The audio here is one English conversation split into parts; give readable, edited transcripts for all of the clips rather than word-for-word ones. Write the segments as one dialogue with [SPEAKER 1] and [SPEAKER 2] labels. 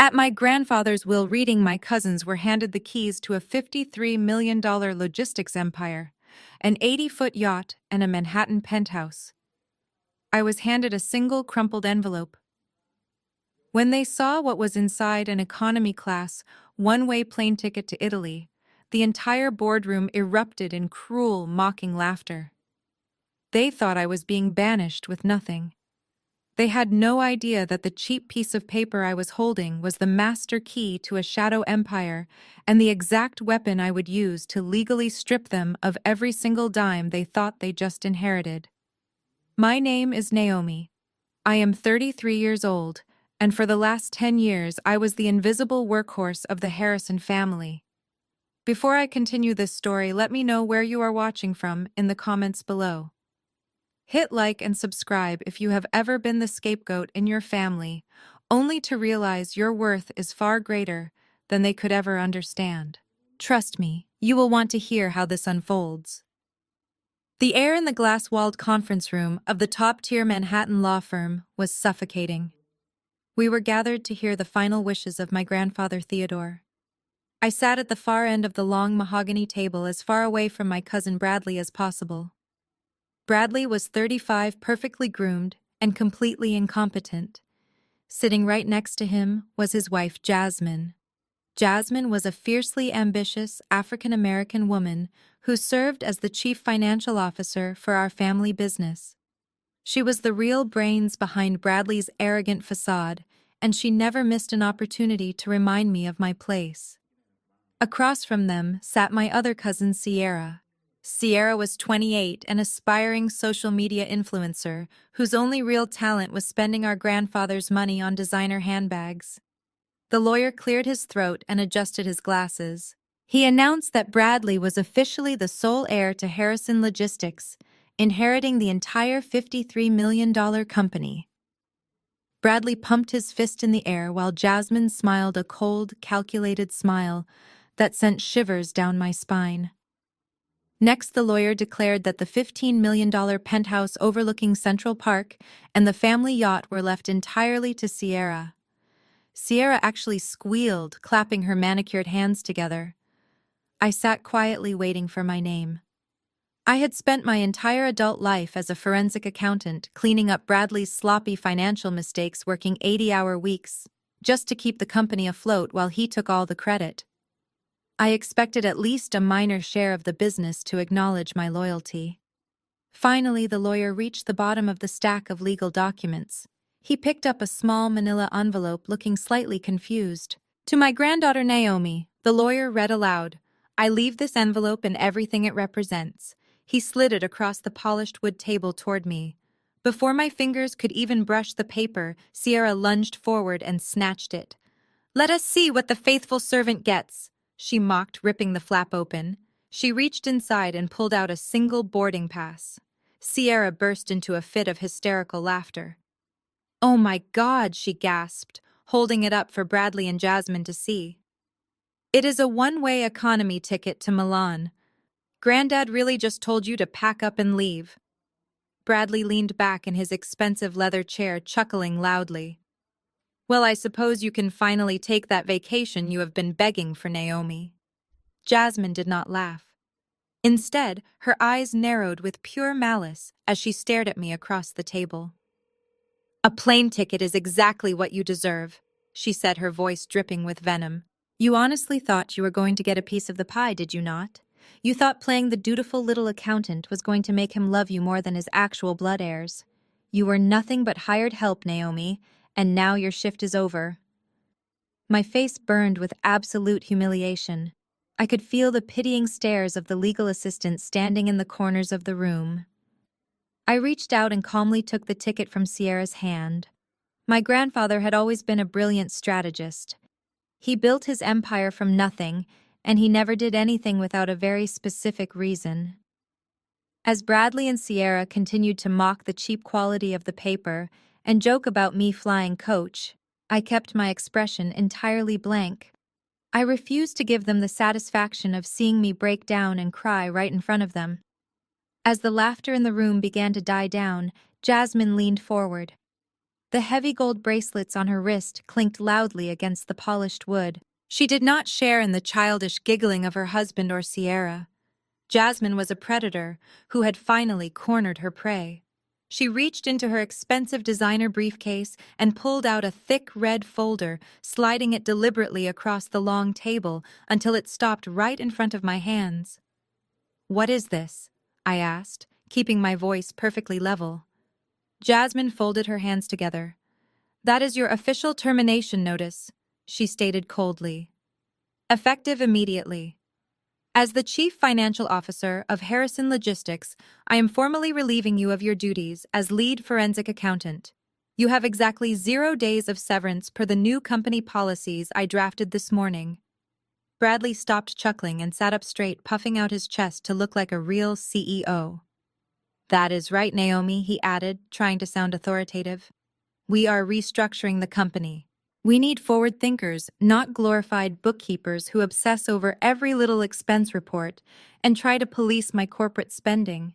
[SPEAKER 1] At my grandfather's will reading, my cousins were handed the keys to a $53 million logistics empire, an 80-foot yacht, and a Manhattan penthouse. I was handed a single crumpled envelope. When they saw what was inside an economy class, one-way plane ticket to Italy, the entire boardroom erupted in cruel, mocking laughter. They thought I was being banished with nothing. They had no idea that the cheap piece of paper I was holding was the master key to a shadow empire and the exact weapon I would use to legally strip them of every single dime they thought they just inherited. My name is Naomi. I am 33 years old, and for the last 10 years I was the invisible workhorse of the Harrison family. Before I continue this story, let me know where you are watching from in the comments below. Hit like and subscribe if you have ever been the scapegoat in your family, only to realize your worth is far greater than they could ever understand. Trust me, you will want to hear how this unfolds. The air in the glass-walled conference room of the top-tier Manhattan law firm was suffocating. We were gathered to hear the final wishes of my grandfather Theodore. I sat at the far end of the long mahogany table, as far away from my cousin Bradley as possible. Bradley was 35, perfectly groomed, and completely incompetent. Sitting right next to him was his wife, Jasmine. Jasmine was a fiercely ambitious African-American woman who served as the chief financial officer for our family business. She was the real brains behind Bradley's arrogant facade, and she never missed an opportunity to remind me of my place. Across from them sat my other cousin, Sierra. Sierra was 28, an aspiring social media influencer whose only real talent was spending our grandfather's money on designer handbags. The lawyer cleared his throat and adjusted his glasses. He announced that Bradley was officially the sole heir to Harrison Logistics, inheriting the entire $53 million company. Bradley pumped his fist in the air while Jasmine smiled a cold, calculated smile that sent shivers down my spine. Next, the lawyer declared that the $15 million penthouse overlooking Central Park and the family yacht were left entirely to Sierra. Sierra actually squealed, clapping her manicured hands together. I sat quietly waiting for my name. I had spent my entire adult life as a forensic accountant, cleaning up Bradley's sloppy financial mistakes, working 80-hour weeks, just to keep the company afloat while he took all the credit. I expected at least a minor share of the business to acknowledge my loyalty. Finally, the lawyer reached the bottom of the stack of legal documents. He picked up a small manila envelope, looking slightly confused. "To my granddaughter Naomi," the lawyer read aloud. "I leave this envelope and everything it represents." He slid it across the polished wood table toward me. Before my fingers could even brush the paper, Sierra lunged forward and snatched it. "Let us see what the faithful servant gets," she mocked, ripping the flap open. She reached inside and pulled out a single boarding pass. Sierra burst into a fit of hysterical laughter. "Oh my God," she gasped, holding it up for Bradley and Jasmine to see. "It is a one-way economy ticket to Milan. Granddad really just told you to pack up and leave." Bradley leaned back in his expensive leather chair, chuckling loudly. "Well, I suppose you can finally take that vacation you have been begging for, Naomi." Jasmine did not laugh. Instead, her eyes narrowed with pure malice as she stared at me across the table. "A plane ticket is exactly what you deserve," she said, her voice dripping with venom. "You honestly thought you were going to get a piece of the pie, did you not? You thought playing the dutiful little accountant was going to make him love you more than his actual blood heirs. You were nothing but hired help, Naomi, and now your shift is over." My face burned with absolute humiliation. I could feel the pitying stares of the legal assistants standing in the corners of the room. I reached out and calmly took the ticket from Sierra's hand. My grandfather had always been a brilliant strategist. He built his empire from nothing, and he never did anything without a very specific reason. As Bradley and Sierra continued to mock the cheap quality of the paper and joke about me flying coach, I kept my expression entirely blank. I refused to give them the satisfaction of seeing me break down and cry right in front of them. As the laughter in the room began to die down, Jasmine leaned forward. The heavy gold bracelets on her wrist clinked loudly against the polished wood. She did not share in the childish giggling of her husband or Sierra. Jasmine was a predator who had finally cornered her prey. She reached into her expensive designer briefcase and pulled out a thick red folder, sliding it deliberately across the long table until it stopped right in front of my hands. "What is this?" I asked, keeping my voice perfectly level. Jasmine folded her hands together. "That is your official termination notice," she stated coldly. "Effective immediately. As the Chief Financial Officer of Harrison Logistics, I am formally relieving you of your duties as lead forensic accountant. You have exactly 0 days of severance per the new company policies I drafted this morning." Bradley stopped chuckling and sat up straight, puffing out his chest to look like a real CEO. "That is right, Naomi," he added, trying to sound authoritative. "We are restructuring the company. We need forward thinkers, not glorified bookkeepers who obsess over every little expense report and try to police my corporate spending."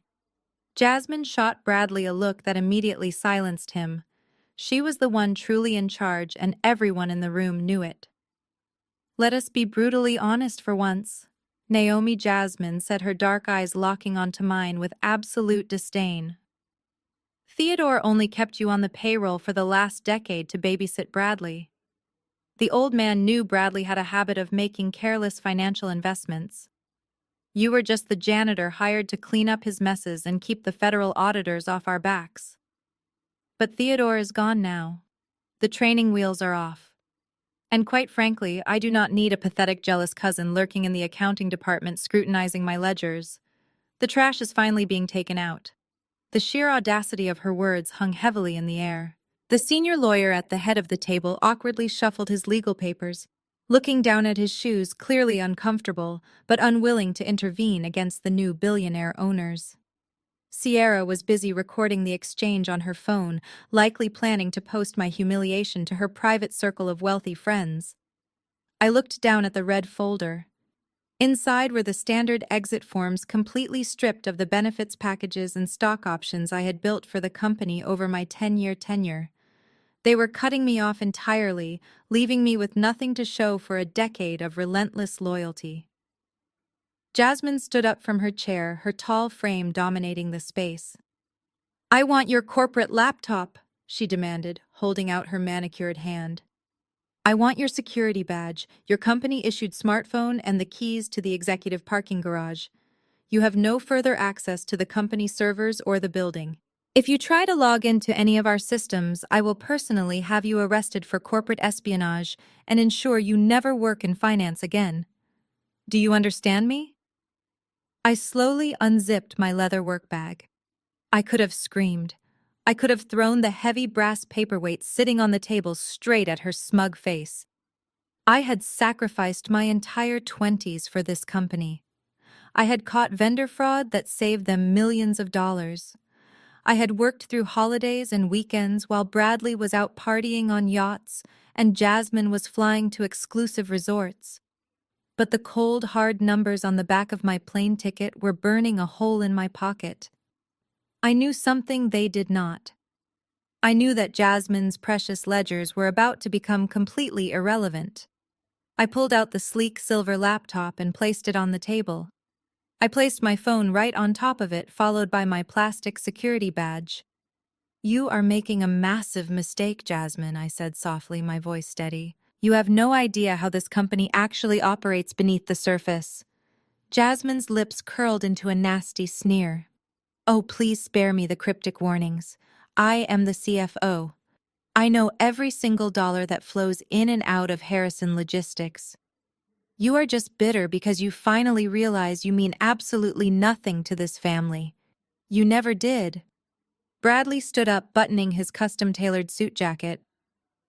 [SPEAKER 1] Jasmine shot Bradley a look that immediately silenced him. She was the one truly in charge, and everyone in the room knew it. "Let us be brutally honest for once," Naomi Jasmine said, her dark eyes locking onto mine with absolute disdain. "Theodore only kept you on the payroll for the last decade to babysit Bradley. The old man knew Bradley had a habit of making careless financial investments. You were just the janitor hired to clean up his messes and keep the federal auditors off our backs. But Theodore is gone now. The training wheels are off. And quite frankly, I do not need a pathetic jealous cousin lurking in the accounting department scrutinizing my ledgers. The trash is finally being taken out." The sheer audacity of her words hung heavily in the air. The senior lawyer at the head of the table awkwardly shuffled his legal papers, looking down at his shoes, clearly uncomfortable, but unwilling to intervene against the new billionaire owners. Sierra was busy recording the exchange on her phone, likely planning to post my humiliation to her private circle of wealthy friends. I looked down at the red folder. Inside were the standard exit forms, completely stripped of the benefits packages and stock options I had built for the company over my 10-year tenure. They were cutting me off entirely, leaving me with nothing to show for a decade of relentless loyalty. Jasmine stood up from her chair, her tall frame dominating the space. "I want your corporate laptop," she demanded, holding out her manicured hand. "I want your security badge, your company-issued smartphone, and the keys to the executive parking garage. You have no further access to the company servers or the building. If you try to log into any of our systems, I will personally have you arrested for corporate espionage and ensure you never work in finance again. Do you understand me?" I slowly unzipped my leather work bag. I could have screamed. I could have thrown the heavy brass paperweight sitting on the table straight at her smug face. I had sacrificed my entire 20s for this company. I had caught vendor fraud that saved them millions of dollars. I had worked through holidays and weekends while Bradley was out partying on yachts and Jasmine was flying to exclusive resorts. But the cold, hard numbers on the back of my plane ticket were burning a hole in my pocket. I knew something they did not. I knew that Jasmine's precious ledgers were about to become completely irrelevant. I pulled out the sleek silver laptop and placed it on the table. I placed my phone right on top of it, followed by my plastic security badge. "You are making a massive mistake, Jasmine," I said softly, my voice steady. "You have no idea how this company actually operates beneath the surface." Jasmine's lips curled into a nasty sneer. "Oh, please spare me the cryptic warnings. I am the CFO. I know every single dollar that flows in and out of Harrison Logistics. You are just bitter because you finally realize you mean absolutely nothing to this family. You never did." Bradley stood up, buttoning his custom-tailored suit jacket.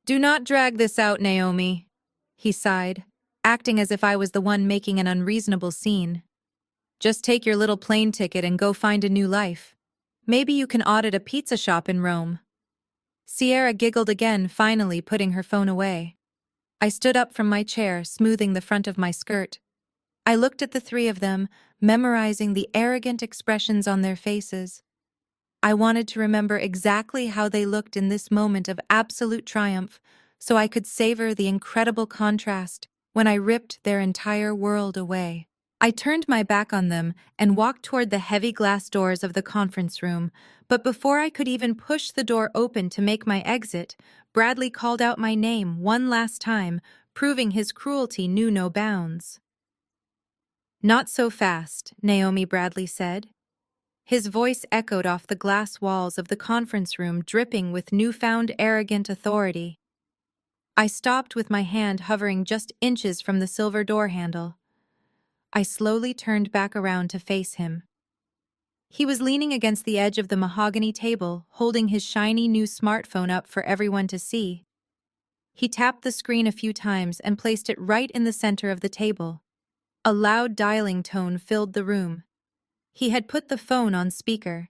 [SPEAKER 1] "Do not drag this out, Naomi," he sighed, acting as if I was the one making an unreasonable scene. "Just take your little plane ticket and go find a new life. Maybe you can audit a pizza shop in Rome." Sierra giggled again, finally putting her phone away. I stood up from my chair, smoothing the front of my skirt. I looked at the three of them, memorizing the arrogant expressions on their faces. I wanted to remember exactly how they looked in this moment of absolute triumph, so I could savor the incredible contrast when I ripped their entire world away. I turned my back on them and walked toward the heavy glass doors of the conference room, but before I could even push the door open to make my exit, Bradley called out my name one last time, proving his cruelty knew no bounds. "Not so fast," Naomi Bradley said. His voice echoed off the glass walls of the conference room, dripping with newfound arrogant authority. I stopped with my hand hovering just inches from the silver door handle. I slowly turned back around to face him. He was leaning against the edge of the mahogany table, holding his shiny new smartphone up for everyone to see. He tapped the screen a few times and placed it right in the center of the table. A loud dialing tone filled the room. He had put the phone on speaker.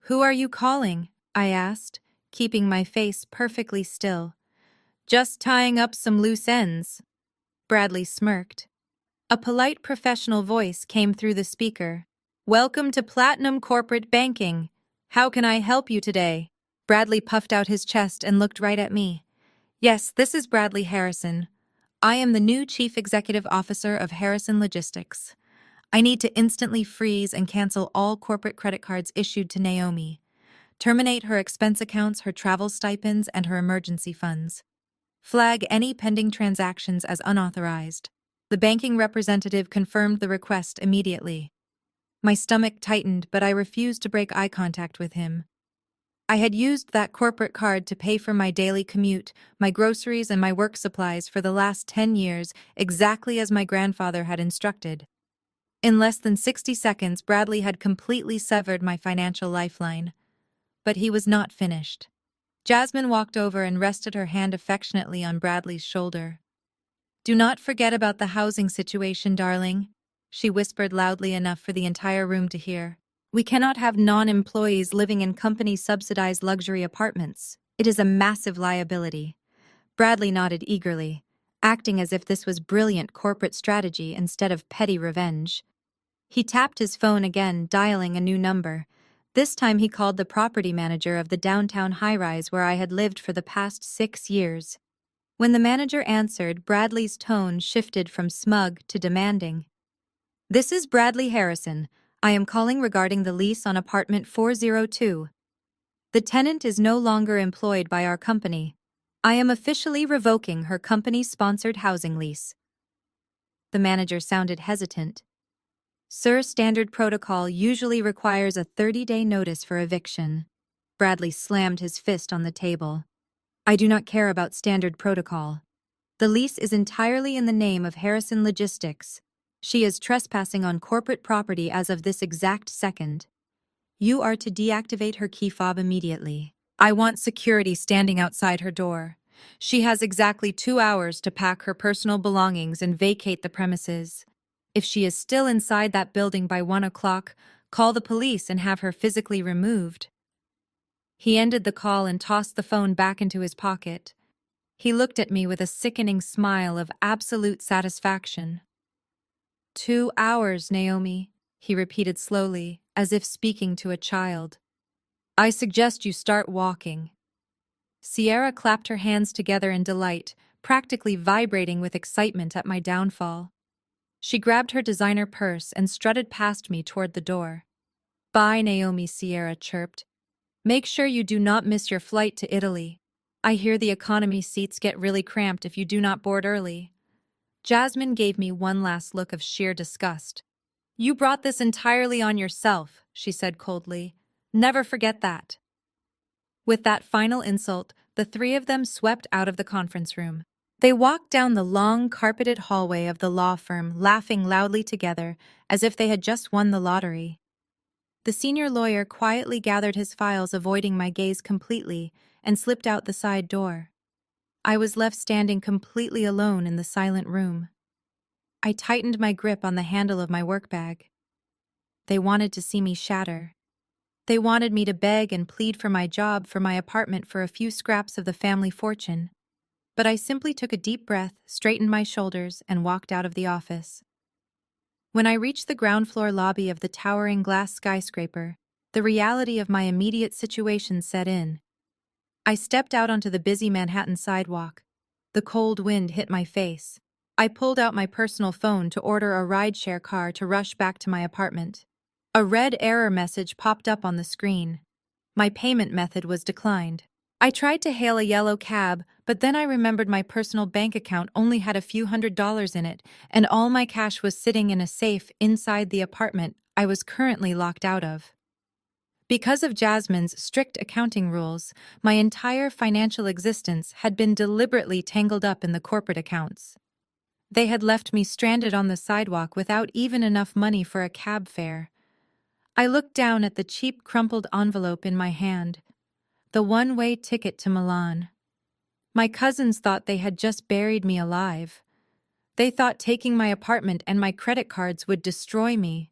[SPEAKER 1] "Who are you calling?" I asked, keeping my face perfectly still. "Just tying up some loose ends." Bradley smirked. A polite professional voice came through the speaker. "Welcome to Platinum Corporate Banking. How can I help you today?" Bradley puffed out his chest and looked right at me. "Yes, this is Bradley Harrison. I am the new Chief Executive Officer of Harrison Logistics. I need to instantly freeze and cancel all corporate credit cards issued to Naomi. Terminate her expense accounts, her travel stipends, and her emergency funds. Flag any pending transactions as unauthorized." The banking representative confirmed the request immediately. My stomach tightened, but I refused to break eye contact with him. I had used that corporate card to pay for my daily commute, my groceries, and my work supplies for the last 10 years, exactly as my grandfather had instructed. In less than 60 seconds, Bradley had completely severed my financial lifeline. But he was not finished. Jasmine walked over and rested her hand affectionately on Bradley's shoulder. "Do not forget about the housing situation, darling," she whispered loudly enough for the entire room to hear. "We cannot have non-employees living in company-subsidized luxury apartments. It is a massive liability." Bradley nodded eagerly, acting as if this was brilliant corporate strategy instead of petty revenge. He tapped his phone again, dialing a new number. This time he called the property manager of the downtown high-rise where I had lived for the past 6 years. When the manager answered, Bradley's tone shifted from smug to demanding. "This is Bradley Harrison. I am calling regarding the lease on apartment 402. The tenant is no longer employed by our company. I am officially revoking her company-sponsored housing lease." The manager sounded hesitant. "Sir, standard protocol usually requires a 30-day notice for eviction." Bradley slammed his fist on the table. "I do not care about standard protocol. The lease is entirely in the name of Harrison Logistics. She is trespassing on corporate property as of this exact second. You are to deactivate her key fob immediately. I want security standing outside her door. She has exactly 2 hours to pack her personal belongings and vacate the premises. If she is still inside that building by 1 o'clock, call the police and have her physically removed." He ended the call and tossed the phone back into his pocket. He looked at me with a sickening smile of absolute satisfaction. "2 hours, Naomi," he repeated slowly, as if speaking to a child. "I suggest you start walking." Sierra clapped her hands together in delight, practically vibrating with excitement at my downfall. She grabbed her designer purse and strutted past me toward the door. "Bye, Naomi," Sierra chirped. "Make sure you do not miss your flight to Italy. I hear the economy seats get really cramped if you do not board early." Jasmine gave me one last look of sheer disgust. "You brought this entirely on yourself," she said coldly. "Never forget that." With that final insult, the three of them swept out of the conference room. They walked down the long, carpeted hallway of the law firm, laughing loudly together, as if they had just won the lottery. The senior lawyer quietly gathered his files, avoiding my gaze completely, and slipped out the side door. I was left standing completely alone in the silent room. I tightened my grip on the handle of my work bag. They wanted to see me shatter. They wanted me to beg and plead for my job, for my apartment, for a few scraps of the family fortune. But I simply took a deep breath, straightened my shoulders, and walked out of the office. When I reached the ground floor lobby of the towering glass skyscraper, the reality of my immediate situation set in. I stepped out onto the busy Manhattan sidewalk. The cold wind hit my face. I pulled out my personal phone to order a rideshare car to rush back to my apartment. A red error message popped up on the screen. My payment method was declined. I tried to hail a yellow cab, but then I remembered my personal bank account only had a few $100s in it, and all my cash was sitting in a safe inside the apartment I was currently locked out of. Because of Jasmine's strict accounting rules, my entire financial existence had been deliberately tangled up in the corporate accounts. They had left me stranded on the sidewalk without even enough money for a cab fare. I looked down at the cheap crumpled envelope in my hand. The one-way ticket to Milan. My cousins thought they had just buried me alive. They thought taking my apartment and my credit cards would destroy me.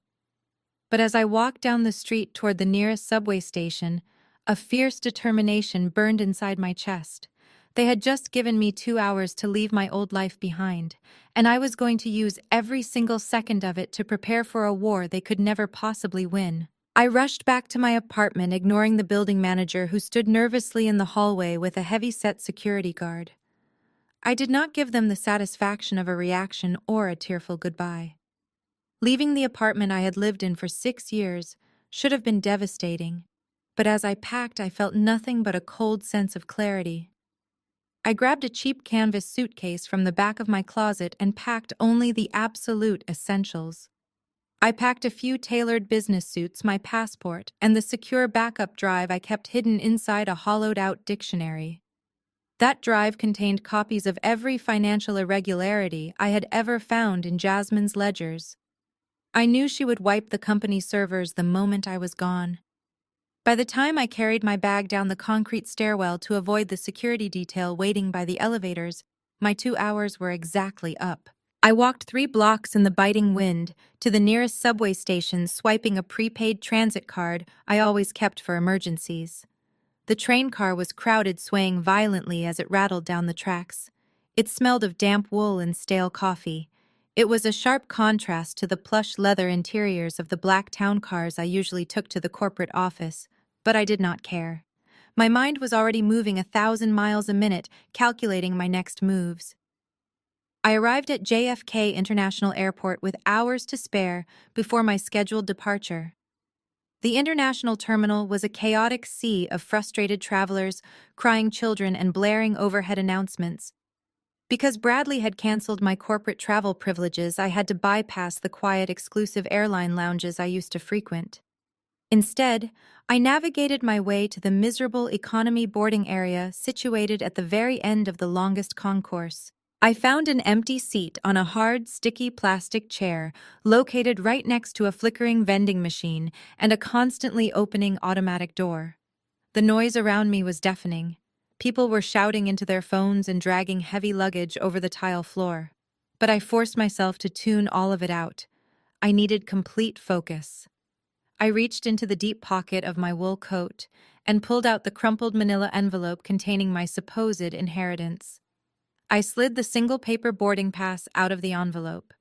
[SPEAKER 1] But as I walked down the street toward the nearest subway station, a fierce determination burned inside my chest. They had just given me 2 hours to leave my old life behind, and I was going to use every single second of it to prepare for a war they could never possibly win. I rushed back to my apartment, ignoring the building manager who stood nervously in the hallway with a heavy-set security guard. I did not give them the satisfaction of a reaction or a tearful goodbye. Leaving the apartment I had lived in for 6 years should have been devastating, but as I packed, I felt nothing but a cold sense of clarity. I grabbed a cheap canvas suitcase from the back of my closet and packed only the absolute essentials. I packed a few tailored business suits, my passport, and the secure backup drive I kept hidden inside a hollowed-out dictionary. That drive contained copies of every financial irregularity I had ever found in Jasmine's ledgers. I knew she would wipe the company servers the moment I was gone. By the time I carried my bag down the concrete stairwell to avoid the security detail waiting by the elevators, my 2 hours were exactly up. I walked 3 blocks in the biting wind to the nearest subway station, swiping a prepaid transit card I always kept for emergencies. The train car was crowded, swaying violently as it rattled down the tracks. It smelled of damp wool and stale coffee. It was a sharp contrast to the plush leather interiors of the black town cars I usually took to the corporate office, but I did not care. My mind was already moving 1,000 miles a minute, calculating my next moves. I arrived at JFK International Airport with hours to spare before my scheduled departure. The international terminal was a chaotic sea of frustrated travelers, crying children, and blaring overhead announcements. Because Bradley had canceled my corporate travel privileges, I had to bypass the quiet, exclusive airline lounges I used to frequent. Instead, I navigated my way to the miserable economy boarding area situated at the very end of the longest concourse. I found an empty seat on a hard, sticky plastic chair located right next to a flickering vending machine and a constantly opening automatic door. The noise around me was deafening. People were shouting into their phones and dragging heavy luggage over the tile floor. But I forced myself to tune all of it out. I needed complete focus. I reached into the deep pocket of my wool coat and pulled out the crumpled manila envelope containing my supposed inheritance. I slid the single-paper boarding pass out of the envelope.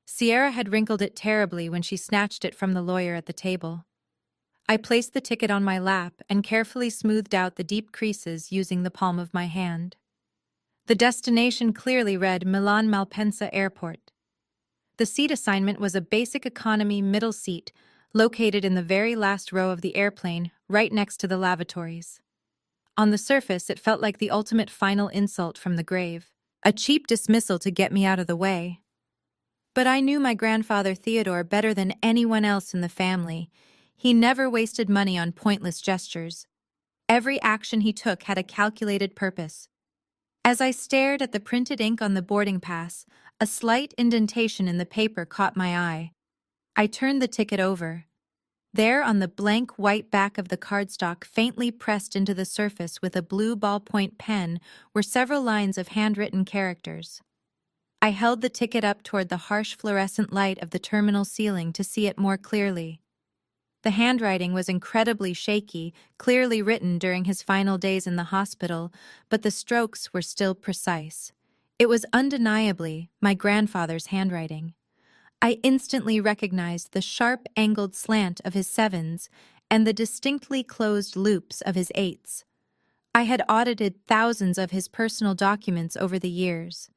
[SPEAKER 1] Sierra had wrinkled it terribly when she snatched it from the lawyer at the table. I placed the ticket on my lap and carefully smoothed out the deep creases using the palm of my hand. The destination clearly read Milan Malpensa Airport. The seat assignment was a basic economy middle seat located in the very last row of the airplane, right next to the lavatories. On the surface, it felt like the ultimate final insult from the grave, a cheap dismissal to get me out of the way. But I knew my grandfather Theodore better than anyone else in the family. He never wasted money on pointless gestures. Every action he took had a calculated purpose. As I stared at the printed ink on the boarding pass, a slight indentation in the paper caught my eye. I turned the ticket over. There, on the blank white back of the cardstock, faintly pressed into the surface with a blue ballpoint pen, were several lines of handwritten characters. I held the ticket up toward the harsh fluorescent light of the terminal ceiling to see it more clearly. The handwriting was incredibly shaky, clearly written during his final days in the hospital, but the strokes were still precise. It was undeniably my grandfather's handwriting. I instantly recognized the sharp, angled slant of his sevens and the distinctly closed loops of his eights. I had audited thousands of his personal documents over the years.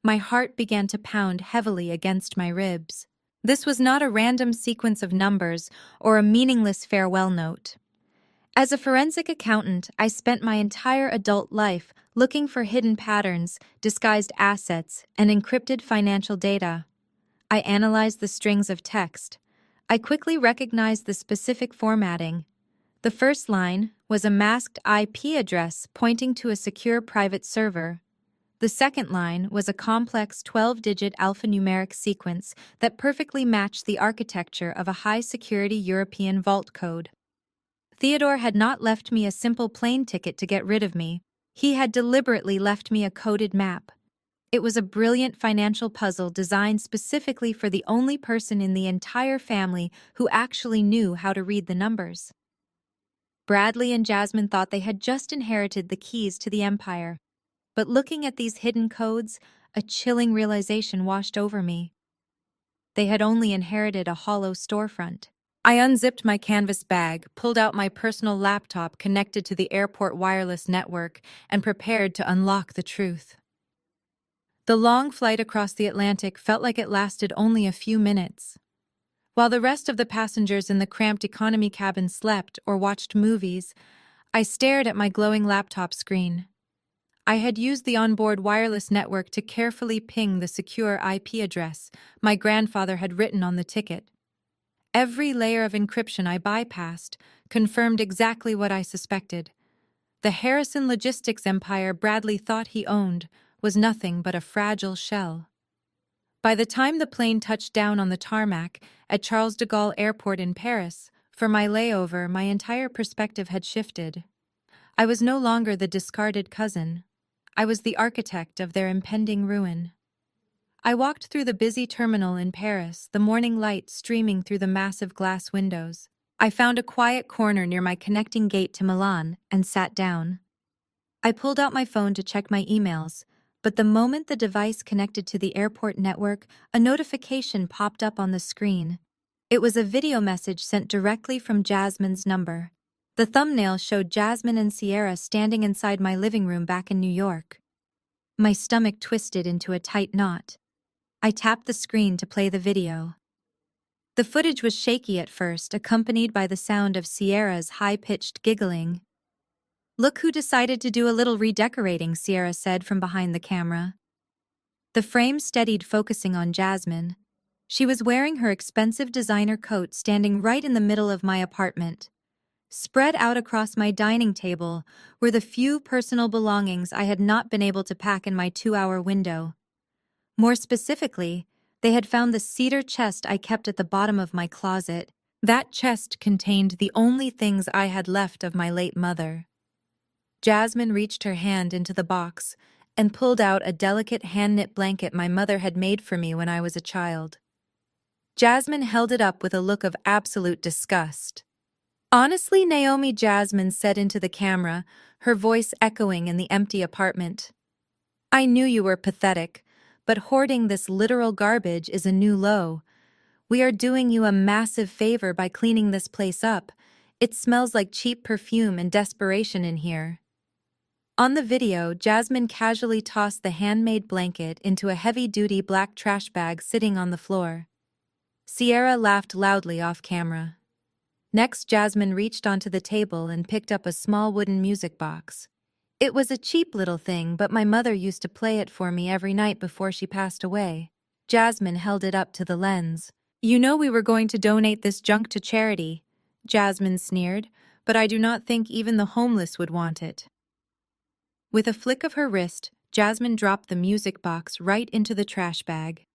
[SPEAKER 1] My heart began to pound heavily against my ribs. This was not a random sequence of numbers or a meaningless farewell note. As a forensic accountant, I spent my entire adult life looking for hidden patterns, disguised assets, and encrypted financial data. I analyzed the strings of text. I quickly recognized the specific formatting. The first line was a masked IP address pointing to a secure private server. The second line was a complex 12-digit alphanumeric sequence that perfectly matched the architecture of a high-security European vault code. Theodore had not left me a simple plane ticket to get rid of me. He had deliberately left me a coded map. It was a brilliant financial puzzle designed specifically for the only person in the entire family who actually knew how to read the numbers. Bradley and Jasmine thought they had just inherited the keys to the empire. But looking at these hidden codes, a chilling realization washed over me. They had only inherited a hollow storefront. I unzipped my canvas bag, pulled out my personal laptop connected to the airport wireless network, and prepared to unlock the truth. The long flight across the Atlantic felt like it lasted only a few minutes. While the rest of the passengers in the cramped economy cabin slept or watched movies, I stared at my glowing laptop screen. I had used the onboard wireless network to carefully ping the secure IP address my grandfather had written on the ticket. Every layer of encryption I bypassed confirmed exactly what I suspected. The Harrison logistics empire Bradley thought he owned was nothing but a fragile shell. By the time the plane touched down on the tarmac at Charles de Gaulle Airport in Paris, for my layover, my entire perspective had shifted. I was no longer the discarded cousin. I was the architect of their impending ruin. I walked through the busy terminal in Paris, the morning light streaming through the massive glass windows. I found a quiet corner near my connecting gate to Milan and sat down. I pulled out my phone to check my emails, but the moment the device connected to the airport network, a notification popped up on the screen. It was a video message sent directly from Jasmine's number. The thumbnail showed Jasmine and Sierra standing inside my living room back in New York. My stomach twisted into a tight knot. I tapped the screen to play the video. The footage was shaky at first, accompanied by the sound of Sierra's high-pitched giggling. "Look who decided to do a little redecorating," Sierra said from behind the camera. The frame steadied, focusing on Jasmine. She was wearing her expensive designer coat, standing right in the middle of my apartment. Spread out across my dining table were the few personal belongings I had not been able to pack in my 2-hour window. More specifically, they had found the cedar chest I kept at the bottom of my closet. That chest contained the only things I had left of my late mother. Jasmine reached her hand into the box and pulled out a delicate hand-knit blanket my mother had made for me when I was a child. Jasmine held it up with a look of absolute disgust. "Honestly, Naomi," Jasmine said into the camera, her voice echoing in the empty apartment, "I knew you were pathetic, but hoarding this literal garbage is a new low. We are doing you a massive favor by cleaning this place up. It smells like cheap perfume and desperation in here." On the video, Jasmine casually tossed the handmade blanket into a heavy-duty black trash bag sitting on the floor. Sierra laughed loudly off camera. Next, Jasmine reached onto the table and picked up a small wooden music box. It was a cheap little thing, but my mother used to play it for me every night before she passed away. Jasmine held it up to the lens. "You know we were going to donate this junk to charity," Jasmine sneered, "but I do not think even the homeless would want it." With a flick of her wrist, Jasmine dropped the music box right into the trash bag.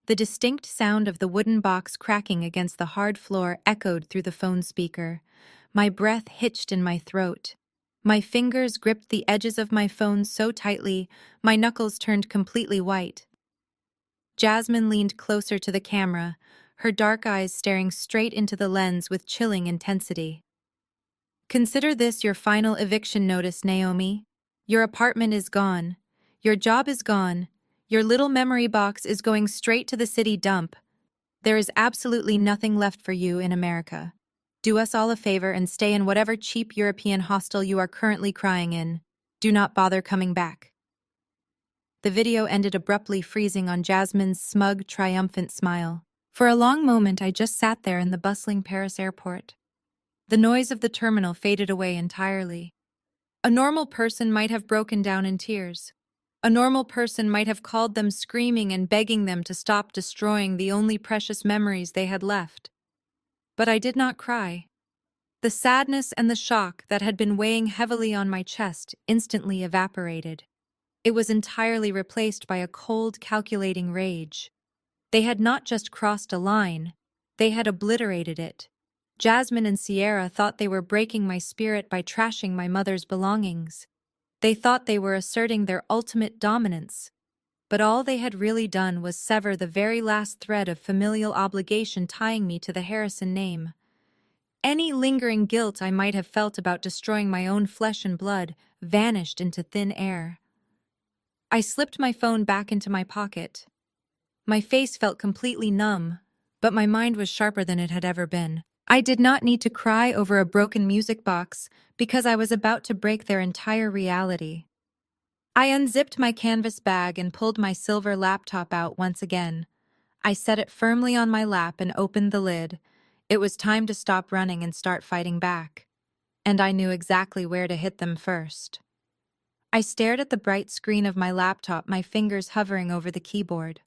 [SPEAKER 1] The distinct sound of the wooden box cracking against the hard floor echoed through the phone speaker. My breath hitched in my throat. My fingers gripped the edges of my phone so tightly, my knuckles turned completely white. Jasmine leaned closer to the camera, her dark eyes staring straight into the lens with chilling intensity. "Consider this your final eviction notice, Naomi. Your apartment is gone. Your job is gone. Your little memory box is going straight to the city dump. There is absolutely nothing left for you in America. Do us all a favor and stay in whatever cheap European hostel you are currently crying in. Do not bother coming back." The video ended abruptly, freezing on Jasmine's smug, triumphant smile. For a long moment, I just sat there in the bustling Paris airport. The noise of the terminal faded away entirely. A normal person might have broken down in tears. A normal person might have called them screaming and begging them to stop destroying the only precious memories they had left. But I did not cry. The sadness and the shock that had been weighing heavily on my chest instantly evaporated. It was entirely replaced by a cold, calculating rage. They had not just crossed a line, they had obliterated it. Jasmine and Sierra thought they were breaking my spirit by trashing my mother's belongings. They thought they were asserting their ultimate dominance. But all they had really done was sever the very last thread of familial obligation tying me to the Harrison name. Any lingering guilt I might have felt about destroying my own flesh and blood vanished into thin air. I slipped my phone back into my pocket. My face felt completely numb, but my mind was sharper than it had ever been. I did not need to cry over a broken music box because I was about to break their entire reality. I unzipped my canvas bag and pulled my silver laptop out once again. I set it firmly on my lap and opened the lid. It was time to stop running and start fighting back. And I knew exactly where to hit them first. I stared at the bright screen of my laptop, my fingers hovering over the keyboard.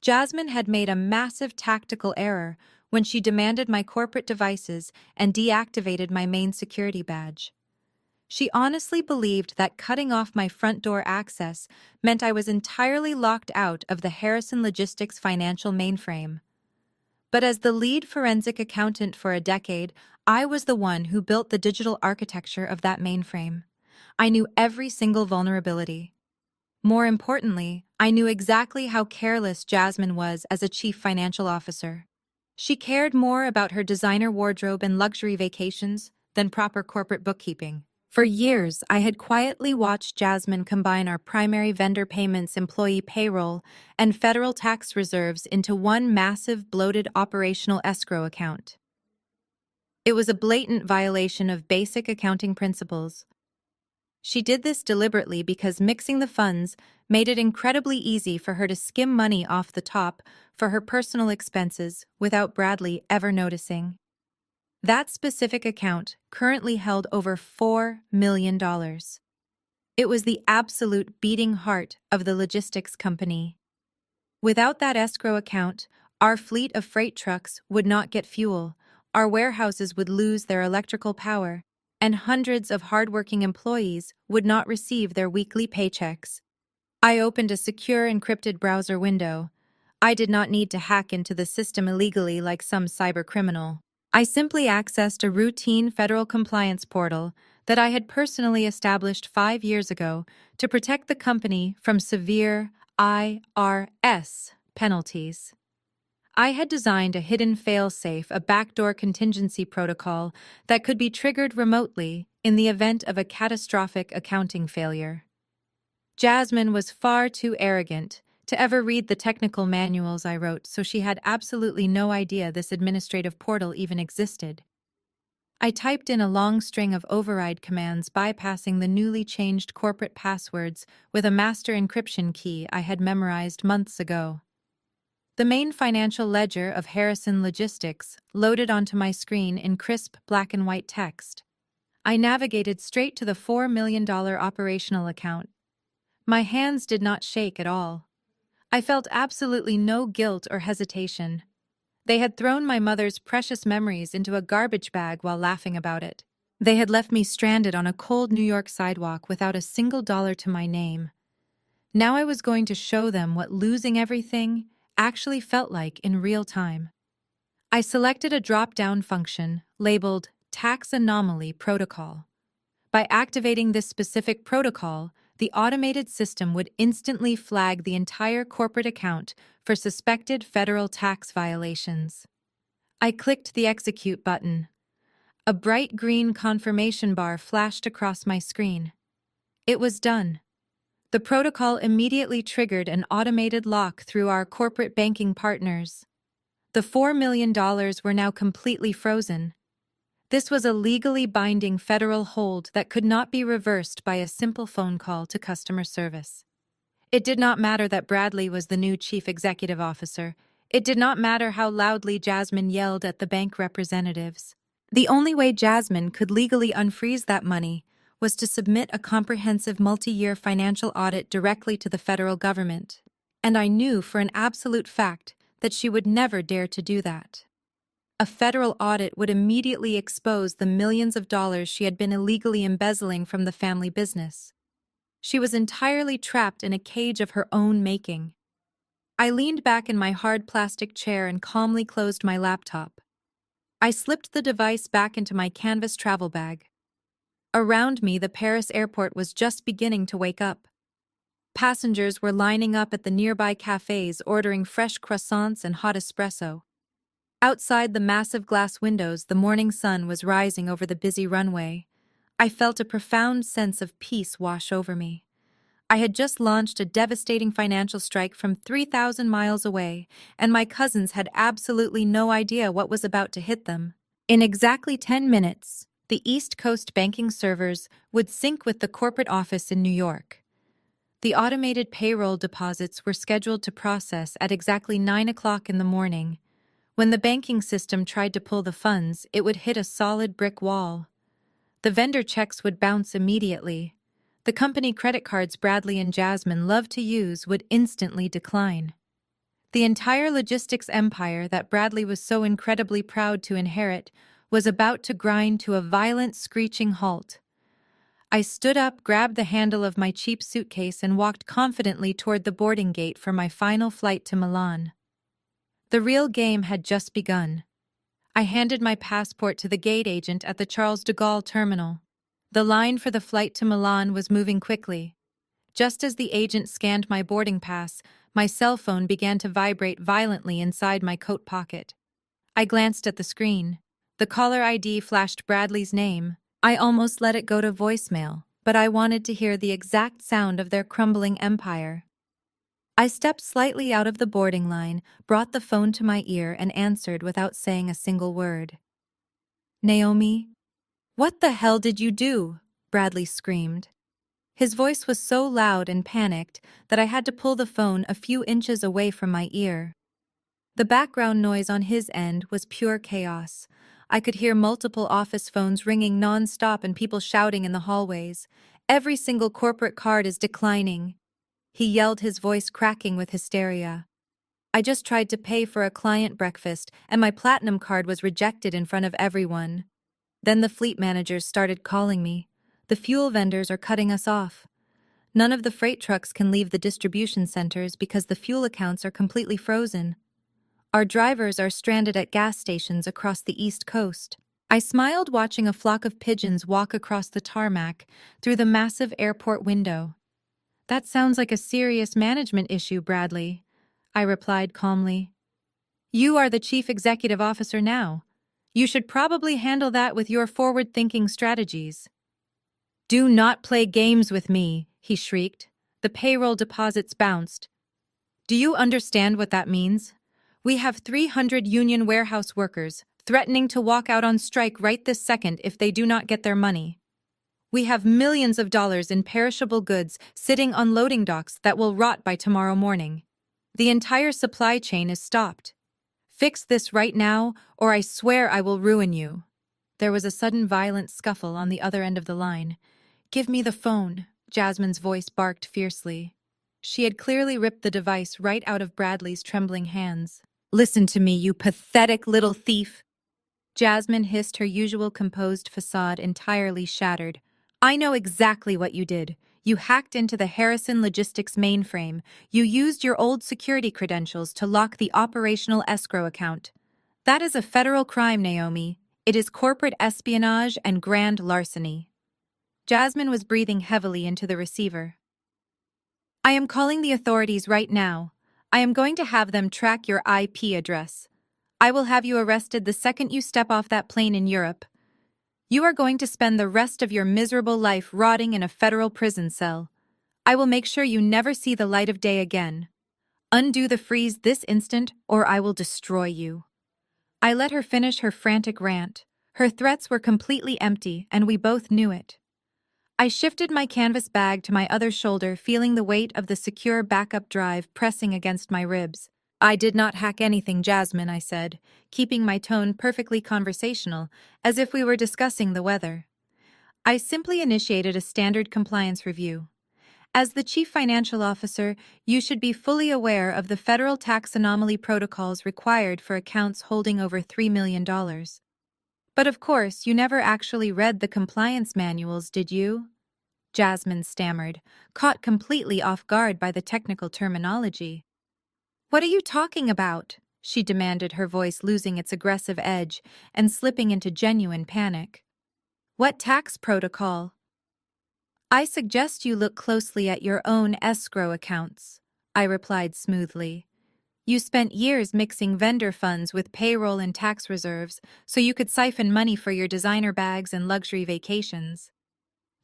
[SPEAKER 1] Jasmine had made a massive tactical error when she demanded my corporate devices and deactivated my main security badge. She honestly believed that cutting off my front door access meant I was entirely locked out of the Harrison Logistics financial mainframe. But as the lead forensic accountant for a decade, I was the one who built the digital architecture of that mainframe. I knew every single vulnerability. More importantly, I knew exactly how careless Jasmine was as a chief financial officer. She cared more about her designer wardrobe and luxury vacations than proper corporate bookkeeping. For years, I had quietly watched Jasmine combine our primary vendor payments, employee payroll, and federal tax reserves into one massive, bloated operational escrow account. It was a blatant violation of basic accounting principles. She did this deliberately because mixing the funds made it incredibly easy for her to skim money off the top for her personal expenses without Bradley ever noticing. That specific account currently held over $4 million. It was the absolute beating heart of the logistics company. Without that escrow account, our fleet of freight trucks would not get fuel, our warehouses would lose their electrical power, and hundreds of hardworking employees would not receive their weekly paychecks. I opened a secure encrypted browser window. I did not need to hack into the system illegally like some cybercriminal. I simply accessed a routine federal compliance portal that I had personally established 5 years ago to protect the company from severe IRS penalties. I had designed a hidden fail-safe, a backdoor contingency protocol that could be triggered remotely in the event of a catastrophic accounting failure. Jasmine was far too arrogant to ever read the technical manuals I wrote, so she had absolutely no idea this administrative portal even existed. I typed in a long string of override commands bypassing the newly changed corporate passwords with a master encryption key I had memorized months ago. The main financial ledger of Harrison Logistics loaded onto my screen in crisp black and white text. I navigated straight to the $4 million operational account. My hands did not shake at all. I felt absolutely no guilt or hesitation. They had thrown my mother's precious memories into a garbage bag while laughing about it. They had left me stranded on a cold New York sidewalk without a single dollar to my name. Now I was going to show them what losing everything actually felt like in real time. I selected a drop-down function labeled Tax Anomaly Protocol. By activating this specific protocol, the automated system would instantly flag the entire corporate account for suspected federal tax violations. I clicked the Execute button. A bright green confirmation bar flashed across my screen. It was done. The protocol immediately triggered an automated lock through our corporate banking partners. The $4 million were now completely frozen. This was a legally binding federal hold that could not be reversed by a simple phone call to customer service. It did not matter that Bradley was the new chief executive officer. It did not matter how loudly Jasmine yelled at the bank representatives. The only way Jasmine could legally unfreeze that money was to submit a comprehensive multi-year financial audit directly to the federal government. And I knew for an absolute fact that she would never dare to do that. A federal audit would immediately expose the millions of dollars she had been illegally embezzling from the family business. She was entirely trapped in a cage of her own making. I leaned back in my hard plastic chair and calmly closed my laptop. I slipped the device back into my canvas travel bag. Around me, the Paris airport was just beginning to wake up. Passengers were lining up at the nearby cafes ordering fresh croissants and hot espresso. Outside the massive glass windows, the morning sun was rising over the busy runway. I felt a profound sense of peace wash over me. I had just launched a devastating financial strike from 3,000 miles away, and my cousins had absolutely no idea what was about to hit them. In exactly 10 minutes, the East Coast banking servers would sync with the corporate office in New York. The automated payroll deposits were scheduled to process at exactly 9 o'clock in the morning. When the banking system tried to pull the funds, it would hit a solid brick wall. The vendor checks would bounce immediately. The company credit cards Bradley and Jasmine loved to use would instantly decline. The entire logistics empire that Bradley was so incredibly proud to inherit was about to grind to a violent, screeching halt. I stood up, grabbed the handle of my cheap suitcase, and walked confidently toward the boarding gate for my final flight to Milan. The real game had just begun. I handed my passport to the gate agent at the Charles de Gaulle terminal. The line for the flight to Milan was moving quickly. Just as the agent scanned my boarding pass, my cell phone began to vibrate violently inside my coat pocket. I glanced at the screen. The caller ID flashed Bradley's name. I almost let it go to voicemail, but I wanted to hear the exact sound of their crumbling empire. I stepped slightly out of the boarding line, brought the phone to my ear, and answered without saying a single word. "Naomi? What the hell did you do?" Bradley screamed. His voice was so loud and panicked that I had to pull the phone a few inches away from my ear. The background noise on his end was pure chaos. I could hear multiple office phones ringing non-stop and people shouting in the hallways. "Every single corporate card is declining," he yelled, his voice cracking with hysteria. "I just tried to pay for a client breakfast, and my platinum card was rejected in front of everyone." Then the fleet managers started calling me. "The fuel vendors are cutting us off. None of the freight trucks can leave the distribution centers because the fuel accounts are completely frozen. Our drivers are stranded at gas stations across the East Coast." I smiled, watching a flock of pigeons walk across the tarmac through the massive airport window. "That sounds like a serious management issue, Bradley," I replied calmly. "You are the chief executive officer now. You should probably handle that with your forward-thinking strategies." "Do not play games with me," he shrieked. The payroll deposits bounced. "Do you understand what that means? We have 300 union warehouse workers threatening to walk out on strike right this second if they do not get their money. We have millions of dollars in perishable goods sitting on loading docks that will rot by tomorrow morning. The entire supply chain is stopped. Fix this right now, or I swear I will ruin you." There was a sudden violent scuffle on the other end of the line. "Give me the phone," Jasmine's voice barked fiercely. She had clearly ripped the device right out of Bradley's trembling hands. "Listen to me, you pathetic little thief," Jasmine hissed, her usual composed facade entirely shattered. "I know exactly what you did. You hacked into the Harrison Logistics mainframe. You used your old security credentials to lock the operational escrow account. That is a federal crime, Naomi. It is corporate espionage and grand larceny." Jasmine was breathing heavily into the receiver. "I am calling the authorities right now. I am going to have them track your IP address. I will have you arrested the second you step off that plane in Europe. You are going to spend the rest of your miserable life rotting in a federal prison cell. I will make sure you never see the light of day again. Undo the freeze this instant, or I will destroy you." I let her finish her frantic rant. Her threats were completely empty, and we both knew it. I shifted my canvas bag to my other shoulder, feeling the weight of the secure backup drive pressing against my ribs. "I did not hack anything, Jasmine," I said, keeping my tone perfectly conversational, as if we were discussing the weather. "I simply initiated a standard compliance review. As the Chief Financial Officer, you should be fully aware of the federal tax anomaly protocols required for accounts holding over $3 million. But of course, you never actually read the compliance manuals, did you?" Jasmine stammered, caught completely off guard by the technical terminology. "What are you talking about?" she demanded, her voice losing its aggressive edge and slipping into genuine panic. "What tax protocol?" "I suggest you look closely at your own escrow accounts," I replied smoothly. "You spent years mixing vendor funds with payroll and tax reserves so you could siphon money for your designer bags and luxury vacations."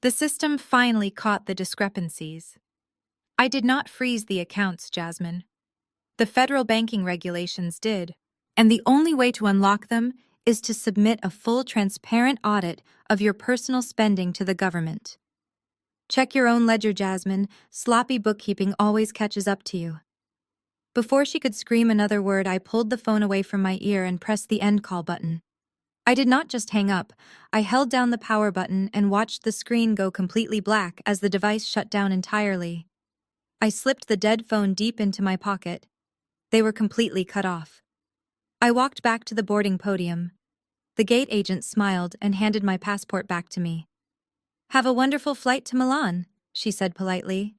[SPEAKER 1] The system finally caught the discrepancies. "I did not freeze the accounts, Jasmine. The federal banking regulations did, and the only way to unlock them is to submit a full, transparent audit of your personal spending to the government. Check your own ledger, Jasmine. Sloppy bookkeeping always catches up to you." Before she could scream another word, I pulled the phone away from my ear and pressed the end call button. I did not just hang up. I held down the power button and watched the screen go completely black as the device shut down entirely. I slipped the dead phone deep into my pocket. They were completely cut off. I walked back to the boarding podium. The gate agent smiled and handed my passport back to me. "Have a wonderful flight to Milan," she said politely.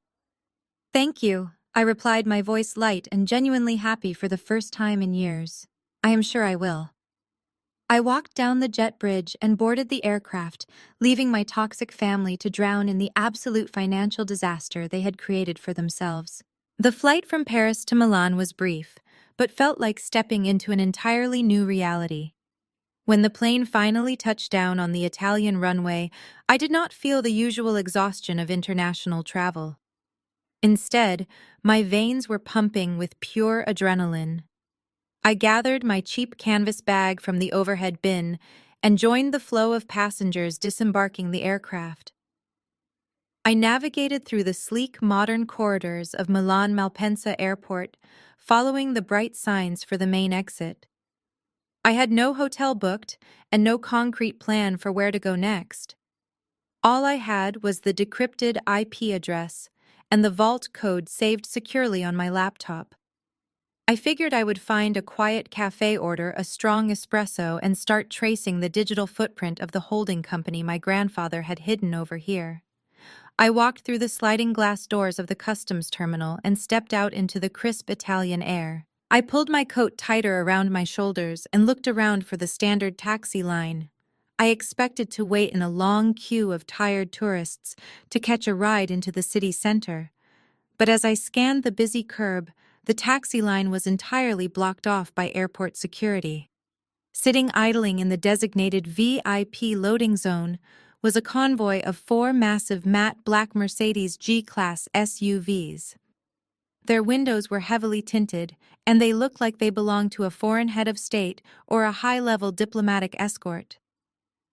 [SPEAKER 1] "Thank you," I replied, my voice light and genuinely happy for the first time in years. "I am sure I will." I walked down the jet bridge and boarded the aircraft, leaving my toxic family to drown in the absolute financial disaster they had created for themselves. The flight from Paris to Milan was brief, but felt like stepping into an entirely new reality. When the plane finally touched down on the Italian runway, I did not feel the usual exhaustion of international travel. Instead, my veins were pumping with pure adrenaline. I gathered my cheap canvas bag from the overhead bin and joined the flow of passengers disembarking the aircraft. I navigated through the sleek, modern corridors of Milan Malpensa Airport, following the bright signs for the main exit. I had no hotel booked and no concrete plan for where to go next. All I had was the decrypted IP address and the vault code saved securely on my laptop. I figured I would find a quiet cafe, order a strong espresso, and start tracing the digital footprint of the holding company my grandfather had hidden over here. I walked through the sliding glass doors of the customs terminal and stepped out into the crisp Italian air. I pulled my coat tighter around my shoulders and looked around for the standard taxi line. I expected to wait in a long queue of tired tourists to catch a ride into the city center. But as I scanned the busy curb, the taxi line was entirely blocked off by airport security. Sitting idling in the designated VIP loading zone was a convoy of 4 massive matte black Mercedes G-Class SUVs. Their windows were heavily tinted, and they looked like they belonged to a foreign head of state or a high-level diplomatic escort.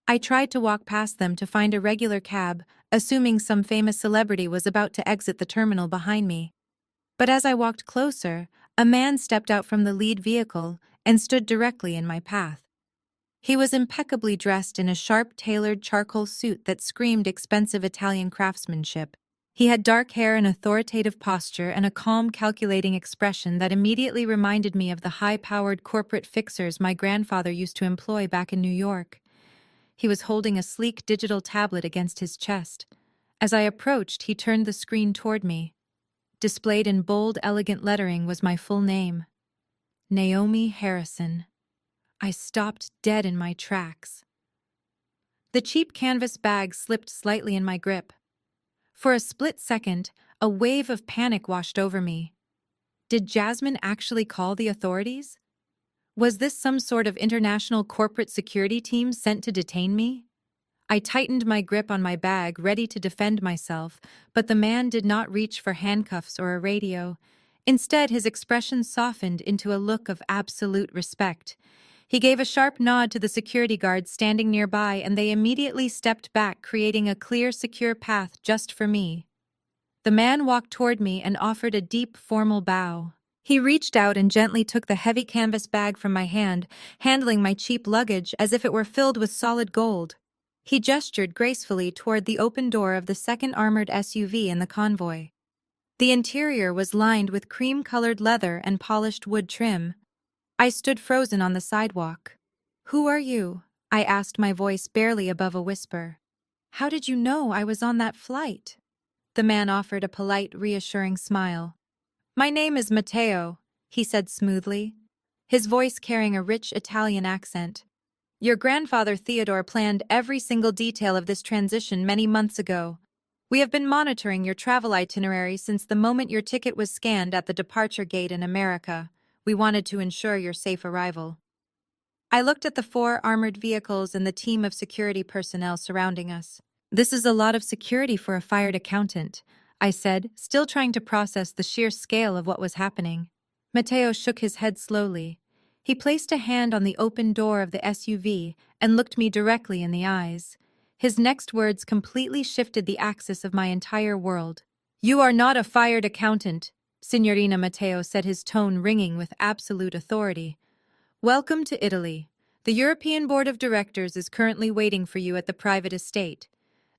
[SPEAKER 1] I tried to walk past them to find a regular cab, assuming some famous celebrity was about to exit the terminal behind me. But as I walked closer, a man stepped out from the lead vehicle and stood directly in my path. He was impeccably dressed in a sharp-tailored charcoal suit that screamed expensive Italian craftsmanship. He had dark hair, an authoritative posture, and a calm, calculating expression that immediately reminded me of the high-powered corporate fixers my grandfather used to employ back in New York. He was holding a sleek digital tablet against his chest. As I approached, he turned the screen toward me. Displayed in bold, elegant lettering was my full name: Naomi Harrison. I stopped dead in my tracks. The cheap canvas bag slipped slightly in my grip. For a split second, a wave of panic washed over me. Did Jasmine actually call the authorities? Was this some sort of international corporate security team sent to detain me? I tightened my grip on my bag, ready to defend myself, but the man did not reach for handcuffs or a radio. Instead, his expression softened into a look of absolute respect. He gave a sharp nod to the security guards standing nearby, and they immediately stepped back, creating a clear, secure path just for me. The man walked toward me and offered a deep, formal bow. He reached out and gently took the heavy canvas bag from my hand, handling my cheap luggage as if it were filled with solid gold. He gestured gracefully toward the open door of the second armored SUV in the convoy. The interior was lined with cream-colored leather and polished wood trim. I stood frozen on the sidewalk. "Who are you?" I asked, my voice barely above a whisper. "How did you know I was on that flight?" The man offered a polite, reassuring smile. "My name is Matteo," he said smoothly, his voice carrying a rich Italian accent. "Your grandfather Theodore planned every single detail of this transition many months ago. We have been monitoring your travel itinerary since the moment your ticket was scanned at the departure gate in America. We wanted to ensure your safe arrival." I looked at the 4 armored vehicles and the team of security personnel surrounding us. "This is a lot of security for a fired accountant," I said, still trying to process the sheer scale of what was happening. Matteo shook his head slowly. He placed a hand on the open door of the SUV and looked me directly in the eyes. His next words completely shifted the axis of my entire world. "You are not a fired accountant," Signorina Matteo said, his tone ringing with absolute authority. "Welcome to Italy. The European Board of Directors is currently waiting for you at the private estate.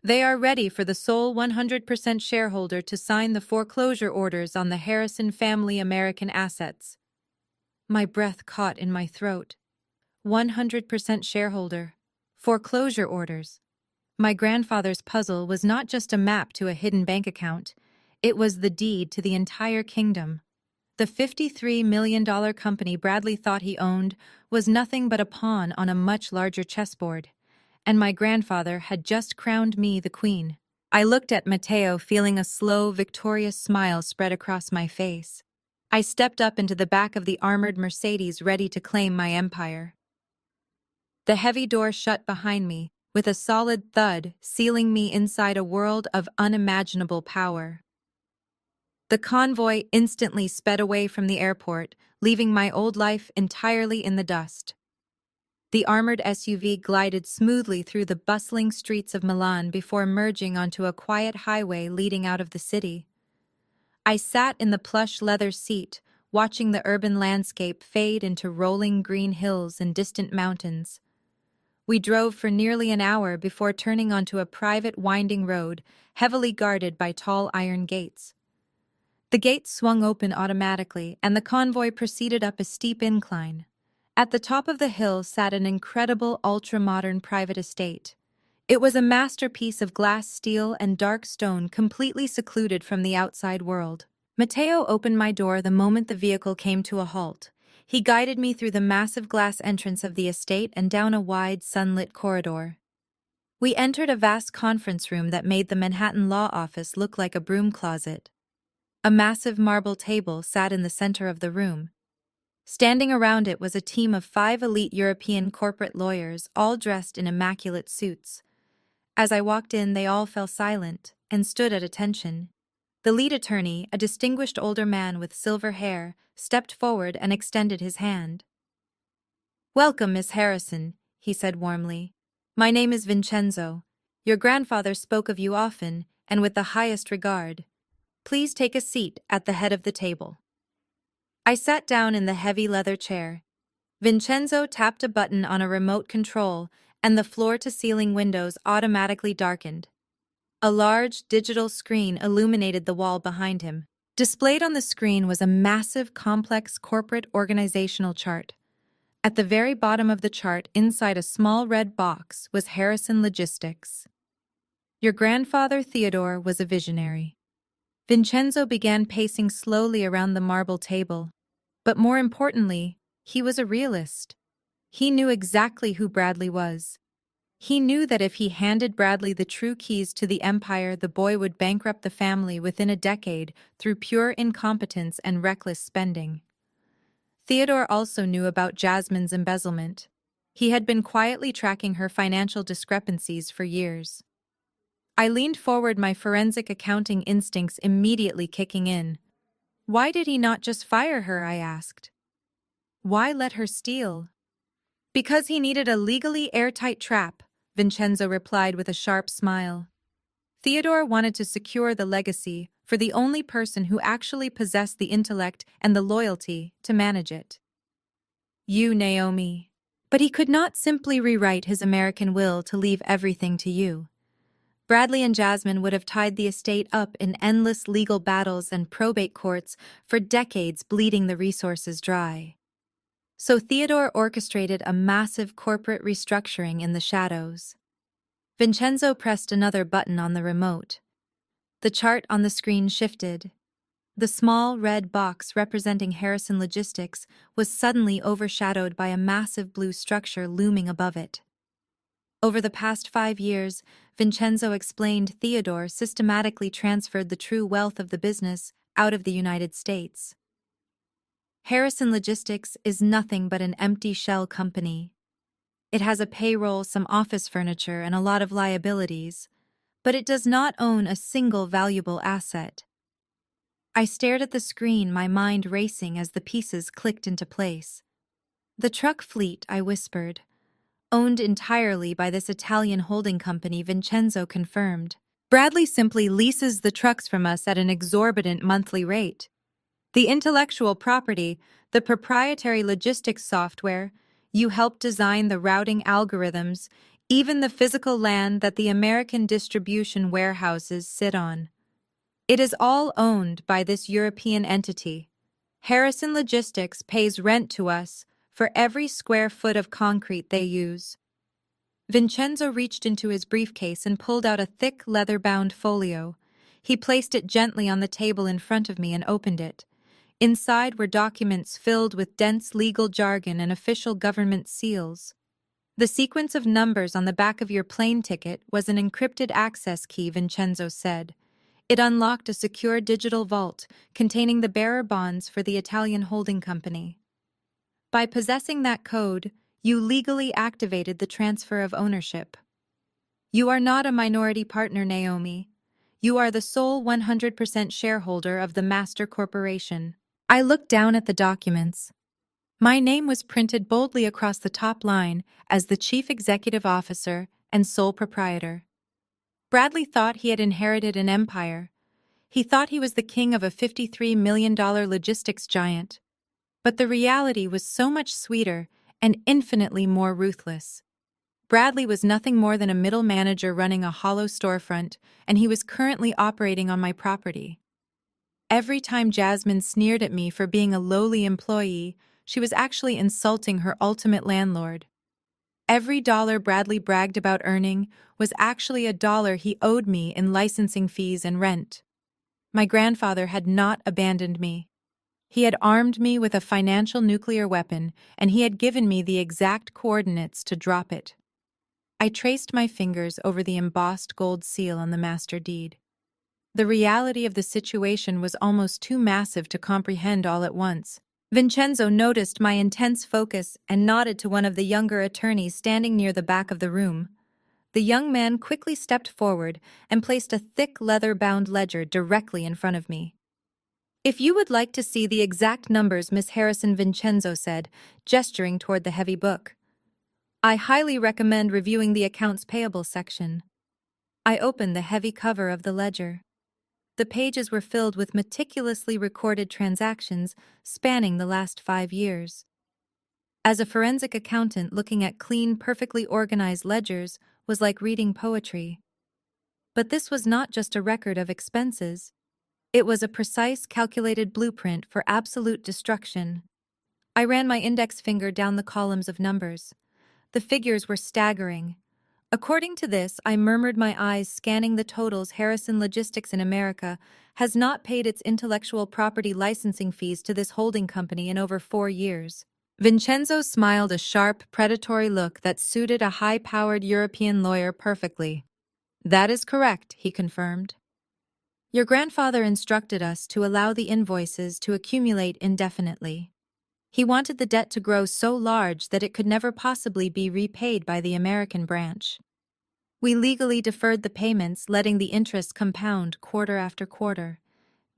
[SPEAKER 1] They are ready for the sole 100% shareholder to sign the foreclosure orders on the Harrison family American assets." My breath caught in my throat. 100% shareholder. Foreclosure orders. My grandfather's puzzle was not just a map to a hidden bank account. It was the deed to the entire kingdom. The $53 million company Bradley thought he owned was nothing but a pawn on a much larger chessboard. And my grandfather had just crowned me the queen. I looked at Matteo, feeling a slow, victorious smile spread across my face. I stepped up into the back of the armored Mercedes, ready to claim my empire. The heavy door shut behind me, with a solid thud, sealing me inside a world of unimaginable power. The convoy instantly sped away from the airport, leaving my old life entirely in the dust. The armored SUV glided smoothly through the bustling streets of Milan before merging onto a quiet highway leading out of the city. I sat in the plush leather seat, watching the urban landscape fade into rolling green hills and distant mountains. We drove for nearly an hour before turning onto a private winding road, heavily guarded by tall iron gates. The gates swung open automatically, and the convoy proceeded up a steep incline. At the top of the hill sat an incredible ultra-modern private estate. It was a masterpiece of glass, steel, and dark stone, completely secluded from the outside world. Matteo opened my door the moment the vehicle came to a halt. He guided me through the massive glass entrance of the estate and down a wide, sunlit corridor. We entered a vast conference room that made the Manhattan law office look like a broom closet. A massive marble table sat in the center of the room. Standing around it was a team of 5 elite European corporate lawyers, all dressed in immaculate suits. As I walked in, they all fell silent and stood at attention. The lead attorney, a distinguished older man with silver hair, stepped forward and extended his hand. "Welcome, Miss Harrison," he said warmly. "My name is Vincenzo. Your grandfather spoke of you often, and with the highest regard. Please take a seat at the head of the table." I sat down in the heavy leather chair. Vincenzo tapped a button on a remote control, and the floor-to-ceiling windows automatically darkened. A large, digital screen illuminated the wall behind him. Displayed on the screen was a massive, complex corporate organizational chart. At the very bottom of the chart, inside a small red box, was Harrison Logistics. Your grandfather Theodore was a visionary. Vincenzo began pacing slowly around the marble table. But more importantly, he was a realist. He knew exactly who Bradley was. He knew that if he handed Bradley the true keys to the empire, the boy would bankrupt the family within a decade through pure incompetence and reckless spending. Theodore also knew about Jasmine's embezzlement. He had been quietly tracking her financial discrepancies for years. I leaned forward, my forensic accounting instincts immediately kicking in. Why did he not just fire her, I asked. Why let her steal? Because he needed a legally airtight trap, Vincenzo replied with a sharp smile. Theodore wanted to secure the legacy for the only person who actually possessed the intellect and the loyalty to manage it. You, Naomi. But he could not simply rewrite his American will to leave everything to you. Bradley and Jasmine would have tied the estate up in endless legal battles and probate courts for decades, bleeding the resources dry. So Theodore orchestrated a massive corporate restructuring in the shadows. Vincenzo pressed another button on the remote. The chart on the screen shifted. The small red box representing Harrison Logistics was suddenly overshadowed by a massive blue structure looming above it. Over the past 5 years, Vincenzo explained Theodore systematically transferred the true wealth of the business out of the United States. Harrison Logistics is nothing but an empty shell company. It has a payroll, some office furniture, and a lot of liabilities, but it does not own a single valuable asset. I stared at the screen, my mind racing as the pieces clicked into place. The truck fleet, I whispered, owned entirely by this Italian holding company, Vincenzo confirmed. Bradley simply leases the trucks from us at an exorbitant monthly rate. The intellectual property, the proprietary logistics software, you helped design the routing algorithms, even the physical land that the American distribution warehouses sit on. It is all owned by this European entity. Harrison Logistics pays rent to us for every square foot of concrete they use. Vincenzo reached into his briefcase and pulled out a thick leather-bound folio. He placed it gently on the table in front of me and opened it. Inside were documents filled with dense legal jargon and official government seals. The sequence of numbers on the back of your plane ticket was an encrypted access key, Vincenzo said. It unlocked a secure digital vault containing the bearer bonds for the Italian holding company. By possessing that code, you legally activated the transfer of ownership. You are not a minority partner, Naomi. You are the sole 100% shareholder of the master corporation. I looked down at the documents. My name was printed boldly across the top line as the chief executive officer and sole proprietor. Bradley thought he had inherited an empire. He thought he was the king of a $53 million logistics giant. But the reality was so much sweeter and infinitely more ruthless. Bradley was nothing more than a middle manager running a hollow storefront, and he was currently operating on my property. Every time Jasmine sneered at me for being a lowly employee, she was actually insulting her ultimate landlord. Every dollar Bradley bragged about earning was actually a dollar he owed me in licensing fees and rent. My grandfather had not abandoned me. He had armed me with a financial nuclear weapon, and he had given me the exact coordinates to drop it. I traced my fingers over the embossed gold seal on the master deed. The reality of the situation was almost too massive to comprehend all at once. Vincenzo noticed my intense focus and nodded to one of the younger attorneys standing near the back of the room. The young man quickly stepped forward and placed a thick leather-bound ledger directly in front of me. If you would like to see the exact numbers, Miss Harrison, Vincenzo said, gesturing toward the heavy book, I highly recommend reviewing the accounts payable section. I opened the heavy cover of the ledger. The pages were filled with meticulously recorded transactions spanning the last 5 years. As a forensic accountant, looking at clean, perfectly organized ledgers was like reading poetry. But this was not just a record of expenses. It was a precise, calculated blueprint for absolute destruction. I ran my index finger down the columns of numbers. The figures were staggering. According to this, I murmured, my eyes scanning the totals. Harrison Logistics in America has not paid its intellectual property licensing fees to this holding company in over 4 years. Vincenzo smiled, a sharp, predatory look that suited a high-powered European lawyer perfectly. That is correct, he confirmed. Your grandfather instructed us to allow the invoices to accumulate indefinitely. He wanted the debt to grow so large that it could never possibly be repaid by the American branch. We legally deferred the payments, letting the interest compound quarter after quarter.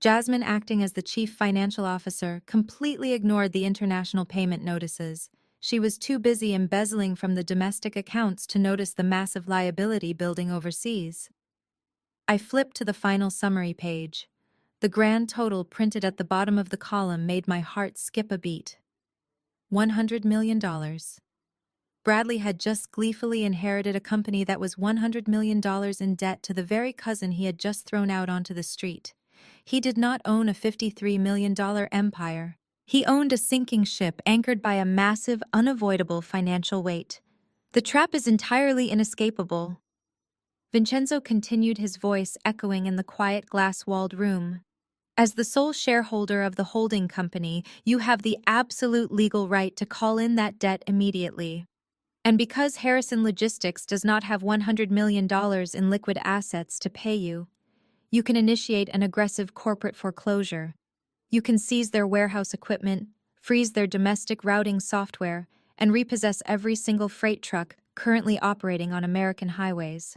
[SPEAKER 1] Jasmine, acting as the chief financial officer, completely ignored the international payment notices. She was too busy embezzling from the domestic accounts to notice the massive liability building overseas. I flipped to the final summary page. The grand total printed at the bottom of the column made my heart skip a beat. $100 million. Bradley had just gleefully inherited a company that was $100 million in debt to the very cousin he had just thrown out onto the street. He did not own a $53 million empire. He owned a sinking ship anchored by a massive, unavoidable financial weight. The trap is entirely inescapable. Vincenzo continued, his voice echoing in the quiet glass-walled room. As the sole shareholder of the holding company, you have the absolute legal right to call in that debt immediately. And because Harrison Logistics does not have $100 million in liquid assets to pay you, you can initiate an aggressive corporate foreclosure. You can seize their warehouse equipment, freeze their domestic routing software, and repossess every single freight truck currently operating on American highways.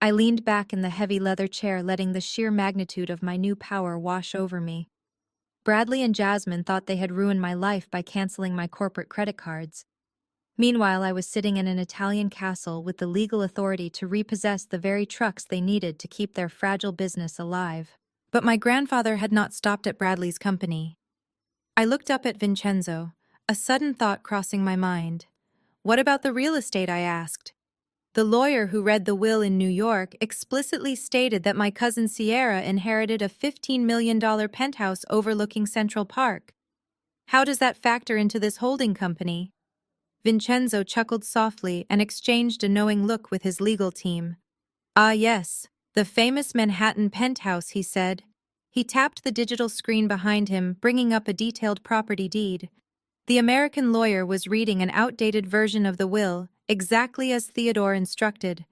[SPEAKER 1] I leaned back in the heavy leather chair, letting the sheer magnitude of my new power wash over me. Bradley and Jasmine thought they had ruined my life by canceling my corporate credit cards. Meanwhile, I was sitting in an Italian castle with the legal authority to repossess the very trucks they needed to keep their fragile business alive. But my grandfather had not stopped at Bradley's company. I looked up at Vincenzo, a sudden thought crossing my mind. What about the real estate? I asked. The lawyer who read the will in New York explicitly stated that my cousin Sierra inherited a $15 million penthouse overlooking Central Park. How does that factor into this holding company? Vincenzo chuckled softly and exchanged a knowing look with his legal team. Ah, yes, the famous Manhattan penthouse, he said. He tapped the digital screen behind him, bringing up a detailed property deed. The American lawyer was reading an outdated version of the will, exactly as Theodore instructed.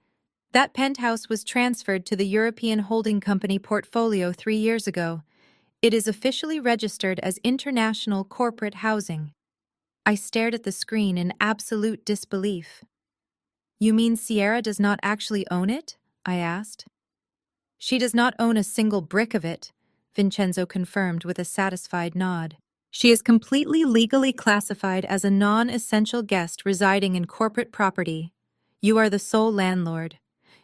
[SPEAKER 1] That penthouse was transferred to the European holding company portfolio 3 years ago. It is officially registered as international corporate housing. I stared at the screen in absolute disbelief. You mean Sierra does not actually own it? I asked. She does not own a single brick of it, Vincenzo confirmed with a satisfied nod. She is completely legally classified as a non-essential guest residing in corporate property. You are the sole landlord.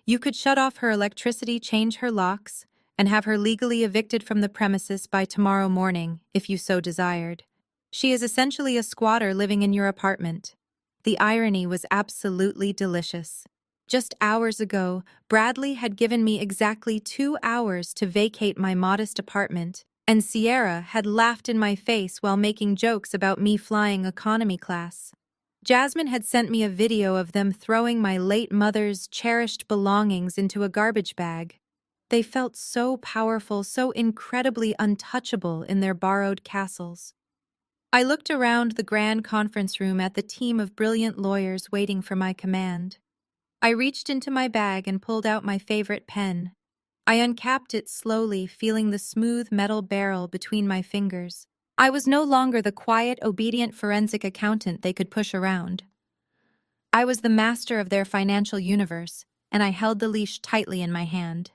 [SPEAKER 1] You could shut off her electricity, change her locks, and have her legally evicted from the premises by tomorrow morning, if you so desired. She is essentially a squatter living in your apartment. The irony was absolutely delicious. Just hours ago, Bradley had given me exactly 2 hours to vacate my modest apartment, and Sierra had laughed in my face while making jokes about me flying economy class. Jasmine had sent me a video of them throwing my late mother's cherished belongings into a garbage bag. They felt so powerful, so incredibly untouchable in their borrowed castles. I looked around the grand conference room at the team of brilliant lawyers waiting for my command. I reached into my bag and pulled out my favorite pen. I uncapped it slowly, feeling the smooth metal barrel between my fingers. I was no longer the quiet, obedient forensic accountant they could push around. I was the master of their financial universe, and I held the leash tightly in my hand.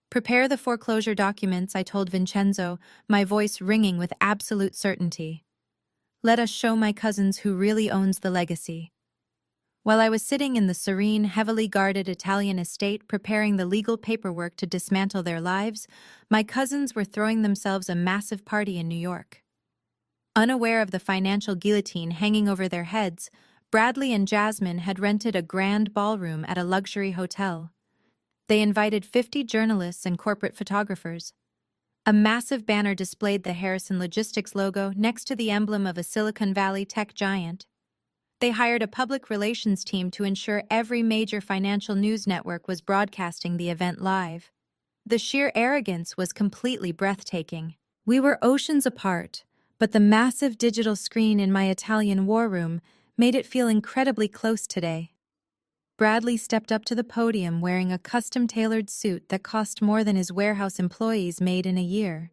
[SPEAKER 1] Prepare the foreclosure documents, I told Vincenzo, my voice ringing with absolute certainty. Let us show my cousins who really owns the legacy. While I was sitting in the serene, heavily guarded Italian estate preparing the legal paperwork to dismantle their lives, my cousins were throwing themselves a massive party in New York. Unaware of the financial guillotine hanging over their heads, Bradley and Jasmine had rented a grand ballroom at a luxury hotel. They invited 50 journalists and corporate photographers. A massive banner displayed the Harrison Logistics logo next to the emblem of a Silicon Valley tech giant. They hired a public relations team to ensure every major financial news network was broadcasting the event live. The sheer arrogance was completely breathtaking. We were oceans apart, but the massive digital screen in my Italian war room made it feel incredibly close today. Bradley stepped up to the podium wearing a custom-tailored suit that cost more than his warehouse employees made in a year.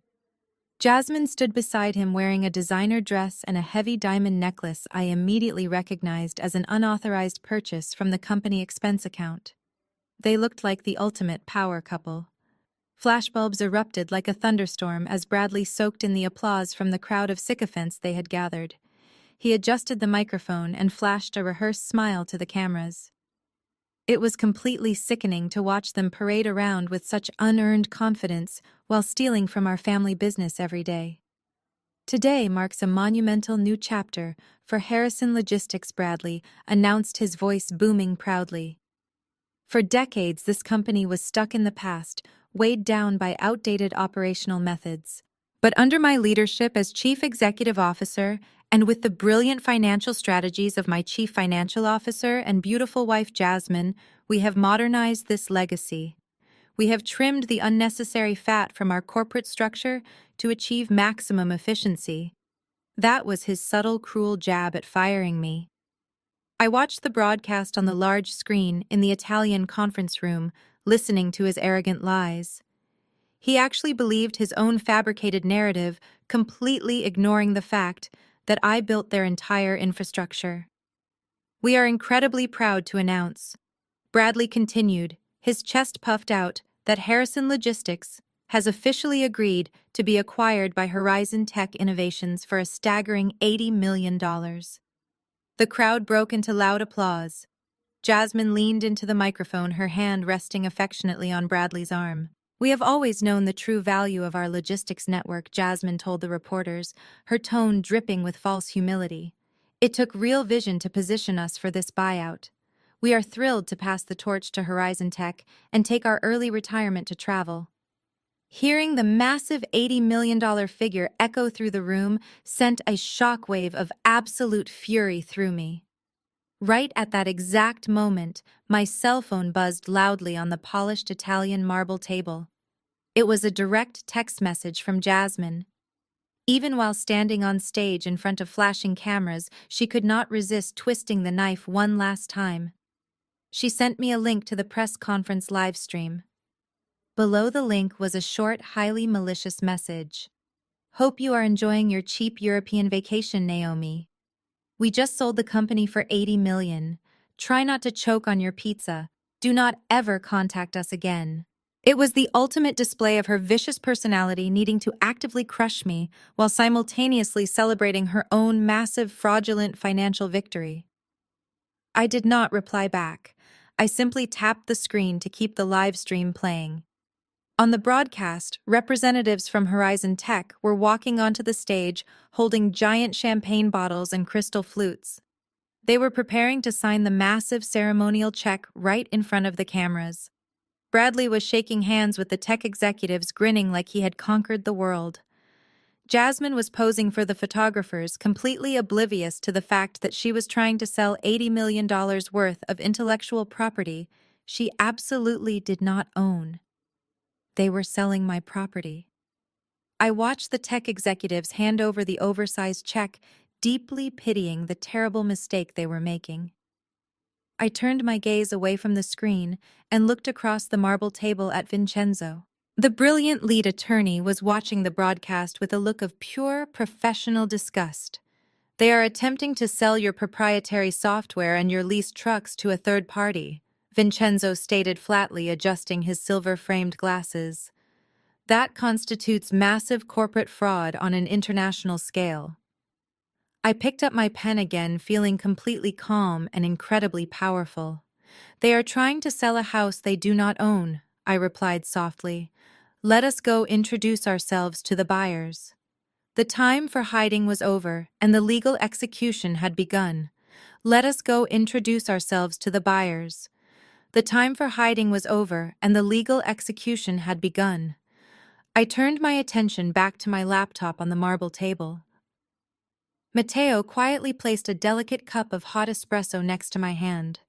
[SPEAKER 1] Jasmine stood beside him wearing a designer dress and a heavy diamond necklace I immediately recognized as an unauthorized purchase from the company expense account. They looked like the ultimate power couple. Flashbulbs erupted like a thunderstorm as Bradley soaked in the applause from the crowd of sycophants they had gathered. He adjusted the microphone and flashed a rehearsed smile to the cameras. It was completely sickening to watch them parade around with such unearned confidence while stealing from our family business every day. Today marks a monumental new chapter for Harrison Logistics. Bradley announced, his voice booming proudly. For decades, this company was stuck in the past, weighed down by outdated operational methods. But under my leadership as Chief Executive Officer, and with the brilliant financial strategies of my Chief Financial Officer and beautiful wife Jasmine, we have modernized this legacy. We have trimmed the unnecessary fat from our corporate structure to achieve maximum efficiency. That was his subtle, cruel jab at firing me. I watched the broadcast on the large screen in the Italian conference room, listening to his arrogant lies. He actually believed his own fabricated narrative, completely ignoring the fact that I built their entire infrastructure. We are incredibly proud to announce, Bradley continued, his chest puffed out, that Harrison Logistics has officially agreed to be acquired by Horizon Tech Innovations for a staggering $80 million. The crowd broke into loud applause. Jasmine leaned into the microphone, her hand resting affectionately on Bradley's arm. We have always known the true value of our logistics network, Jasmine told the reporters, her tone dripping with false humility. It took real vision to position us for this buyout. We are thrilled to pass the torch to Horizon Tech and take our early retirement to travel. Hearing the massive $80 million figure echo through the room sent a shockwave of absolute fury through me. Right at that exact moment, my cell phone buzzed loudly on the polished Italian marble table. It was a direct text message from Jasmine. Even while standing on stage in front of flashing cameras, she could not resist twisting the knife one last time. She sent me a link to the press conference live stream. Below the link was a short, highly malicious message. Hope you are enjoying your cheap European vacation, Naomi. We just sold the company for $80 million. Try not to choke on your pizza. Do not ever contact us again. It was the ultimate display of her vicious personality, needing to actively crush me while simultaneously celebrating her own massive, fraudulent financial victory. I did not reply back. I simply tapped the screen to keep the live stream playing. On the broadcast, representatives from Horizon Tech were walking onto the stage holding giant champagne bottles and crystal flutes. They were preparing to sign the massive ceremonial check right in front of the cameras. Bradley was shaking hands with the tech executives, grinning like he had conquered the world. Jasmine was posing for the photographers, completely oblivious to the fact that she was trying to sell $80 million worth of intellectual property she absolutely did not own. They were selling my property. I watched the tech executives hand over the oversized check, deeply pitying the terrible mistake they were making. I turned my gaze away from the screen and looked across the marble table at Vincenzo. The brilliant lead attorney was watching the broadcast with a look of pure professional disgust. They are attempting to sell your proprietary software and your leased trucks to a third party, Vincenzo stated flatly, adjusting his silver-framed glasses. That constitutes massive corporate fraud on an international scale. I picked up my pen again, feeling completely calm and incredibly powerful. They are trying to sell a house they do not own, I replied softly. Let us go introduce ourselves to the buyers. The time for hiding was over, and the legal execution had begun. Let us go introduce ourselves to the buyers. The time for hiding was over, and the legal execution had begun. I turned my attention back to my laptop on the marble table. Matteo quietly placed a delicate cup of hot espresso next to my hand.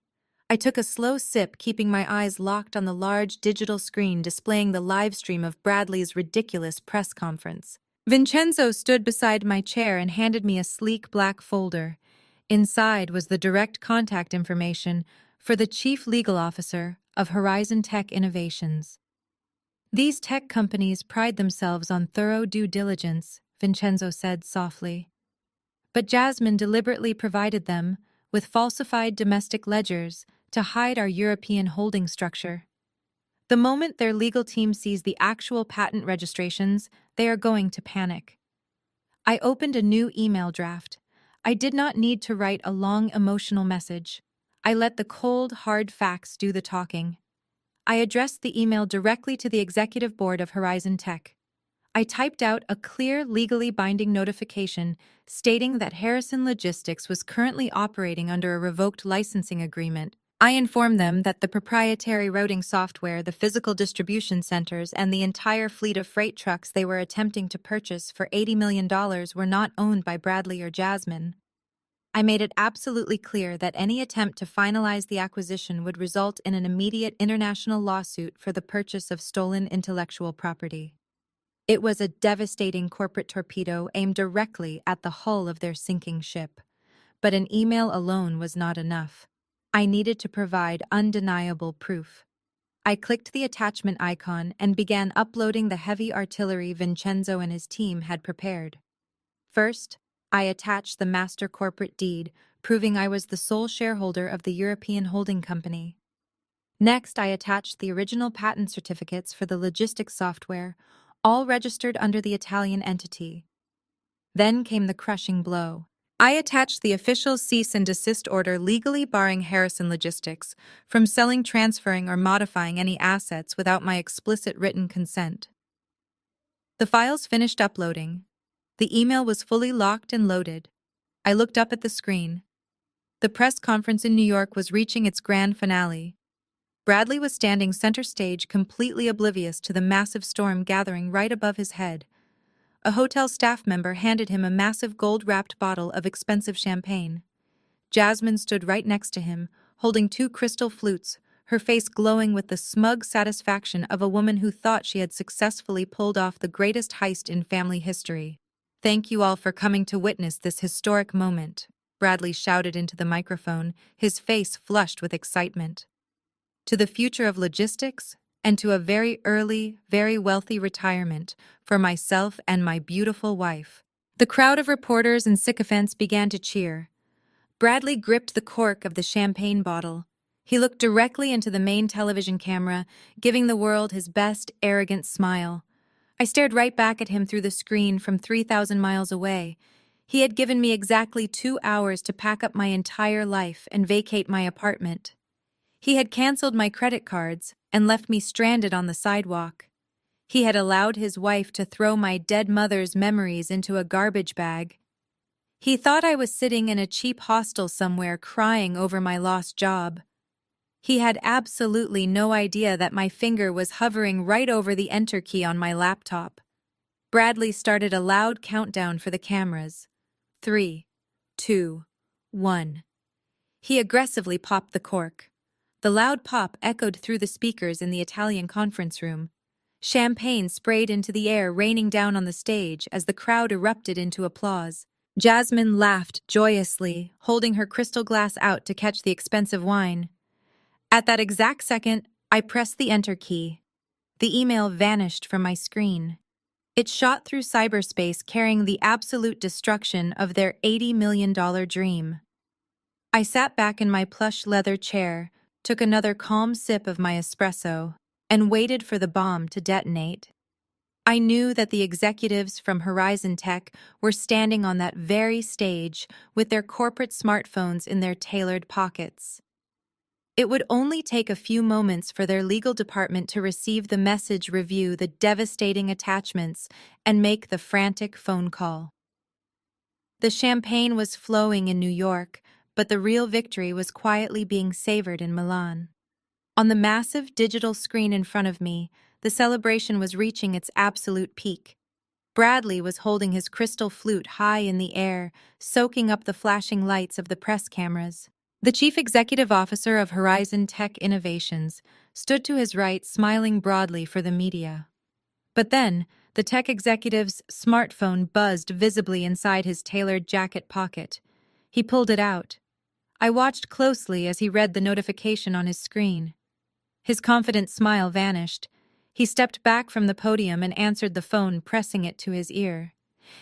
[SPEAKER 1] I took a slow sip, keeping my eyes locked on the large digital screen displaying the live stream of Bradley's ridiculous press conference. Vincenzo stood beside my chair and handed me a sleek black folder. Inside was the direct contact information for the Chief Legal Officer of Horizon Tech Innovations. These tech companies pride themselves on thorough due diligence, Vincenzo said softly. But Jasmine deliberately provided them with falsified domestic ledgers to hide our European holding structure. The moment their legal team sees the actual patent registrations, they are going to panic. I opened a new email draft. I did not need to write a long emotional message. I let the cold, hard facts do the talking. I addressed the email directly to the executive board of Horizon Tech. I typed out a clear, legally binding notification stating that Harrison Logistics was currently operating under a revoked licensing agreement. I informed them that the proprietary routing software, the physical distribution centers, and the entire fleet of freight trucks they were attempting to purchase for $80 million were not owned by Bradley or Jasmine. I made it absolutely clear that any attempt to finalize the acquisition would result in an immediate international lawsuit for the purchase of stolen intellectual property. It was a devastating corporate torpedo aimed directly at the hull of their sinking ship. But an email alone was not enough. I needed to provide undeniable proof. I clicked the attachment icon and began uploading the heavy artillery Vincenzo and his team had prepared. First, I attached the master corporate deed, proving I was the sole shareholder of the European holding company. Next, I attached the original patent certificates for the logistics software, all registered under the Italian entity. Then came the crushing blow. I attached the official cease and desist order legally barring Harrison Logistics from selling, transferring, or modifying any assets without my explicit written consent. The files finished uploading. The email was fully locked and loaded. I looked up at the screen. The press conference in New York was reaching its grand finale. Bradley was standing center stage, completely oblivious to the massive storm gathering right above his head. A hotel staff member handed him a massive gold-wrapped bottle of expensive champagne. Jasmine stood right next to him, holding two crystal flutes, her face glowing with the smug satisfaction of a woman who thought she had successfully pulled off the greatest heist in family history. "Thank you all for coming to witness this historic moment," Bradley shouted into the microphone, his face flushed with excitement. "To the future of logistics, and to a very early, very wealthy retirement for myself and my beautiful wife." The crowd of reporters and sycophants began to cheer. Bradley gripped the cork of the champagne bottle. He looked directly into the main television camera, giving the world his best, arrogant smile. I stared right back at him through the screen from 3,000 miles away. He had given me exactly 2 hours to pack up my entire life and vacate my apartment. He had canceled my credit cards and left me stranded on the sidewalk. He had allowed his wife to throw my dead mother's memories into a garbage bag. He thought I was sitting in a cheap hostel somewhere crying over my lost job. He had absolutely no idea that my finger was hovering right over the enter key on my laptop. Bradley started a loud countdown for the cameras. 3, 2, 1. He aggressively popped the cork. The loud pop echoed through the speakers in the Italian conference room. Champagne sprayed into the air, raining down on the stage as the crowd erupted into applause. Jasmine laughed joyously, holding her crystal glass out to catch the expensive wine. At that exact second, I pressed the enter key. The email vanished from my screen. It shot through cyberspace, carrying the absolute destruction of their $80 million dream. I sat back in my plush leather chair, took another calm sip of my espresso, and waited for the bomb to detonate. I knew that the executives from Horizon Tech were standing on that very stage with their corporate smartphones in their tailored pockets. It would only take a few moments for their legal department to receive the message, review the devastating attachments, and make the frantic phone call. The champagne was flowing in New York, but the real victory was quietly being savored in Milan. On the massive digital screen in front of me, the celebration was reaching its absolute peak. Bradley was holding his crystal flute high in the air, soaking up the flashing lights of the press cameras. The chief executive officer of Horizon Tech Innovations stood to his right, smiling broadly for the media. But then, the tech executive's smartphone buzzed visibly inside his tailored jacket pocket. He pulled it out. I watched closely as he read the notification on his screen. His confident smile vanished. He stepped back from the podium and answered the phone, pressing it to his ear.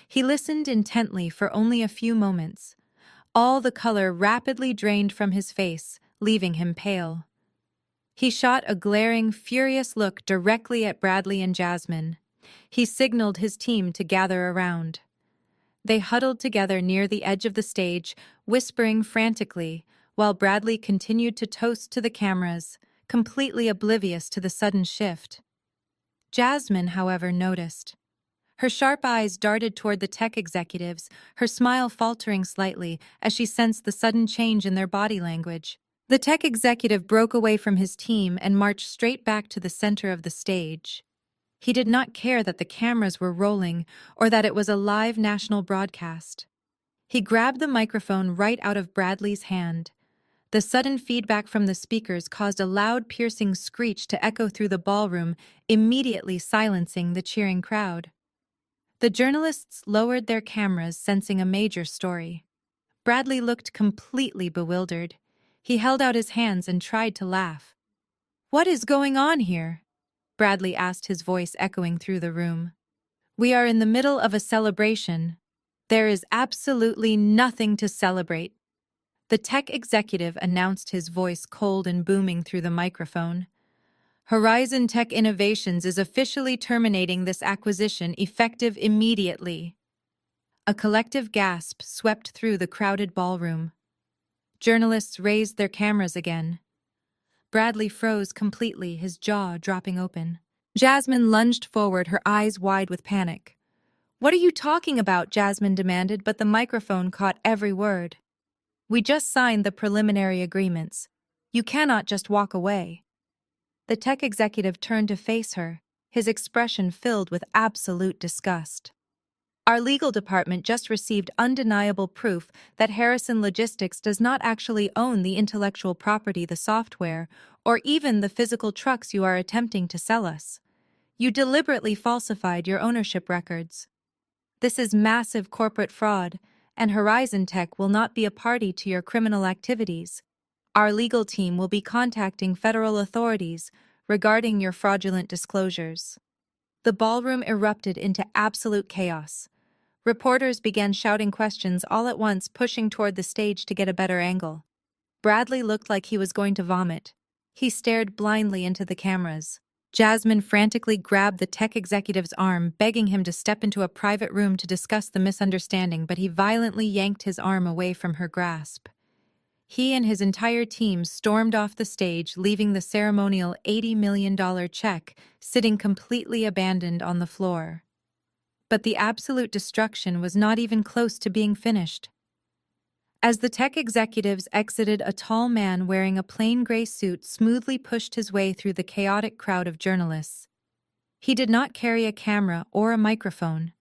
[SPEAKER 1] He listened intently for only a few moments. All the color rapidly drained from his face, leaving him pale. He shot a glaring, furious look directly at Bradley and Jasmine. He signaled his team to gather around. They huddled together near the edge of the stage, whispering frantically, while Bradley continued to toast to the cameras, completely oblivious to the sudden shift. Jasmine, however, noticed. Her sharp eyes darted toward the tech executives, her smile faltering slightly as she sensed the sudden change in their body language. The tech executive broke away from his team and marched straight back to the center of the stage. He did not care that the cameras were rolling or that it was a live national broadcast. He grabbed the microphone right out of Bradley's hand. The sudden feedback from the speakers caused a loud, piercing screech to echo through the ballroom, immediately silencing the cheering crowd. The journalists lowered their cameras, sensing a major story. Bradley looked completely bewildered. He held out his hands and tried to laugh. "What is going on here?" Bradley asked, his voice echoing through the room. "We are in the middle of a celebration. There is absolutely nothing to celebrate." The tech executive announced, his voice cold and booming through the microphone. "Horizon Tech Innovations is officially terminating this acquisition effective immediately." A collective gasp swept through the crowded ballroom. Journalists raised their cameras again. Bradley froze completely, his jaw dropping open. Jasmine lunged forward, her eyes wide with panic. "What are you talking about?" Jasmine demanded, but the microphone caught every word. "We just signed the preliminary agreements. You cannot just walk away." The tech executive turned to face her, his expression filled with absolute disgust. "Our legal department just received undeniable proof that Harrison Logistics does not actually own the intellectual property, the software, or even the physical trucks you are attempting to sell us. You deliberately falsified your ownership records. This is massive corporate fraud, and Horizon Tech will not be a party to your criminal activities. Our legal team will be contacting federal authorities regarding your fraudulent disclosures." The ballroom erupted into absolute chaos. Reporters began shouting questions all at once, pushing toward the stage to get a better angle. Bradley looked like he was going to vomit. He stared blindly into the cameras. Jasmine frantically grabbed the tech executive's arm, begging him to step into a private room to discuss the misunderstanding, but he violently yanked his arm away from her grasp. He and his entire team stormed off the stage, leaving the ceremonial $80 million check sitting completely abandoned on the floor. But the absolute destruction was not even close to being finished. As the tech executives exited, a tall man wearing a plain gray suit smoothly pushed his way through the chaotic crowd of journalists. He did not carry a camera or a microphone.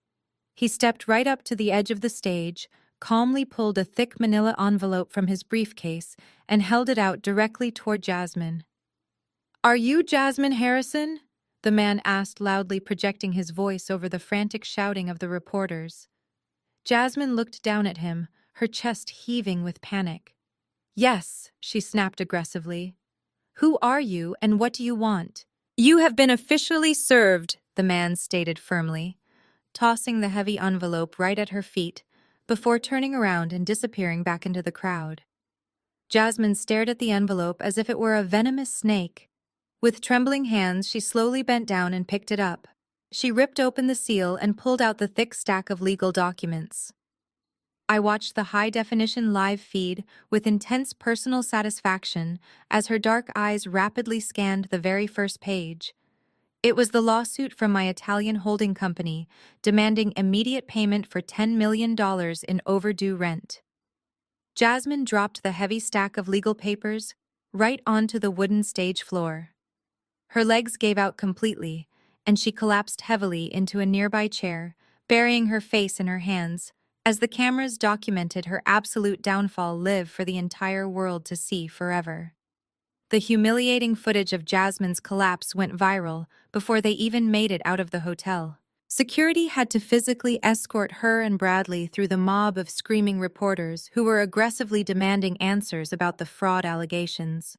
[SPEAKER 1] He stepped right up to the edge of the stage, calmly pulled a thick manila envelope from his briefcase, and held it out directly toward Jasmine. "Are you Jasmine Harrison?" the man asked loudly, projecting his voice over the frantic shouting of the reporters. Jasmine looked down at him, her chest heaving with panic. "Yes," she snapped aggressively. "Who are you and what do you want?" "You have been officially served," the man stated firmly, tossing the heavy envelope right at her feet before turning around and disappearing back into the crowd. Jasmine stared at the envelope as if it were a venomous snake. With trembling hands, she slowly bent down and picked it up. She ripped open the seal and pulled out the thick stack of legal documents. I watched the high-definition live feed with intense personal satisfaction as her dark eyes rapidly scanned the very first page. It was the lawsuit from my Italian holding company, demanding immediate payment for $10 million in overdue rent. Jasmine dropped the heavy stack of legal papers right onto the wooden stage floor. Her legs gave out completely, and she collapsed heavily into a nearby chair, burying her face in her hands, as the cameras documented her absolute downfall live for the entire world to see forever. The humiliating footage of Jasmine's collapse went viral before they even made it out of the hotel. Security had to physically escort her and Bradley through the mob of screaming reporters who were aggressively demanding answers about the fraud allegations.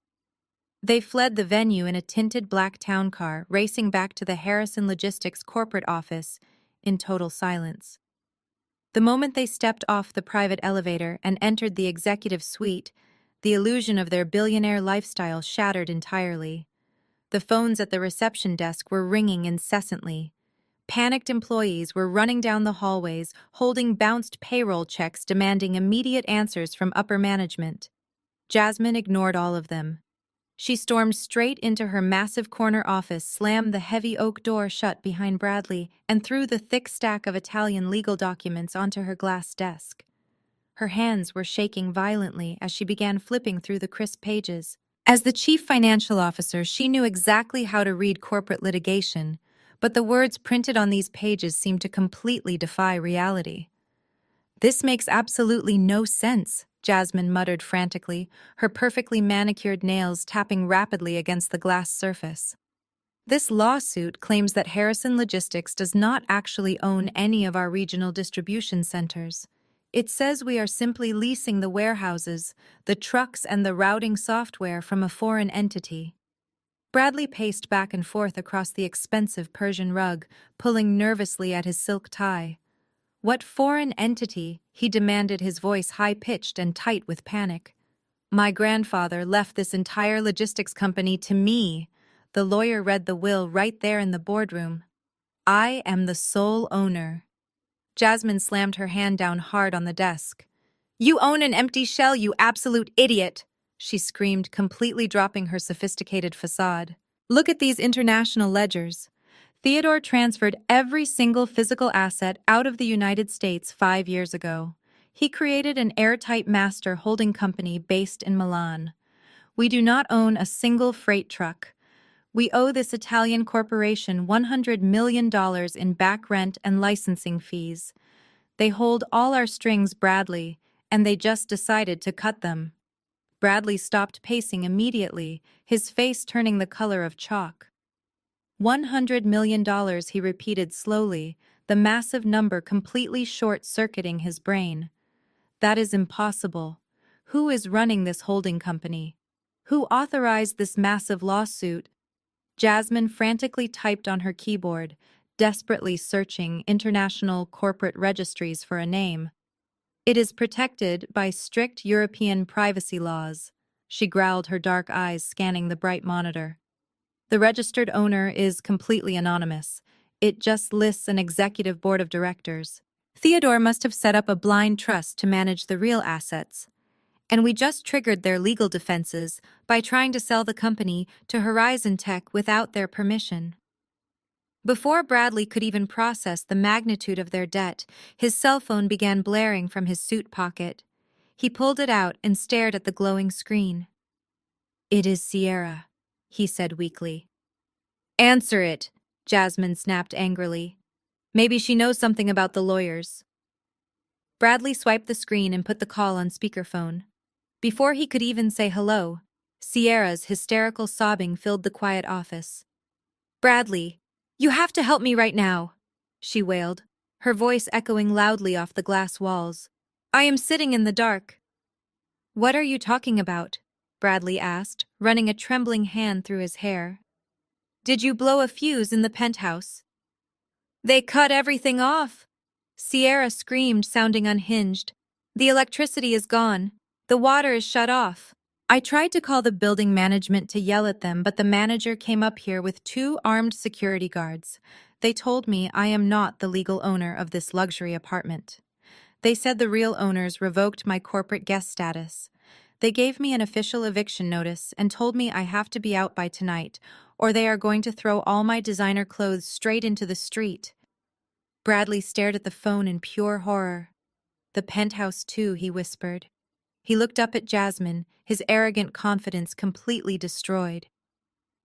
[SPEAKER 1] They fled the venue in a tinted black town car, racing back to the Harrison Logistics corporate office in total silence. The moment they stepped off the private elevator and entered the executive suite, the illusion of their billionaire lifestyle shattered entirely. The phones at the reception desk were ringing incessantly. Panicked employees were running down the hallways, holding bounced payroll checks demanding immediate answers from upper management. Jasmine ignored all of them. She stormed straight into her massive corner office, slammed the heavy oak door shut behind Bradley, and threw the thick stack of Italian legal documents onto her glass desk. Her hands were shaking violently as she began flipping through the crisp pages. As the chief financial officer, she knew exactly how to read corporate litigation, but the words printed on these pages seemed to completely defy reality. "This makes absolutely no sense," Jasmine muttered frantically, her perfectly manicured nails tapping rapidly against the glass surface. "This lawsuit claims that Harrison Logistics does not actually own any of our regional distribution centers. It says we are simply leasing the warehouses, the trucks, and the routing software from a foreign entity." Bradley paced back and forth across the expensive Persian rug, pulling nervously at his silk tie. "What foreign entity?" he demanded, his voice high-pitched and tight with panic. "My grandfather left this entire logistics company to me." The lawyer read the will right there in the boardroom. "I am the sole owner." Jasmine slammed her hand down hard on the desk. "You own an empty shell, you absolute idiot!" she screamed, completely dropping her sophisticated facade. "Look at these international ledgers. Theodore transferred every single physical asset out of the United States 5 years ago. He created an airtight master holding company based in Milan. We do not own a single freight truck. We owe this Italian corporation $100 million in back rent and licensing fees. They hold all our strings, Bradley, and they just decided to cut them." Bradley stopped pacing immediately, his face turning the color of chalk. $100 million, he repeated slowly, the massive number completely short-circuiting his brain. "That is impossible. Who is running this holding company? Who authorized this massive lawsuit?" Jasmine frantically typed on her keyboard, desperately searching international corporate registries for a name. "It is protected by strict European privacy laws," she growled, her dark eyes scanning the bright monitor. "The registered owner is completely anonymous. It just lists an executive board of directors. Theodore must have set up a blind trust to manage the real assets. And we just triggered their legal defenses by trying to sell the company to Horizon Tech without their permission." Before Bradley could even process the magnitude of their debt, his cell phone began blaring from his suit pocket. He pulled it out and stared at the glowing screen. "It is Sierra," he said weakly. "Answer it," Jasmine snapped angrily. "Maybe she knows something about the lawyers." Bradley swiped the screen and put the call on speakerphone. Before he could even say hello, Sierra's hysterical sobbing filled the quiet office. "Bradley, you have to help me right now," she wailed, her voice echoing loudly off the glass walls. "I am sitting in the dark." "What are you talking about?" Bradley asked, running a trembling hand through his hair. "Did you blow a fuse in the penthouse?" "They cut everything off!" Sierra screamed, sounding unhinged. "The electricity is gone. The water is shut off. I tried to call the building management to yell at them, but the manager came up here with 2 armed security guards. They told me I am not the legal owner of this luxury apartment. They said the real owners revoked my corporate guest status. They gave me an official eviction notice and told me I have to be out by tonight, or they are going to throw all my designer clothes straight into the street." Bradley stared at the phone in pure horror. "The penthouse too," he whispered. He looked up at Jasmine, his arrogant confidence completely destroyed.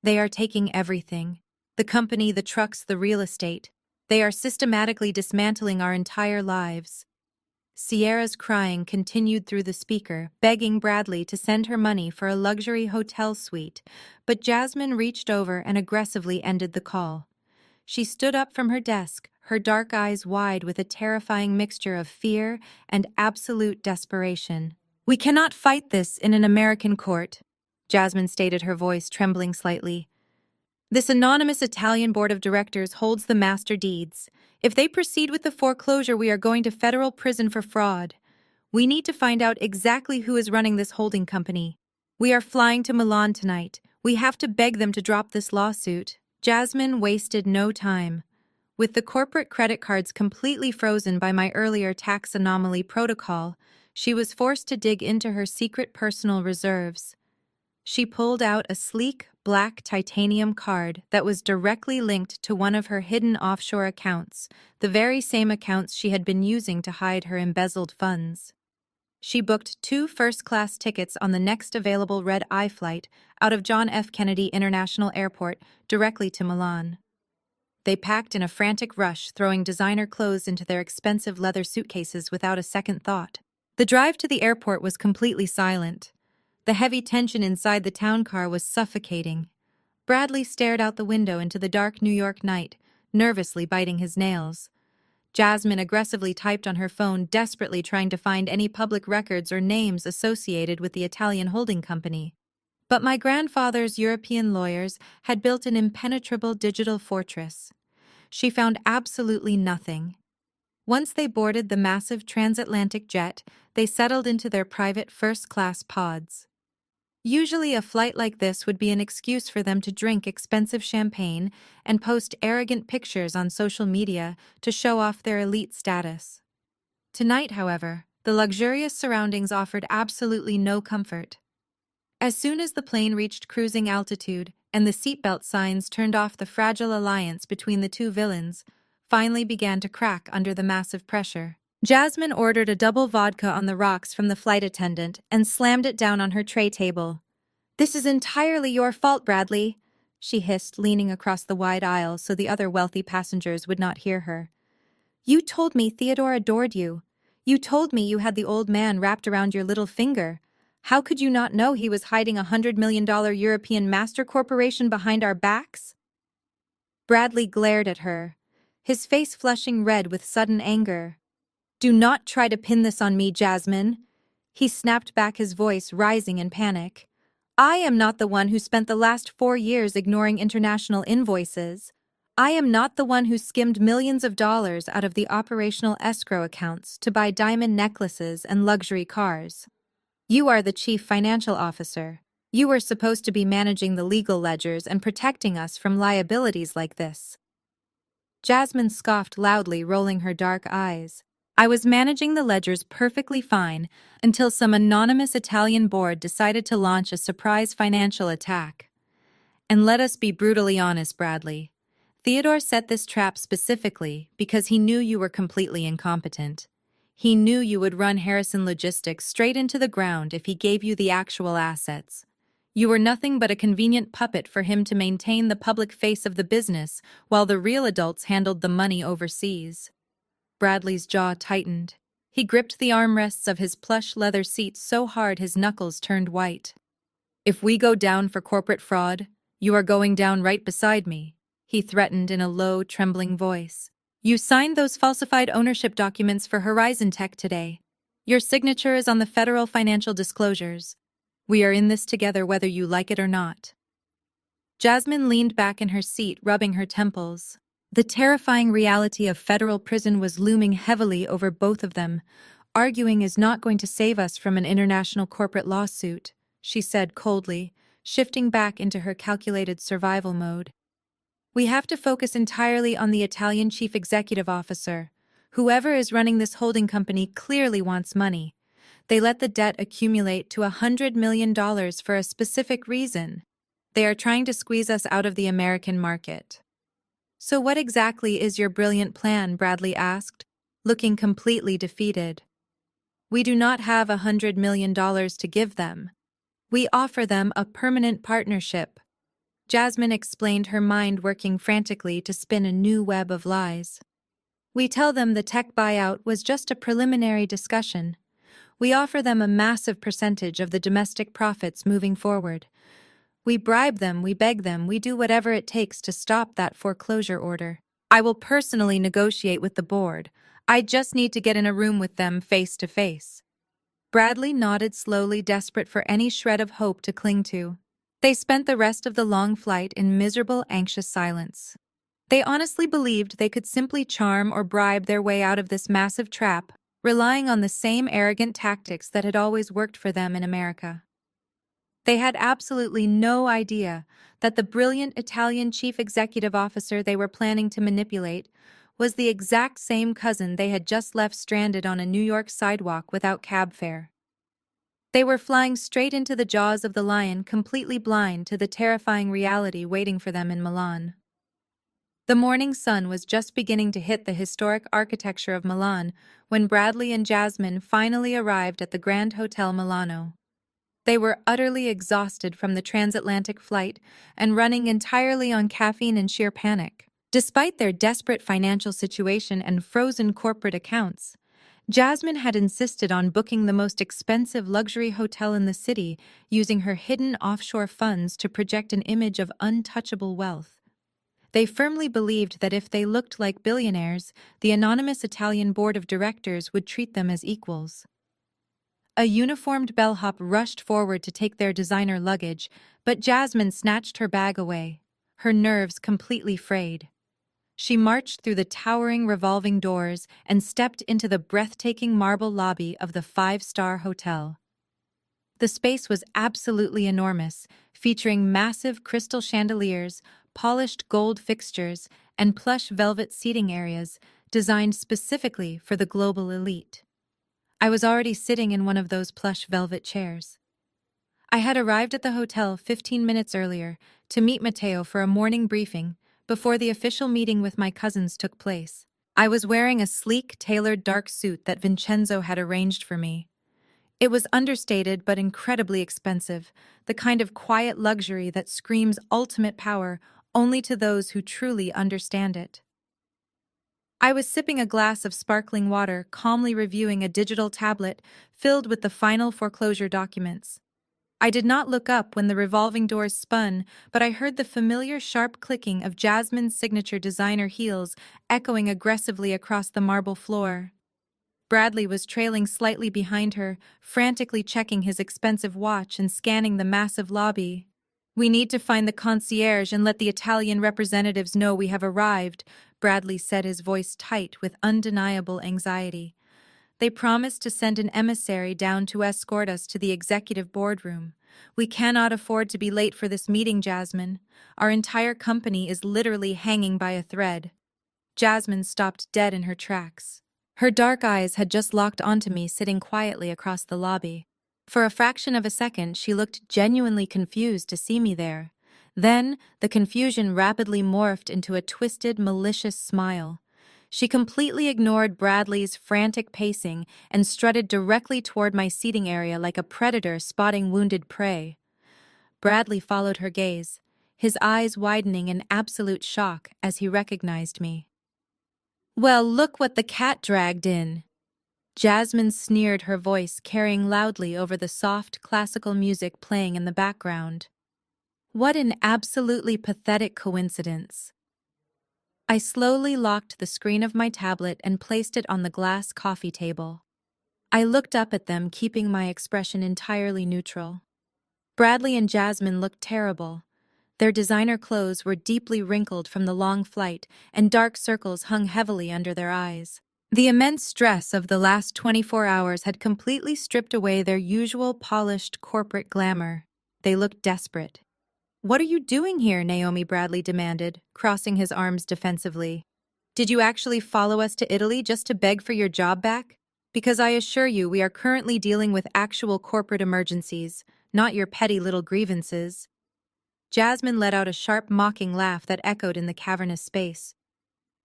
[SPEAKER 1] "They are taking everything. The company, the trucks, the real estate. They are systematically dismantling our entire lives." Sierra's crying continued through the speaker, begging Bradley to send her money for a luxury hotel suite, but Jasmine reached over and aggressively ended the call. She stood up from her desk, her dark eyes wide with a terrifying mixture of fear and absolute desperation. "We cannot fight this in an American court," Jasmine stated, her voice trembling slightly. "This anonymous Italian board of directors holds the master deeds. If they proceed with the foreclosure, we are going to federal prison for fraud. We need to find out exactly who is running this holding company. We are flying to Milan tonight. We have to beg them to drop this lawsuit." Jasmine wasted no time. With the corporate credit cards completely frozen by my earlier tax anomaly protocol, she was forced to dig into her secret personal reserves. She pulled out a sleek, black titanium card that was directly linked to one of her hidden offshore accounts, the very same accounts she had been using to hide her embezzled funds. She booked 2 first-class tickets on the next available red-eye flight out of John F. Kennedy International Airport directly to Milan. They packed in a frantic rush, throwing designer clothes into their expensive leather suitcases without a second thought. The drive to the airport was completely silent. The heavy tension inside the town car was suffocating. Bradley stared out the window into the dark New York night, nervously biting his nails. Jasmine aggressively typed on her phone, desperately trying to find any public records or names associated with the Italian holding company. But my grandfather's European lawyers had built an impenetrable digital fortress. She found absolutely nothing. Once they boarded the massive transatlantic jet, they settled into their private first-class pods. Usually a flight like this would be an excuse for them to drink expensive champagne and post arrogant pictures on social media to show off their elite status. Tonight, however, the luxurious surroundings offered absolutely no comfort. As soon as the plane reached cruising altitude and the seatbelt signs turned off, the fragile alliance between the two villains finally began to crack under the massive pressure. Jasmine ordered a double vodka on the rocks from the flight attendant and slammed it down on her tray table. "This is entirely your fault, Bradley," she hissed, leaning across the wide aisle so the other wealthy passengers would not hear her. "You told me Theodore adored you. You told me you had the old man wrapped around your little finger. How could you not know he was hiding a $100 million European master corporation behind our backs?" Bradley glared at her, his face flushing red with sudden anger. "Do not try to pin this on me, Jasmine," he snapped back, his voice rising in panic. "I am not the one who spent the last 4 years ignoring international invoices. I am not the one who skimmed millions of dollars out of the operational escrow accounts to buy diamond necklaces and luxury cars. You are the chief financial officer. You are supposed to be managing the legal ledgers and protecting us from liabilities like this." Jasmine scoffed loudly, rolling her dark eyes. "I was managing the ledgers perfectly fine until some anonymous Italian board decided to launch a surprise financial attack. And let us be brutally honest, Bradley. Theodore set this trap specifically because he knew you were completely incompetent. He knew you would run Harrison Logistics straight into the ground if he gave you the actual assets. You were nothing but a convenient puppet for him to maintain the public face of the business while the real adults handled the money overseas." Bradley's jaw tightened. He gripped the armrests of his plush leather seat so hard his knuckles turned white. "If we go down for corporate fraud, you are going down right beside me," he threatened in a low, trembling voice. "You signed those falsified ownership documents for Horizon Tech today. Your signature is on the federal financial disclosures. We are in this together whether you like it or not." Jasmine leaned back in her seat, rubbing her temples. The terrifying reality of federal prison was looming heavily over both of them. "Arguing is not going to save us from an international corporate lawsuit," she said coldly, shifting back into her calculated survival mode. "We have to focus entirely on the Italian chief executive officer. Whoever is running this holding company clearly wants money. They let the debt accumulate to $100 million for a specific reason. They are trying to squeeze us out of the American market." "So what exactly is your brilliant plan?" Bradley asked, looking completely defeated. "We do not have $100 million to give them. We offer them a permanent partnership." Jasmine explained, her mind working frantically to spin a new web of lies. "We tell them the tech buyout was just a preliminary discussion. We offer them a massive percentage of the domestic profits moving forward. We bribe them, we beg them, we do whatever it takes to stop that foreclosure order. I will personally negotiate with the board. I just need to get in a room with them face to face." Bradley nodded slowly, desperate for any shred of hope to cling to. They spent the rest of the long flight in miserable, anxious silence. They honestly believed they could simply charm or bribe their way out of this massive trap, relying on the same arrogant tactics that had always worked for them in America. They had absolutely no idea that the brilliant Italian chief executive officer they were planning to manipulate was the exact same cousin they had just left stranded on a New York sidewalk without cab fare. They were flying straight into the jaws of the lion, completely blind to the terrifying reality waiting for them in Milan. The morning sun was just beginning to hit the historic architecture of Milan when Bradley and Jasmine finally arrived at the Grand Hotel Milano. They were utterly exhausted from the transatlantic flight and running entirely on caffeine and sheer panic. Despite their desperate financial situation and frozen corporate accounts, Jasmine had insisted on booking the most expensive luxury hotel in the city, using her hidden offshore funds to project an image of untouchable wealth. They firmly believed that if they looked like billionaires, the anonymous Italian board of directors would treat them as equals. A uniformed bellhop rushed forward to take their designer luggage, but Jasmine snatched her bag away, her nerves completely frayed. She marched through the towering revolving doors and stepped into the breathtaking marble lobby of the five-star hotel. The space was absolutely enormous, featuring massive crystal chandeliers, polished gold fixtures, and plush velvet seating areas designed specifically for the global elite. I was already sitting in one of those plush velvet chairs. I had arrived at the hotel 15 minutes earlier to meet Matteo for a morning briefing before the official meeting with my cousins took place. I was wearing a sleek, tailored dark suit that Vincenzo had arranged for me. It was understated but incredibly expensive, the kind of quiet luxury that screams ultimate power only to those who truly understand it. I was sipping a glass of sparkling water, calmly reviewing a digital tablet filled with the final foreclosure documents. I did not look up when the revolving doors spun, but I heard the familiar sharp clicking of Jasmine's signature designer heels echoing aggressively across the marble floor. Bradley was trailing slightly behind her, frantically checking his expensive watch and scanning the massive lobby. "We need to find the concierge and let the Italian representatives know we have arrived," Bradley said, his voice tight with undeniable anxiety. "They promised to send an emissary down to escort us to the executive boardroom. We cannot afford to be late for this meeting, Jasmine. Our entire company is literally hanging by a thread." Jasmine stopped dead in her tracks. Her dark eyes had just locked onto me sitting quietly across the lobby. For a fraction of a second, she looked genuinely confused to see me there. Then, the confusion rapidly morphed into a twisted, malicious smile. She completely ignored Bradley's frantic pacing and strutted directly toward my seating area like a predator spotting wounded prey. Bradley followed her gaze, his eyes widening in absolute shock as he recognized me. "Well, look what the cat dragged in." Jasmine sneered, her voice carrying loudly over the soft, classical music playing in the background. "What an absolutely pathetic coincidence." I slowly locked the screen of my tablet and placed it on the glass coffee table. I looked up at them, keeping my expression entirely neutral. Bradley and Jasmine looked terrible. Their designer clothes were deeply wrinkled from the long flight, and dark circles hung heavily under their eyes. The immense stress of the last 24 hours had completely stripped away their usual polished corporate glamour. They looked desperate. "What are you doing here?" Naomi Bradley demanded, crossing his arms defensively. "Did you actually follow us to Italy just to beg for your job back? Because I assure you we are currently dealing with actual corporate emergencies, not your petty little grievances." Jasmine let out a sharp, mocking laugh that echoed in the cavernous space.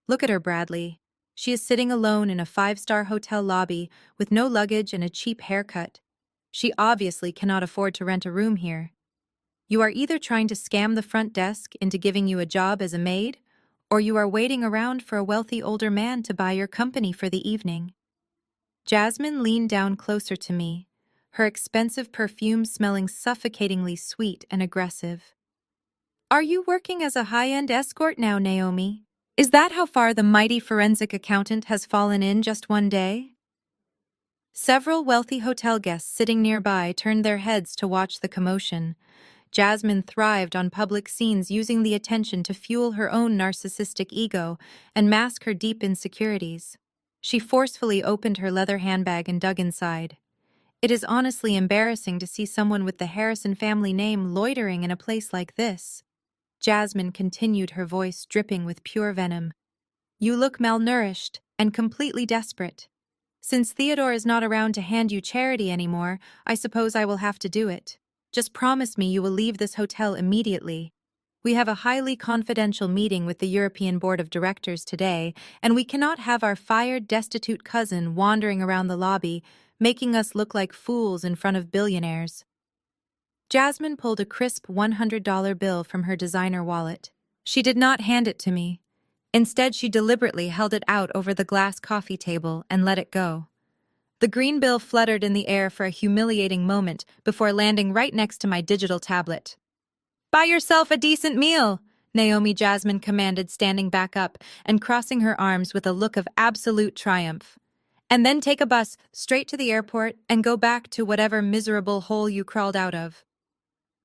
[SPEAKER 1] "Look at her, Bradley. She is sitting alone in a five-star hotel lobby with no luggage and a cheap haircut. She obviously cannot afford to rent a room here. You are either trying to scam the front desk into giving you a job as a maid, or you are waiting around for a wealthy older man to buy your company for the evening." Jasmine leaned down closer to me, her expensive perfume smelling suffocatingly sweet and aggressive. "Are you working as a high-end escort now, Naomi? Is that how far the mighty forensic accountant has fallen in just one day?" Several wealthy hotel guests sitting nearby turned their heads to watch the commotion. Jasmine thrived on public scenes, using the attention to fuel her own narcissistic ego and mask her deep insecurities. She forcefully opened her leather handbag and dug inside. It is honestly embarrassing to see someone with the Harrison family name loitering in a place like this. Jasmine continued, her voice dripping with pure venom. You look malnourished and completely desperate. Since Theodore is not around to hand you charity anymore, I suppose I will have to do it. Just promise me you will leave this hotel immediately. We have a highly confidential meeting with the European Board of Directors today, and we cannot have our fired, destitute cousin wandering around the lobby, making us look like fools in front of billionaires. Jasmine pulled a crisp $100 bill from her designer wallet. She did not hand it to me. Instead, she deliberately held it out over the glass coffee table and let it go. The green bill fluttered in the air for a humiliating moment before landing right next to my digital tablet. Buy yourself a decent meal, Naomi Jasmine commanded, standing back up and crossing her arms with a look of absolute triumph. And then take a bus straight to the airport and go back to whatever miserable hole you crawled out of.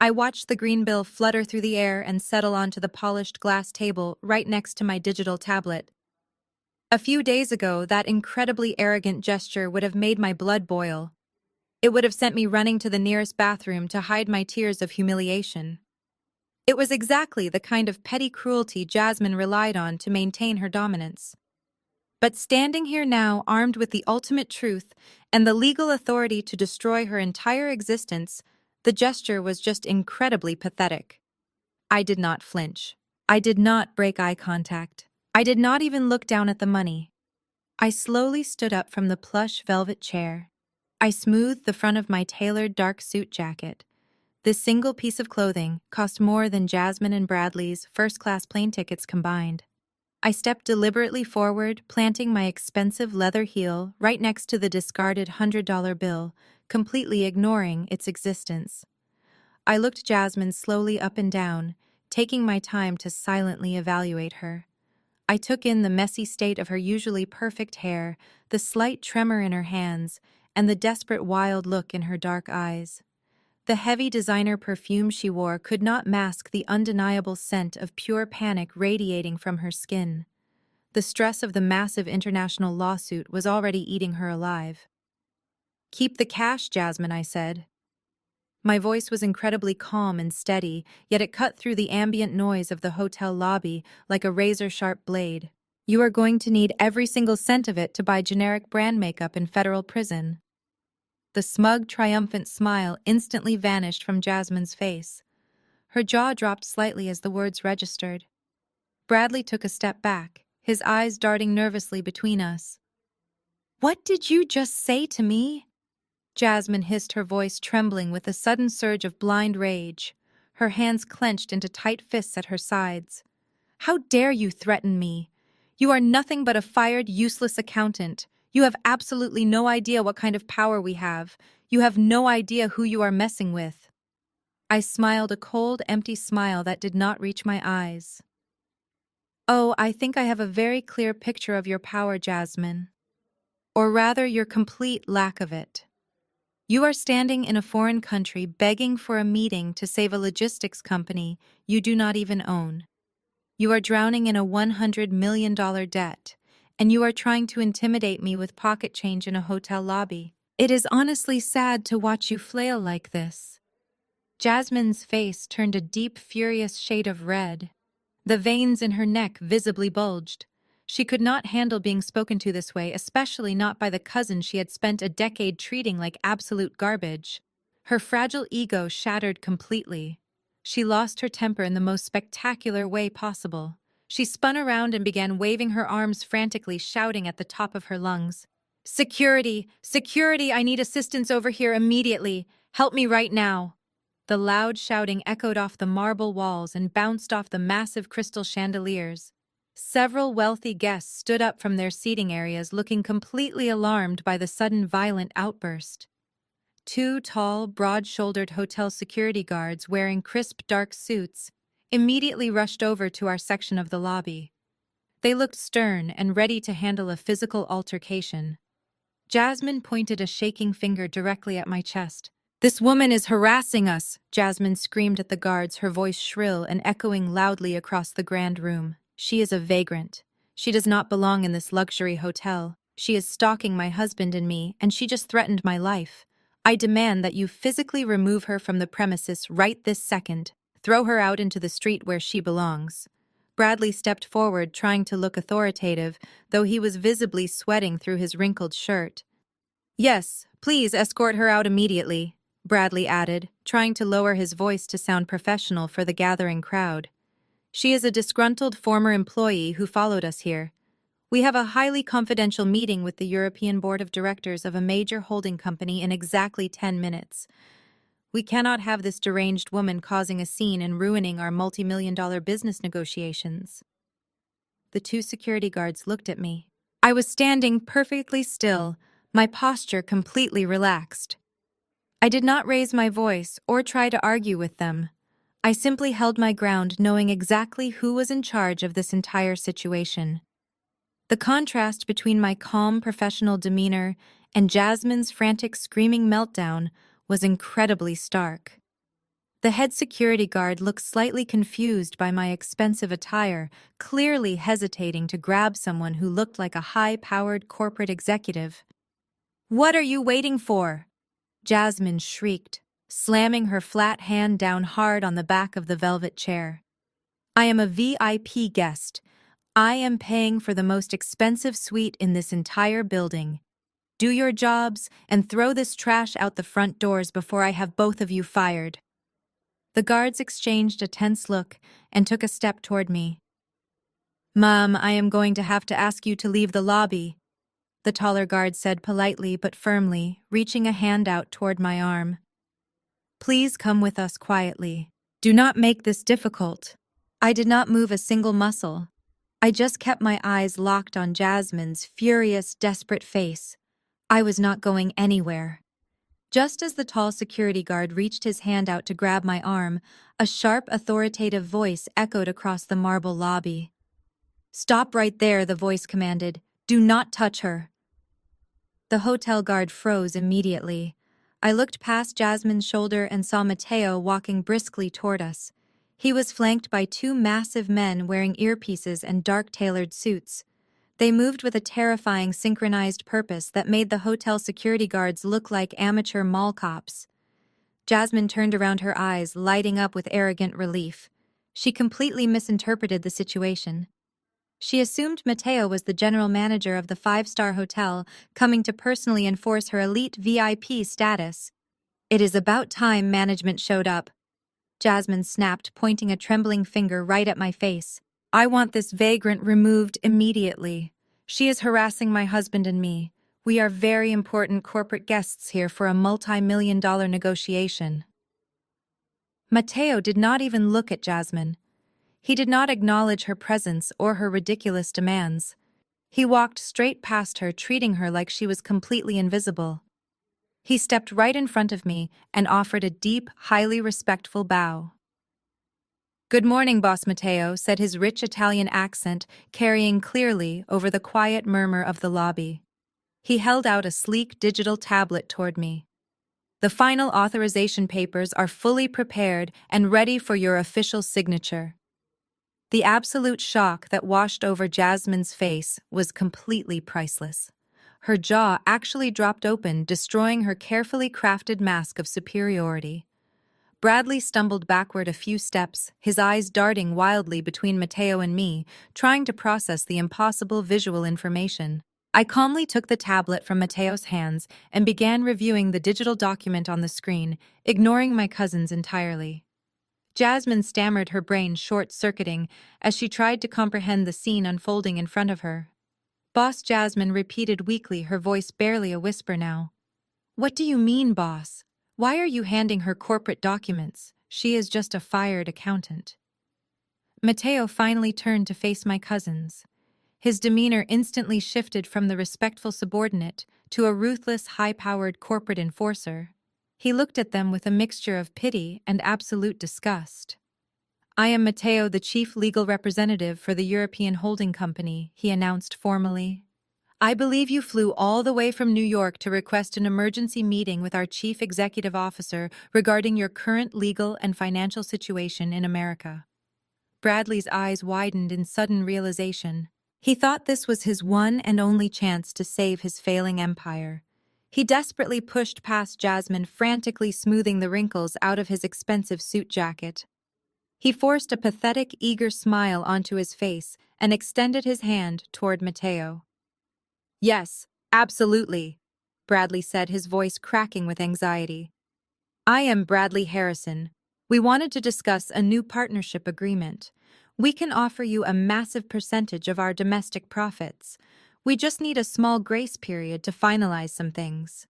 [SPEAKER 1] I watched the green bill flutter through the air and settle onto the polished glass table right next to my digital tablet. A few days ago, that incredibly arrogant gesture would have made my blood boil. It would have sent me running to the nearest bathroom to hide my tears of humiliation. It was exactly the kind of petty cruelty Jasmine relied on to maintain her dominance. But standing here now, armed with the ultimate truth and the legal authority to destroy her entire existence, the gesture was just incredibly pathetic. I did not flinch. I did not break eye contact. I did not even look down at the money. I slowly stood up from the plush velvet chair. I smoothed the front of my tailored dark suit jacket. This single piece of clothing cost more than Jasmine and Bradley's first-class plane tickets combined. I stepped deliberately forward, planting my expensive leather heel right next to the discarded $100 bill, completely ignoring its existence. I looked Jasmine slowly up and down, taking my time to silently evaluate her. I took in the messy state of her usually perfect hair, the slight tremor in her hands, and the desperate wild look in her dark eyes. The heavy designer perfume she wore could not mask the undeniable scent of pure panic radiating from her skin. The stress of the massive international lawsuit was already eating her alive. Keep the cash, Jasmine, I said. My voice was incredibly calm and steady, yet it cut through the ambient noise of the hotel lobby like a razor-sharp blade. You are going to need every single cent of it to buy generic brand makeup in federal prison. The smug, triumphant smile instantly vanished from Jasmine's face. Her jaw dropped slightly as the words registered. Bradley took a step back, his eyes darting nervously between us. What did you just say to me? Jasmine hissed, her voice trembling with a sudden surge of blind rage. Her hands clenched into tight fists at her sides. How dare you threaten me? You are nothing but a fired, useless accountant. You have absolutely no idea what kind of power we have. You have no idea who you are messing with. I smiled, a cold, empty smile that did not reach my eyes. Oh, I think I have a very clear picture of your power, Jasmine. Or rather, your complete lack of it. You are standing in a foreign country begging for a meeting to save a logistics company you do not even own. You are drowning in a $100 million debt, and you are trying to intimidate me with pocket change in a hotel lobby. It is honestly sad to watch you flail like this. Jasmine's face turned a deep, furious shade of red. The veins in her neck visibly bulged. She could not handle being spoken to this way, especially not by the cousin she had spent a decade treating like absolute garbage. Her fragile ego shattered completely. She lost her temper in the most spectacular way possible. She spun around and began waving her arms frantically, shouting at the top of her lungs. Security! Security! I need assistance over here immediately! Help me right now! The loud shouting echoed off the marble walls and bounced off the massive crystal chandeliers. Several wealthy guests stood up from their seating areas, looking completely alarmed by the sudden violent outburst. Two tall, broad-shouldered hotel security guards wearing crisp dark suits immediately rushed over to our section of the lobby. They looked stern and ready to handle a physical altercation. Jasmine pointed a shaking finger directly at my chest. This woman is harassing us, Jasmine screamed at the guards, her voice shrill and echoing loudly across the grand room. She is a vagrant. She does not belong in this luxury hotel. She is stalking my husband and me, and she just threatened my life. I demand that you physically remove her from the premises right this second. Throw her out into the street where she belongs." Bradley stepped forward, trying to look authoritative, though he was visibly sweating through his wrinkled shirt. "Yes, please escort her out immediately," Bradley added, trying to lower his voice to sound professional for the gathering crowd. "She is a disgruntled former employee who followed us here. We have a highly confidential meeting with the European Board of Directors of a major holding company in exactly 10 minutes. We cannot have this deranged woman causing a scene and ruining our multi-million-dollar business negotiations." The two security guards looked at me. I was standing perfectly still, my posture completely relaxed. I did not raise my voice or try to argue with them. I simply held my ground, knowing exactly who was in charge of this entire situation. The contrast between my calm professional demeanor and Jasmine's frantic screaming meltdown was incredibly stark. The head security guard looked slightly confused by my expensive attire, clearly hesitating to grab someone who looked like a high-powered corporate executive. "What are you waiting for?" Jasmine shrieked, slamming her flat hand down hard on the back of the velvet chair. "I am a VIP guest. I am paying for the most expensive suite in this entire building. Do your jobs and throw this trash out the front doors before I have both of you fired." The guards exchanged a tense look and took a step toward me. "Ma'am, I am going to have to ask you to leave the lobby," the taller guard said politely but firmly, reaching a hand out toward my arm. "Please come with us quietly. Do not make this difficult." I did not move a single muscle. I just kept my eyes locked on Jasmine's furious, desperate face. I was not going anywhere. Just as the tall security guard reached his hand out to grab my arm, a sharp, authoritative voice echoed across the marble lobby. "Stop right there," the voice commanded. "Do not touch her." The hotel guard froze immediately. I looked past Jasmine's shoulder and saw Matteo walking briskly toward us. He was flanked by two massive men wearing earpieces and dark-tailored suits. They moved with a terrifying synchronized purpose that made the hotel security guards look like amateur mall cops. Jasmine turned around, her eyes lighting up with arrogant relief. She completely misinterpreted the situation. She assumed Matteo was the general manager of the five-star hotel, coming to personally enforce her elite VIP status. "It is about time management showed up," Jasmine snapped, pointing a trembling finger right at my face. "I want this vagrant removed immediately. She is harassing my husband and me. We are very important corporate guests here for a multi-million-dollar negotiation." Matteo did not even look at Jasmine. He did not acknowledge her presence or her ridiculous demands. He walked straight past her, treating her like she was completely invisible. He stepped right in front of me and offered a deep, highly respectful bow. "Good morning, Boss Matteo," said his rich Italian accent carrying clearly over the quiet murmur of the lobby. He held out a sleek digital tablet toward me. "The final authorization papers are fully prepared and ready for your official signature." The absolute shock that washed over Jasmine's face was completely priceless. Her jaw actually dropped open, destroying her carefully crafted mask of superiority. Bradley stumbled backward a few steps, his eyes darting wildly between Matteo and me, trying to process the impossible visual information. I calmly took the tablet from Matteo's hands and began reviewing the digital document on the screen, ignoring my cousins entirely. Jasmine stammered, her brain short-circuiting, as she tried to comprehend the scene unfolding in front of her. Boss Jasmine repeated weakly, her voice barely a whisper now. "What do you mean, boss? Why are you handing her corporate documents? She is just a fired accountant." Matteo finally turned to face my cousins. His demeanor instantly shifted from the respectful subordinate to a ruthless, high-powered corporate enforcer. He looked at them with a mixture of pity and absolute disgust. "I am Matteo, the chief legal representative for the European Holding Company," he announced formally. "I believe you flew all the way from New York to request an emergency meeting with our chief executive officer regarding your current legal and financial situation in America." Bradley's eyes widened in sudden realization. He thought this was his one and only chance to save his failing empire. He desperately pushed past Jasmine, frantically smoothing the wrinkles out of his expensive suit jacket. He forced a pathetic, eager smile onto his face and extended his hand toward Mateo. "Yes, absolutely," Bradley said, his voice cracking with anxiety. "I am Bradley Harrison. We wanted to discuss a new partnership agreement. We can offer you a massive percentage of our domestic profits. We just need a small grace period to finalize some things."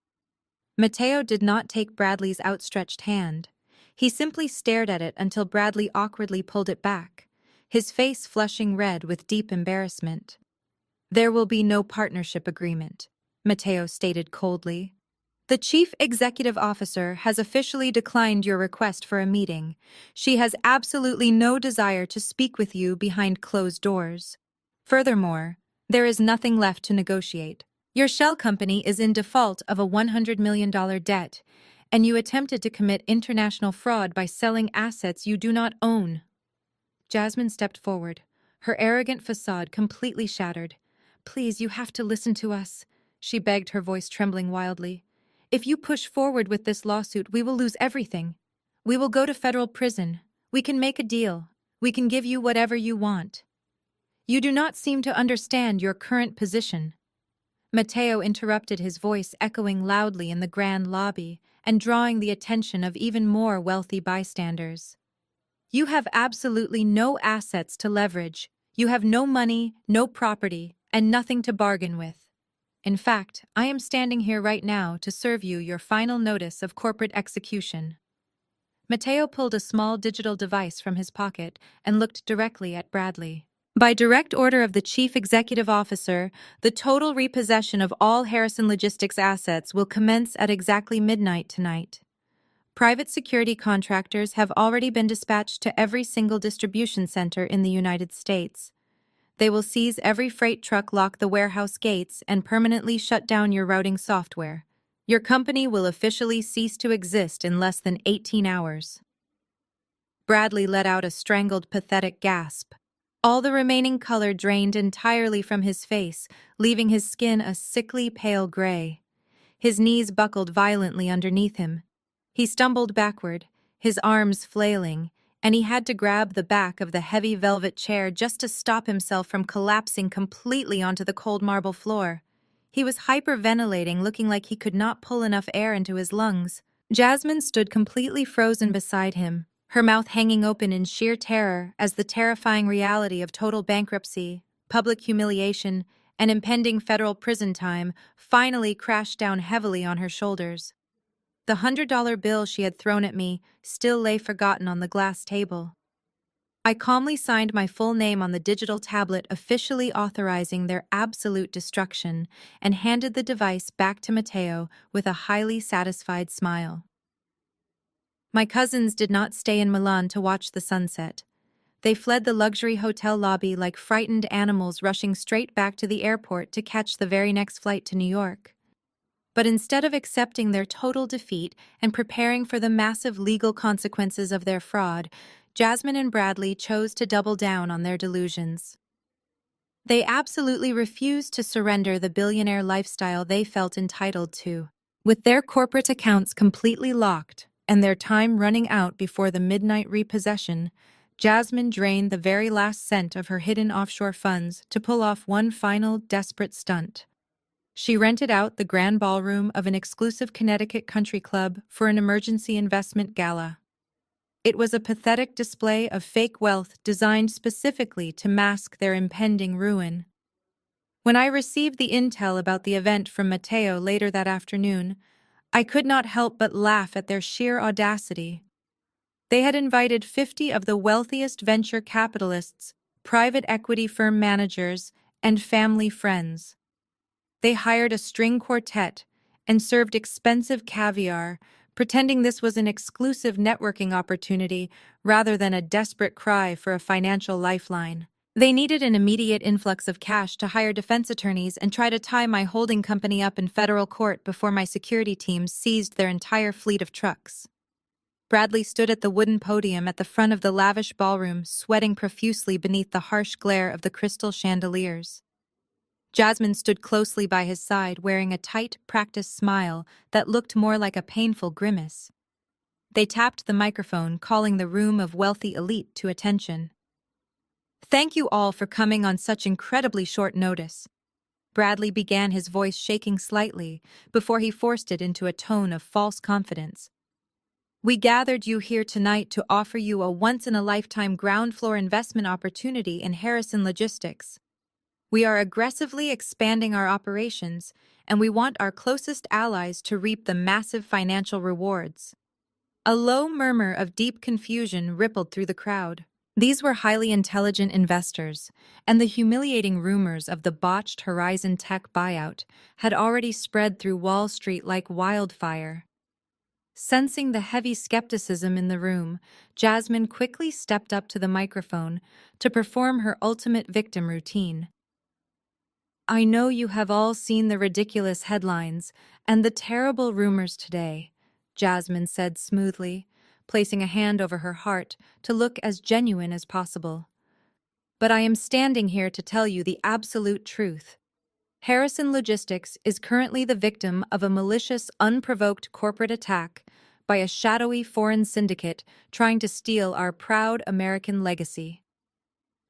[SPEAKER 1] Mateo did not take Bradley's outstretched hand. He simply stared at it until Bradley awkwardly pulled it back, his face flushing red with deep embarrassment. "There will be no partnership agreement," Mateo stated coldly. "The chief executive officer has officially declined your request for a meeting. She has absolutely no desire to speak with you behind closed doors. Furthermore, there is nothing left to negotiate. Your shell company is in default of a $100 million debt, and you attempted to commit international fraud by selling assets you do not own." Jasmine stepped forward, her arrogant facade completely shattered. "Please, you have to listen to us," she begged, her voice trembling wildly. "If you push forward with this lawsuit, we will lose everything. We will go to federal prison. We can make a deal. We can give you whatever you want. You do not seem to understand your current position." Mateo interrupted, his voice echoing loudly in the grand lobby and drawing the attention of even more wealthy bystanders. "You have absolutely no assets to leverage. You have no money, no property, and nothing to bargain with. In fact, I am standing here right now to serve you your final notice of corporate execution." Mateo pulled a small digital device from his pocket and looked directly at Bradley. "By direct order of the Chief Executive Officer, the total repossession of all Harrison Logistics assets will commence at exactly midnight tonight. Private security contractors have already been dispatched to every single distribution center in the United States. They will seize every freight truck, lock the warehouse gates, and permanently shut down your routing software. Your company will officially cease to exist in less than 18 hours. Bradley let out a strangled, pathetic gasp. All the remaining color drained entirely from his face, leaving his skin a sickly pale gray. His knees buckled violently underneath him. He stumbled backward, his arms flailing, and he had to grab the back of the heavy velvet chair just to stop himself from collapsing completely onto the cold marble floor. He was hyperventilating, looking like he could not pull enough air into his lungs. Jasmine stood completely frozen beside him, her mouth hanging open in sheer terror as the terrifying reality of total bankruptcy, public humiliation, and impending federal prison time finally crashed down heavily on her shoulders. The $100 bill she had thrown at me still lay forgotten on the glass table. I calmly signed my full name on the digital tablet, officially authorizing their absolute destruction, and handed the device back to Mateo with a highly satisfied smile. My cousins did not stay in Milan to watch the sunset. They fled the luxury hotel lobby like frightened animals, rushing straight back to the airport to catch the very next flight to New York. But instead of accepting their total defeat and preparing for the massive legal consequences of their fraud, Jasmine and Bradley chose to double down on their delusions. They absolutely refused to surrender the billionaire lifestyle they felt entitled to. With their corporate accounts completely locked and their time running out before the midnight repossession, Jasmine drained the very last cent of her hidden offshore funds to pull off one final desperate stunt. She rented out the grand ballroom of an exclusive Connecticut country club for an emergency investment gala. It was a pathetic display of fake wealth designed specifically to mask their impending ruin. When I received the intel about the event from Mateo later that afternoon, I could not help but laugh at their sheer audacity. They had invited 50 of the wealthiest venture capitalists, private equity firm managers, and family friends. They hired a string quartet and served expensive caviar, pretending this was an exclusive networking opportunity rather than a desperate cry for a financial lifeline. They needed an immediate influx of cash to hire defense attorneys and try to tie my holding company up in federal court before my security team seized their entire fleet of trucks. Bradley stood at the wooden podium at the front of the lavish ballroom, sweating profusely beneath the harsh glare of the crystal chandeliers. Jasmine stood closely by his side, wearing a tight, practiced smile that looked more like a painful grimace. They tapped the microphone, calling the room of wealthy elite to attention. "Thank you all for coming on such incredibly short notice." Bradley began, his voice shaking slightly before he forced it into a tone of false confidence. "We gathered you here tonight to offer you a once-in-a-lifetime ground floor investment opportunity in Harrison Logistics. We are aggressively expanding our operations, and we want our closest allies to reap the massive financial rewards." A low murmur of deep confusion rippled through the crowd. These were highly intelligent investors, and the humiliating rumors of the botched Horizon Tech buyout had already spread through Wall Street like wildfire. Sensing the heavy skepticism in the room, Jasmine quickly stepped up to the microphone to perform her ultimate victim routine. "I know you have all seen the ridiculous headlines and the terrible rumors today," Jasmine said smoothly, placing a hand over her heart to look as genuine as possible. "But I am standing here to tell you the absolute truth. Harrison Logistics is currently the victim of a malicious, unprovoked corporate attack by a shadowy foreign syndicate trying to steal our proud American legacy."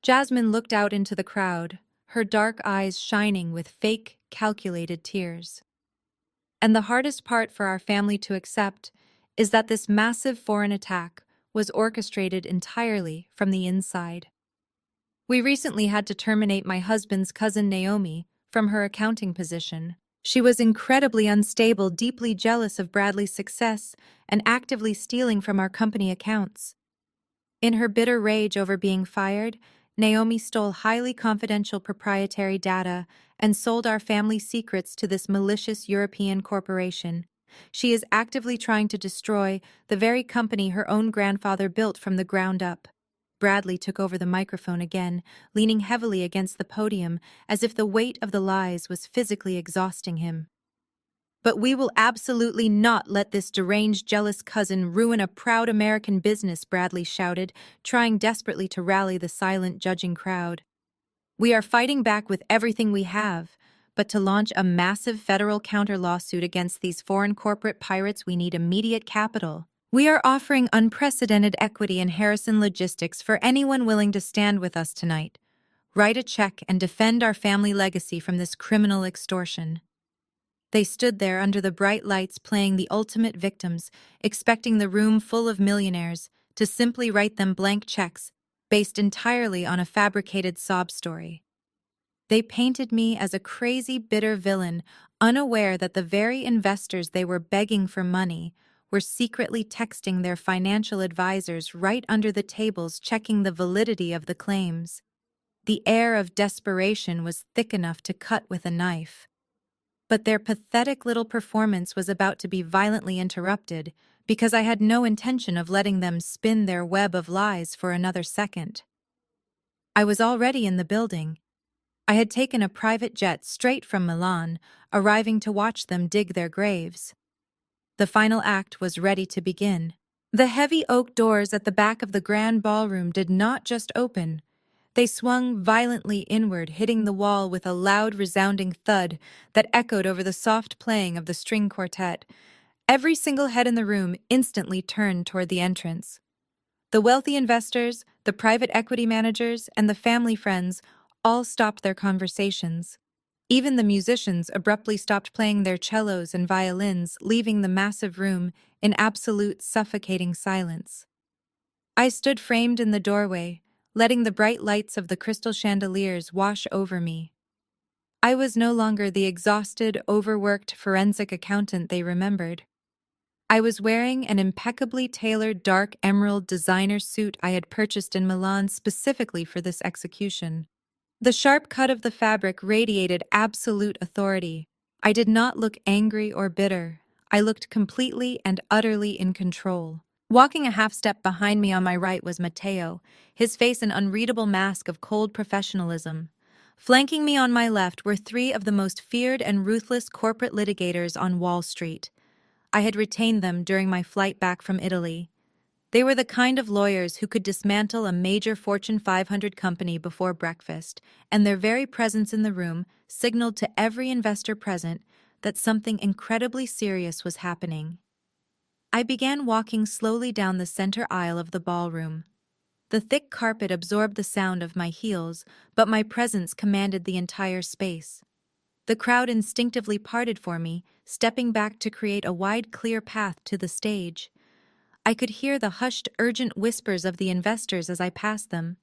[SPEAKER 1] Jasmine looked out into the crowd, her dark eyes shining with fake, calculated tears. "And the hardest part for our family to accept is that this massive foreign attack was orchestrated entirely from the inside. We recently had to terminate my husband's cousin Naomi from her accounting position. She was incredibly unstable, deeply jealous of Bradley's success, and actively stealing from our company accounts. In her bitter rage over being fired, Naomi stole highly confidential proprietary data and sold our family secrets to this malicious European corporation. She is actively trying to destroy the very company her own grandfather built from the ground up." Bradley took over the microphone again, leaning heavily against the podium as if the weight of the lies was physically exhausting him. "But we will absolutely not let this deranged, jealous cousin ruin a proud American business," Bradley shouted, trying desperately to rally the silent, judging crowd. "We are fighting back with everything we have, but to launch a massive federal counter-lawsuit against these foreign corporate pirates, we need immediate capital. We are offering unprecedented equity in Harrison Logistics for anyone willing to stand with us tonight. Write a check and defend our family legacy from this criminal extortion." They stood there under the bright lights playing the ultimate victims, expecting the room full of millionaires to simply write them blank checks based entirely on a fabricated sob story. They painted me as a crazy, bitter villain, unaware that the very investors they were begging for money were secretly texting their financial advisors right under the tables, checking the validity of the claims. The air of desperation was thick enough to cut with a knife. But their pathetic little performance was about to be violently interrupted because I had no intention of letting them spin their web of lies for another second. I was already in the building. I had taken a private jet straight from Milan, arriving to watch them dig their graves. The final act was ready to begin. The heavy oak doors at the back of the grand ballroom did not just open. They swung violently inward, hitting the wall with a loud, resounding thud that echoed over the soft playing of the string quartet. Every single head in the room instantly turned toward the entrance. The wealthy investors, the private equity managers, and the family friends all stopped their conversations. Even the musicians abruptly stopped playing their cellos and violins, leaving the massive room in absolute suffocating silence. I stood framed in the doorway, letting the bright lights of the crystal chandeliers wash over me. I was no longer the exhausted, overworked forensic accountant they remembered. I was wearing an impeccably tailored dark emerald designer suit I had purchased in Milan specifically for this execution. The sharp cut of the fabric radiated absolute authority. I did not look angry or bitter. I looked completely and utterly in control. Walking a half step behind me on my right was Matteo, his face an unreadable mask of cold professionalism. Flanking me on my left were three of the most feared and ruthless corporate litigators on Wall Street. I had retained them during my flight back from Italy. They were the kind of lawyers who could dismantle a major Fortune 500 company before breakfast, and their very presence in the room signaled to every investor present that something incredibly serious was happening. I began walking slowly down the center aisle of the ballroom. The thick carpet absorbed the sound of my heels, but my presence commanded the entire space. The crowd instinctively parted for me, stepping back to create a wide, clear path to the stage. I could hear the hushed, urgent whispers of the investors as I passed them.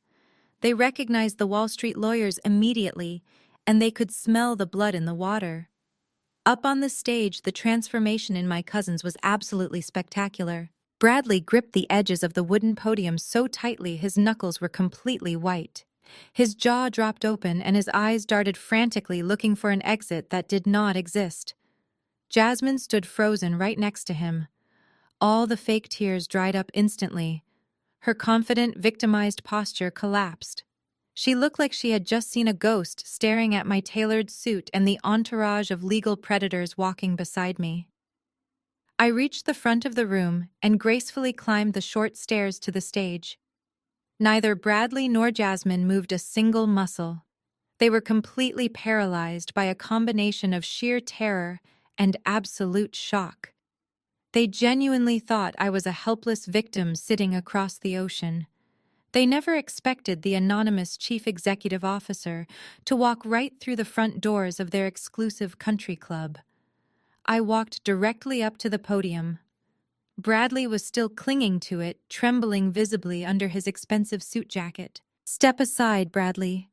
[SPEAKER 1] They recognized the Wall Street lawyers immediately, and they could smell the blood in the water. Up on the stage, the transformation in my cousins was absolutely spectacular. Bradley gripped the edges of the wooden podium so tightly his knuckles were completely white. His jaw dropped open and his eyes darted frantically looking for an exit that did not exist. Jasmine stood frozen right next to him. All the fake tears dried up instantly. Her confident, victimized posture collapsed. She looked like she had just seen a ghost staring at my tailored suit and the entourage of legal predators walking beside me. I reached the front of the room and gracefully climbed the short stairs to the stage. Neither Bradley nor Jasmine moved a single muscle. They were completely paralyzed by a combination of sheer terror and absolute shock. They genuinely thought I was a helpless victim sitting across the ocean. They never expected the anonymous chief executive officer to walk right through the front doors of their exclusive country club. I walked directly up to the podium. Bradley was still clinging to it, trembling visibly under his expensive suit jacket. "Step aside, Bradley,"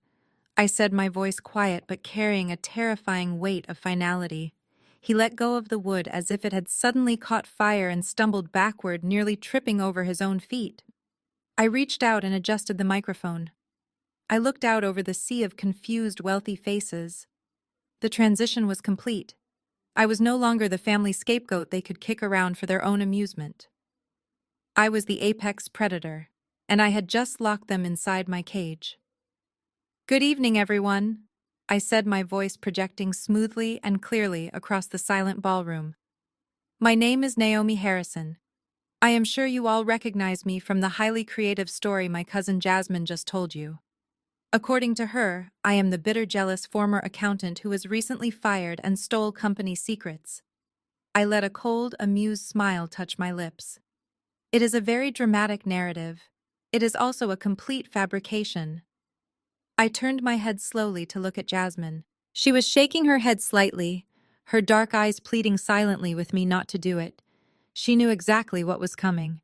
[SPEAKER 1] I said, my voice quiet but carrying a terrifying weight of finality. He let go of the wood as if it had suddenly caught fire and stumbled backward, nearly tripping over his own feet. I reached out and adjusted the microphone. I looked out over the sea of confused, wealthy faces. The transition was complete. I was no longer the family scapegoat they could kick around for their own amusement. I was the apex predator, and I had just locked them inside my cage. "Good evening, everyone," I said, my voice projecting smoothly and clearly across the silent ballroom. "My name is Naomi Harrison. I am sure you all recognize me from the highly creative story my cousin Jasmine just told you. According to her, I am the bitter, jealous former accountant who was recently fired and stole company secrets." I let a cold, amused smile touch my lips. "It is a very dramatic narrative. It is also a complete fabrication." I turned my head slowly to look at Jasmine. She was shaking her head slightly, her dark eyes pleading silently with me not to do it. She knew exactly what was coming.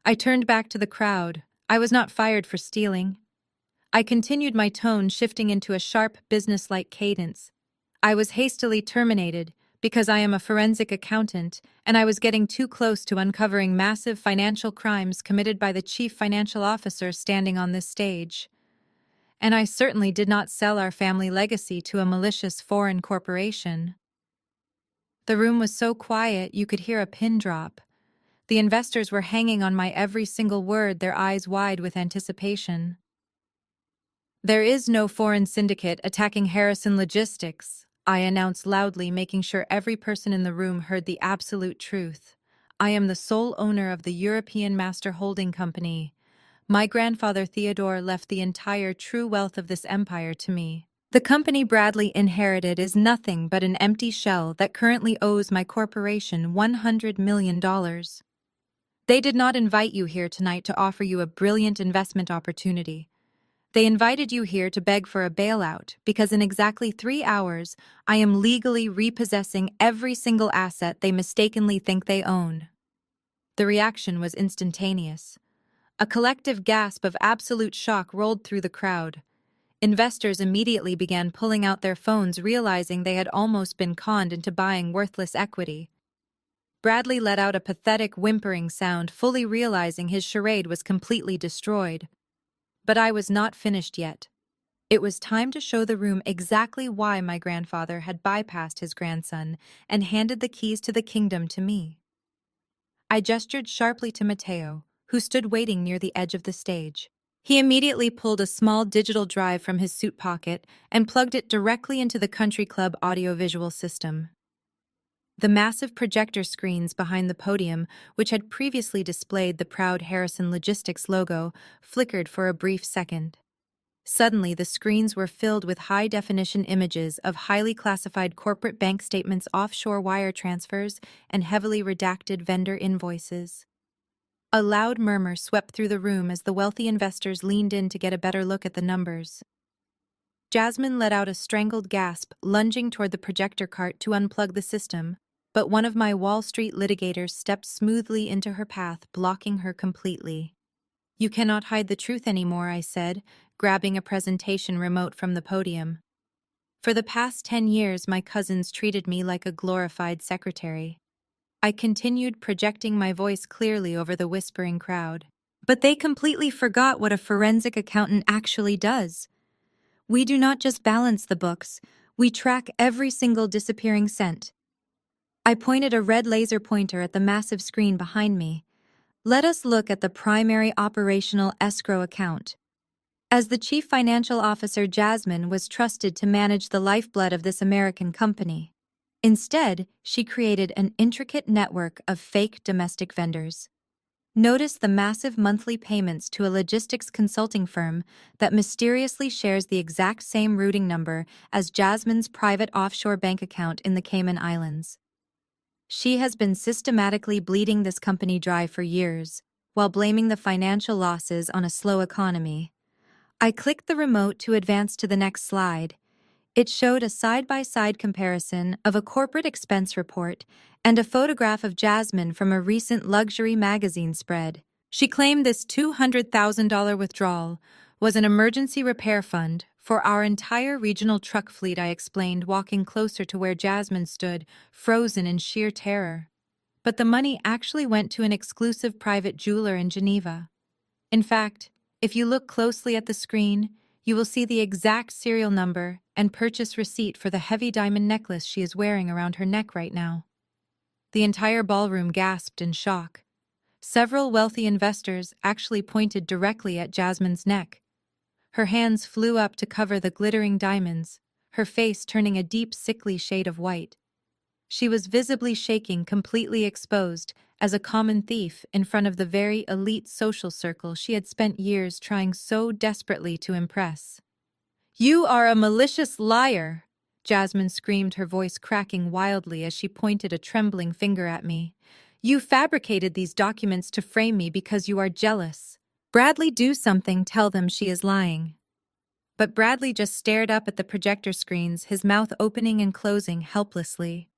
[SPEAKER 1] I turned back to the crowd. I was not fired for stealing. I continued, my tone shifting into a sharp, businesslike cadence. I was hastily terminated because I am a forensic accountant and I was getting too close to uncovering massive financial crimes committed by the chief financial officer standing on this stage. And I certainly did not sell our family legacy to a malicious foreign corporation. The room was so quiet you could hear a pin drop. The investors were hanging on my every single word, their eyes wide with anticipation. "There is no foreign syndicate attacking Harrison Logistics," I announced loudly, making sure every person in the room heard the absolute truth. "I am the sole owner of the European Master Holding Company. My grandfather Theodore left the entire true wealth of this empire to me. The company Bradley inherited is nothing but an empty shell that currently owes my corporation $100 million. They did not invite you here tonight to offer you a brilliant investment opportunity. They invited you here to beg for a bailout because in exactly 3 hours, I am legally repossessing every single asset they mistakenly think they own." The reaction was instantaneous. A collective gasp of absolute shock rolled through the crowd. Investors immediately began pulling out their phones, realizing they had almost been conned into buying worthless equity. Bradley let out a pathetic whimpering sound, fully realizing his charade was completely destroyed. But I was not finished yet. It was time to show the room exactly why my grandfather had bypassed his grandson and handed the keys to the kingdom to me. I gestured sharply to Matteo, who stood waiting near the edge of the stage. He immediately pulled a small digital drive from his suit pocket and plugged it directly into the country club audiovisual system. The massive projector screens behind the podium, which had previously displayed the proud Harrison Logistics logo, flickered for a brief second. Suddenly, the screens were filled with high-definition images of highly classified corporate bank statements, offshore wire transfers, and heavily redacted vendor invoices. A loud murmur swept through the room as the wealthy investors leaned in to get a better look at the numbers. Jasmine let out a strangled gasp, lunging toward the projector cart to unplug the system, but one of my Wall Street litigators stepped smoothly into her path, blocking her completely. "You cannot hide the truth anymore," I said, grabbing a presentation remote from the podium. "For the past 10 years, my cousins treated me like a glorified secretary." I continued, projecting my voice clearly over the whispering crowd. "But they completely forgot what a forensic accountant actually does. We do not just balance the books, we track every single disappearing cent." I pointed a red laser pointer at the massive screen behind me. "Let us look at the primary operational escrow account." As the chief financial officer, Jasmine was trusted to manage the lifeblood of this American company. Instead, she created an intricate network of fake domestic vendors. Notice the massive monthly payments to a logistics consulting firm that mysteriously shares the exact same routing number as Jasmine's private offshore bank account in the Cayman Islands. She has been systematically bleeding this company dry for years, while blaming the financial losses on a slow economy. I clicked the remote to advance to the next slide. It showed a side-by-side comparison of a corporate expense report and a photograph of Jasmine from a recent luxury magazine spread. She claimed this $200,000 withdrawal was an emergency repair fund for our entire regional truck fleet, I explained, walking closer to where Jasmine stood, frozen in sheer terror. But the money actually went to an exclusive private jeweler in Geneva. In fact, if you look closely at the screen, you will see the exact serial number and purchase receipt for the heavy diamond necklace she is wearing around her neck right now. The entire ballroom gasped in shock. Several wealthy investors actually pointed directly at Jasmine's neck. Her hands flew up to cover the glittering diamonds, her face turning a deep, sickly shade of white. She was visibly shaking, completely exposed, as a common thief in front of the very elite social circle she had spent years trying so desperately to impress. "You are a malicious liar!" Jasmine screamed, her voice cracking wildly as she pointed a trembling finger at me. "You fabricated these documents to frame me because you are jealous. Bradley, do something, tell them she is lying." But Bradley just stared up at the projector screens, his mouth opening and closing helplessly.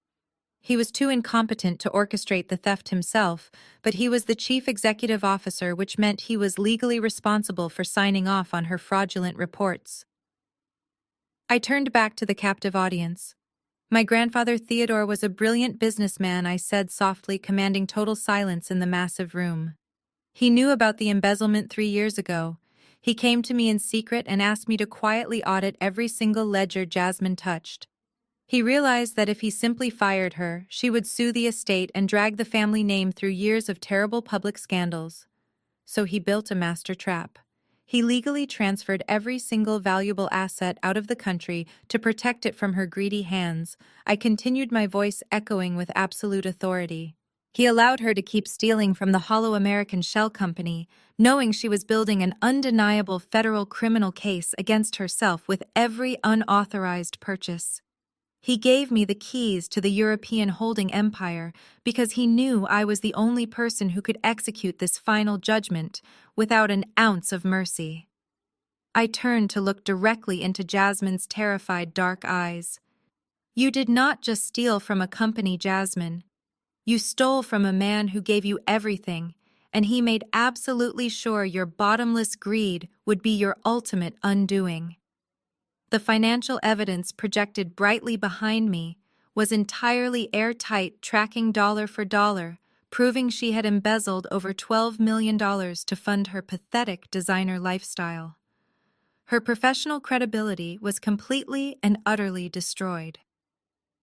[SPEAKER 1] He was too incompetent to orchestrate the theft himself, but he was the chief executive officer, which meant he was legally responsible for signing off on her fraudulent reports. I turned back to the captive audience. "My grandfather Theodore was a brilliant businessman," I said softly, commanding total silence in the massive room. "He knew about the embezzlement 3 years ago. He came to me in secret and asked me to quietly audit every single ledger Jasmine touched. He realized that if he simply fired her, she would sue the estate and drag the family name through years of terrible public scandals. So he built a master trap. He legally transferred every single valuable asset out of the country to protect it from her greedy hands." I continued, my voice echoing with absolute authority. "He allowed her to keep stealing from the hollow American shell company, knowing she was building an undeniable federal criminal case against herself with every unauthorized purchase. He gave me the keys to the European holding empire because he knew I was the only person who could execute this final judgment without an ounce of mercy." I turned to look directly into Jasmine's terrified dark eyes. "You did not just steal from a company, Jasmine. You stole from a man who gave you everything, and he made absolutely sure your bottomless greed would be your ultimate undoing." The financial evidence projected brightly behind me was entirely airtight, tracking dollar for dollar, proving she had embezzled over $12 million to fund her pathetic designer lifestyle. Her professional credibility was completely and utterly destroyed.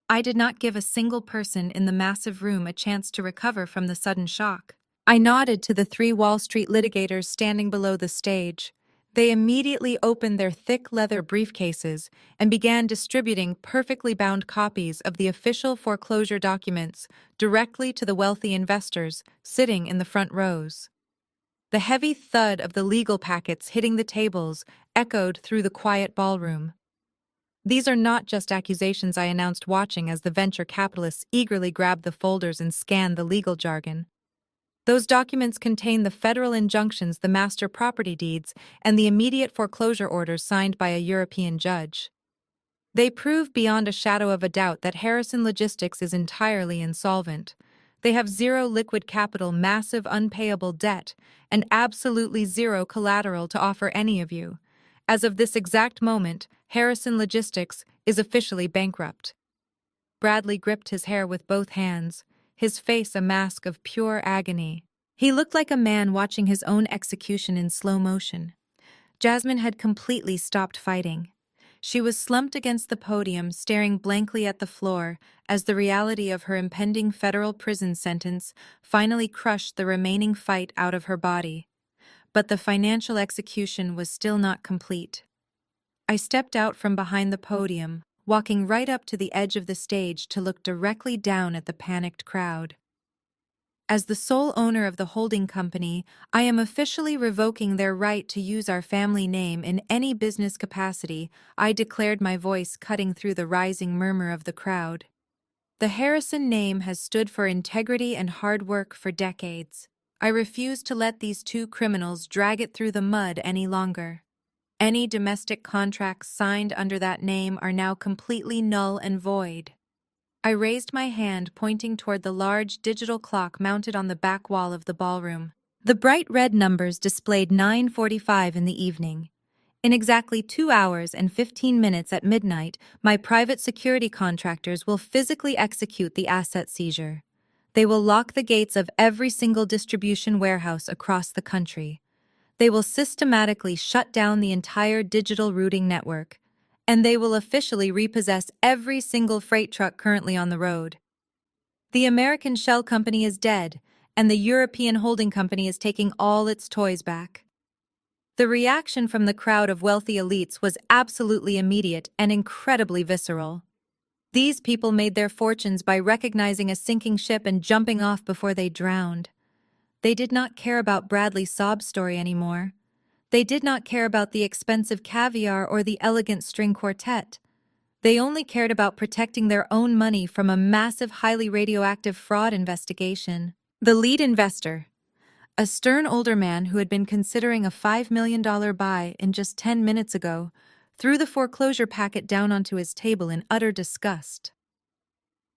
[SPEAKER 1] I did not give a single person in the massive room a chance to recover from the sudden shock. I nodded to the 3 Wall Street litigators standing below the stage. They immediately opened their thick leather briefcases and began distributing perfectly bound copies of the official foreclosure documents directly to the wealthy investors sitting in the front rows. The heavy thud of the legal packets hitting the tables echoed through the quiet ballroom. These are not just accusations, I announced, watching as the venture capitalists eagerly grabbed the folders and scanned the legal jargon. Those documents contain the federal injunctions, the master property deeds, and the immediate foreclosure orders signed by a European judge. They prove beyond a shadow of a doubt that Harrison Logistics is entirely insolvent. They have zero liquid capital, massive unpayable debt, and absolutely zero collateral to offer any of you. As of this exact moment, Harrison Logistics is officially bankrupt. Bradley gripped his hair with both hands, his face a mask of pure agony. He looked like a man watching his own execution in slow motion. Jasmine had completely stopped fighting. She was slumped against the podium, staring blankly at the floor as the reality of her impending federal prison sentence finally crushed the remaining fight out of her body. But the financial execution was still not complete. I stepped out from behind the podium, walking right up to the edge of the stage to look directly down at the panicked crowd. As the sole owner of the holding company, I am officially revoking their right to use our family name in any business capacity, I declared, my voice cutting through the rising murmur of the crowd. The Harrison name has stood for integrity and hard work for decades. I refuse to let these two criminals drag it through the mud any longer. Any domestic contracts signed under that name are now completely null and void. I raised my hand, pointing toward the large digital clock mounted on the back wall of the ballroom. The bright red numbers displayed 9:45 in the evening. In exactly 2 hours and 15 minutes at midnight, my private security contractors will physically execute the asset seizure. They will lock the gates of every single distribution warehouse across the country. They will systematically shut down the entire digital routing network, and they will officially repossess every single freight truck currently on the road. The American shell company is dead, and the European holding company is taking all its toys back. The reaction from the crowd of wealthy elites was absolutely immediate and incredibly visceral. These people made their fortunes by recognizing a sinking ship and jumping off before they drowned. They did not care about Bradley's sob story anymore. They did not care about the expensive caviar or the elegant string quartet. They only cared about protecting their own money from a massive, highly radioactive fraud investigation. The lead investor, a stern older man who had been considering a $5 million buy in just 10 minutes ago, threw the foreclosure packet down onto his table in utter disgust.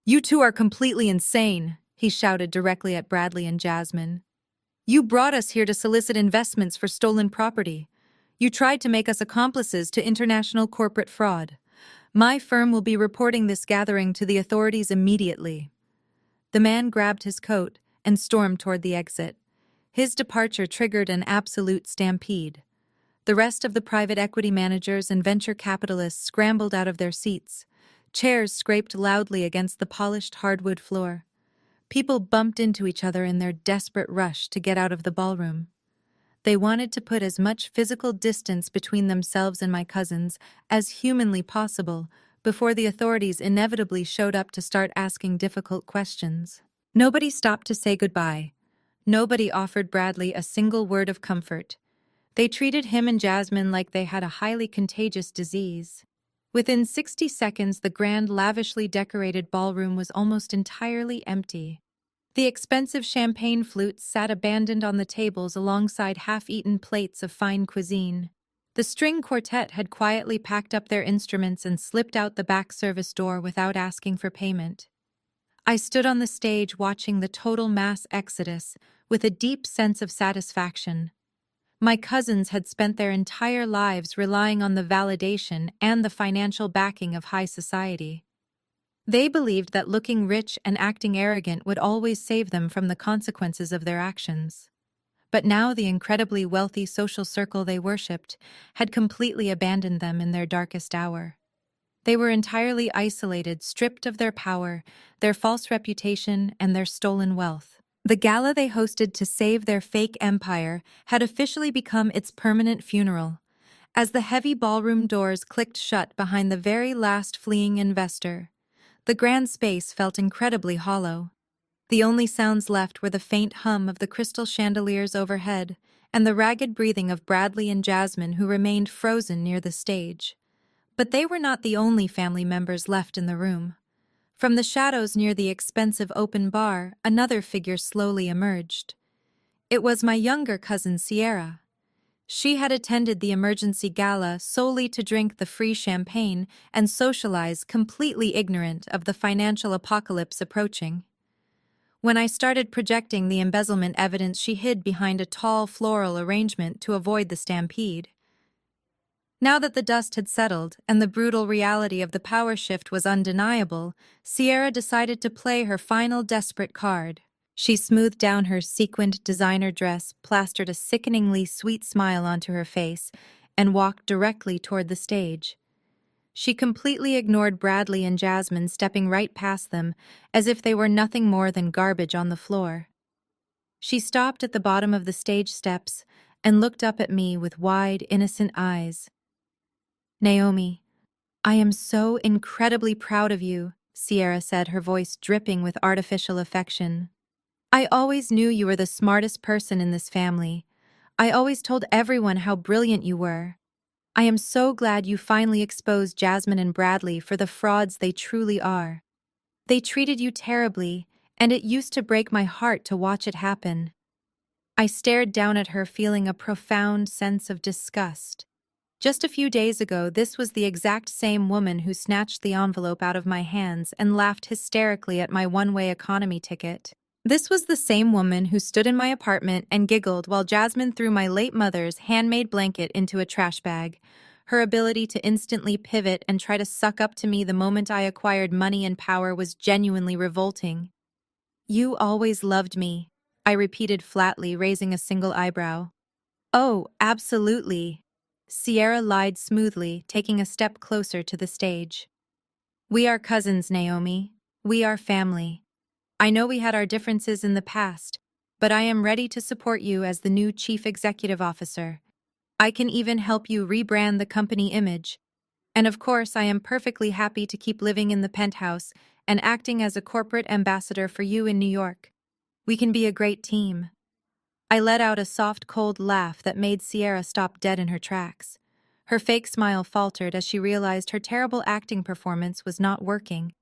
[SPEAKER 1] "You two are completely insane," he shouted directly at Bradley and Jasmine. "You brought us here to solicit investments for stolen property. You tried to make us accomplices to international corporate fraud. My firm will be reporting this gathering to the authorities immediately." The man grabbed his coat and stormed toward the exit. His departure triggered an absolute stampede. The rest of the private equity managers and venture capitalists scrambled out of their seats. Chairs scraped loudly against the polished hardwood floor. People bumped into each other in their desperate rush to get out of the ballroom. They wanted to put as much physical distance between themselves and my cousins as humanly possible before the authorities inevitably showed up to start asking difficult questions. Nobody stopped to say goodbye. Nobody offered Bradley a single word of comfort. They treated him and Jasmine like they had a highly contagious disease. Within 60 seconds, the grand, lavishly decorated ballroom was almost entirely empty. The expensive champagne flutes sat abandoned on the tables alongside half-eaten plates of fine cuisine. The string quartet had quietly packed up their instruments and slipped out the back service door without asking for payment. I stood on the stage watching the total mass exodus with a deep sense of satisfaction. My cousins had spent their entire lives relying on the validation and the financial backing of high society. They believed that looking rich and acting arrogant would always save them from the consequences of their actions. But now the incredibly wealthy social circle they worshipped had completely abandoned them in their darkest hour. They were entirely isolated, stripped of their power, their false reputation, and their stolen wealth. The gala they hosted to save their fake empire had officially become its permanent funeral, As the heavy ballroom doors clicked shut behind the very last fleeing investor, the grand space felt incredibly hollow. The only sounds left were the faint hum of the crystal chandeliers overhead and the ragged breathing of Bradley and Jasmine, who remained frozen near the stage. But they were not the only family members left in the room. From the shadows near the expensive open bar, another figure slowly emerged. It was my younger cousin Sierra. She had attended the emergency gala solely to drink the free champagne and socialize, completely ignorant of the financial apocalypse approaching. When I started projecting the embezzlement evidence, she hid behind a tall floral arrangement to avoid the stampede. Now that the dust had settled and the brutal reality of the power shift was undeniable, Sierra decided to play her final desperate card. She smoothed down her sequined designer dress, plastered a sickeningly sweet smile onto her face, and walked directly toward the stage. She completely ignored Bradley and Jasmine, stepping right past them, as if they were nothing more than garbage on the floor. She stopped at the bottom of the stage steps and looked up at me with wide, innocent eyes. "Naomi, I am so incredibly proud of you," Sierra said, her voice dripping with artificial affection. "I always knew you were the smartest person in this family. I always told everyone how brilliant you were. I am so glad you finally exposed Jasmine and Bradley for the frauds they truly are. They treated you terribly, and it used to break my heart to watch it happen." I stared down at her, feeling a profound sense of disgust. Just a few days ago, this was the exact same woman who snatched the envelope out of my hands and laughed hysterically at my one-way economy ticket. This was the same woman who stood in my apartment and giggled while Jasmine threw my late mother's handmade blanket into a trash bag. Her ability to instantly pivot and try to suck up to me the moment I acquired money and power was genuinely revolting. "You always loved me," I repeated flatly, raising a single eyebrow. "Oh, absolutely." Sierra lied smoothly, taking a step closer to the stage. "We are cousins, Naomi. We are family. I know we had our differences in the past, but I am ready to support you as the new chief executive officer. I can even help you rebrand the company image. And of course, I am perfectly happy to keep living in the penthouse and acting as a corporate ambassador for you in New York. We can be a great team." I let out a soft, cold laugh that made Sierra stop dead in her tracks. Her fake smile faltered as she realized her terrible acting performance was not working.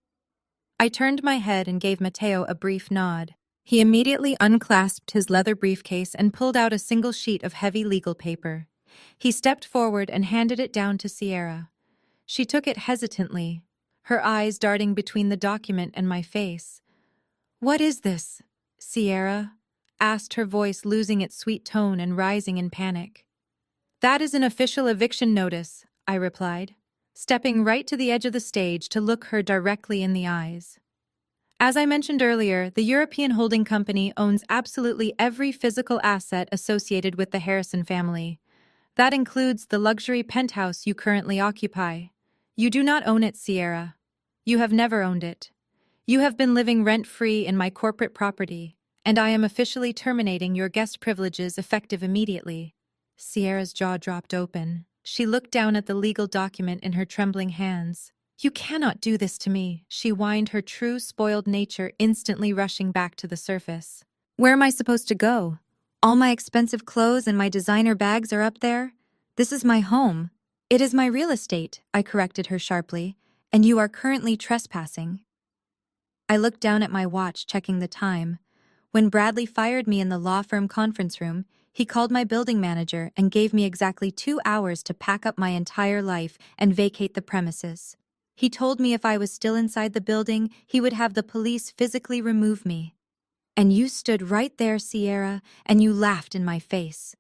[SPEAKER 1] I turned my head and gave Mateo a brief nod. He immediately unclasped his leather briefcase and pulled out a single sheet of heavy legal paper. He stepped forward and handed it down to Sierra. She took it hesitantly, her eyes darting between the document and my face. "What is this, Sierra?" asked, her voice losing its sweet tone and rising in panic. "That is an official eviction notice," I replied, stepping right to the edge of the stage to look her directly in the eyes. "As I mentioned earlier, the European holding company owns absolutely every physical asset associated with the Harrison family. That includes the luxury penthouse you currently occupy. You do not own it, Sierra. You have never owned it. You have been living rent-free in my corporate property, and I am officially terminating your guest privileges effective immediately." Sierra's jaw dropped open. She looked down at the legal document in her trembling hands. "You cannot do this to me," she whined, her true spoiled nature instantly rushing back to the surface. "Where am I supposed to go? All my expensive clothes and my designer bags are up there. This is my home. It is my real estate," I corrected her sharply, "and you are currently trespassing." I looked down at my watch, checking the time. When Bradley fired me in the law firm conference room, he called my building manager and gave me exactly 2 hours to pack up my entire life and vacate the premises. He told me if I was still inside the building, he would have the police physically remove me. And you stood right there, Sierra, and you laughed in my face.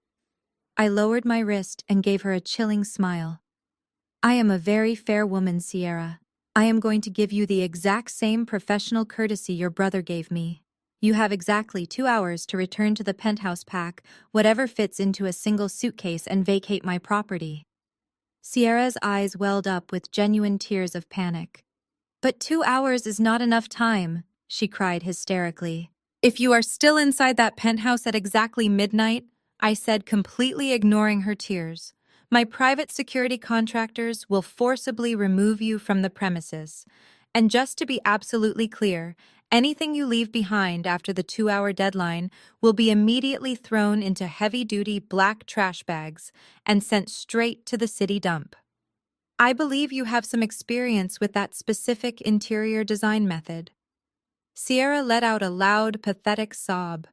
[SPEAKER 1] I lowered my wrist and gave her a chilling smile. "I am a very fair woman, Sierra. I am going to give you the exact same professional courtesy your brother gave me. You have exactly 2 hours to return to the penthouse, pack whatever fits into a single suitcase, and vacate my property." Sierra's eyes welled up with genuine tears of panic. "But 2 hours is not enough time," she cried hysterically. "If you are still inside that penthouse at exactly midnight," I said, completely ignoring her tears, My private security contractors will forcibly remove you from the premises. And just to be absolutely clear, anything you leave behind after the 2-hour deadline will be immediately thrown into heavy-duty black trash bags and sent straight to the city dump. I believe you have some experience with that specific interior design method. Sierra let out a loud, pathetic sob.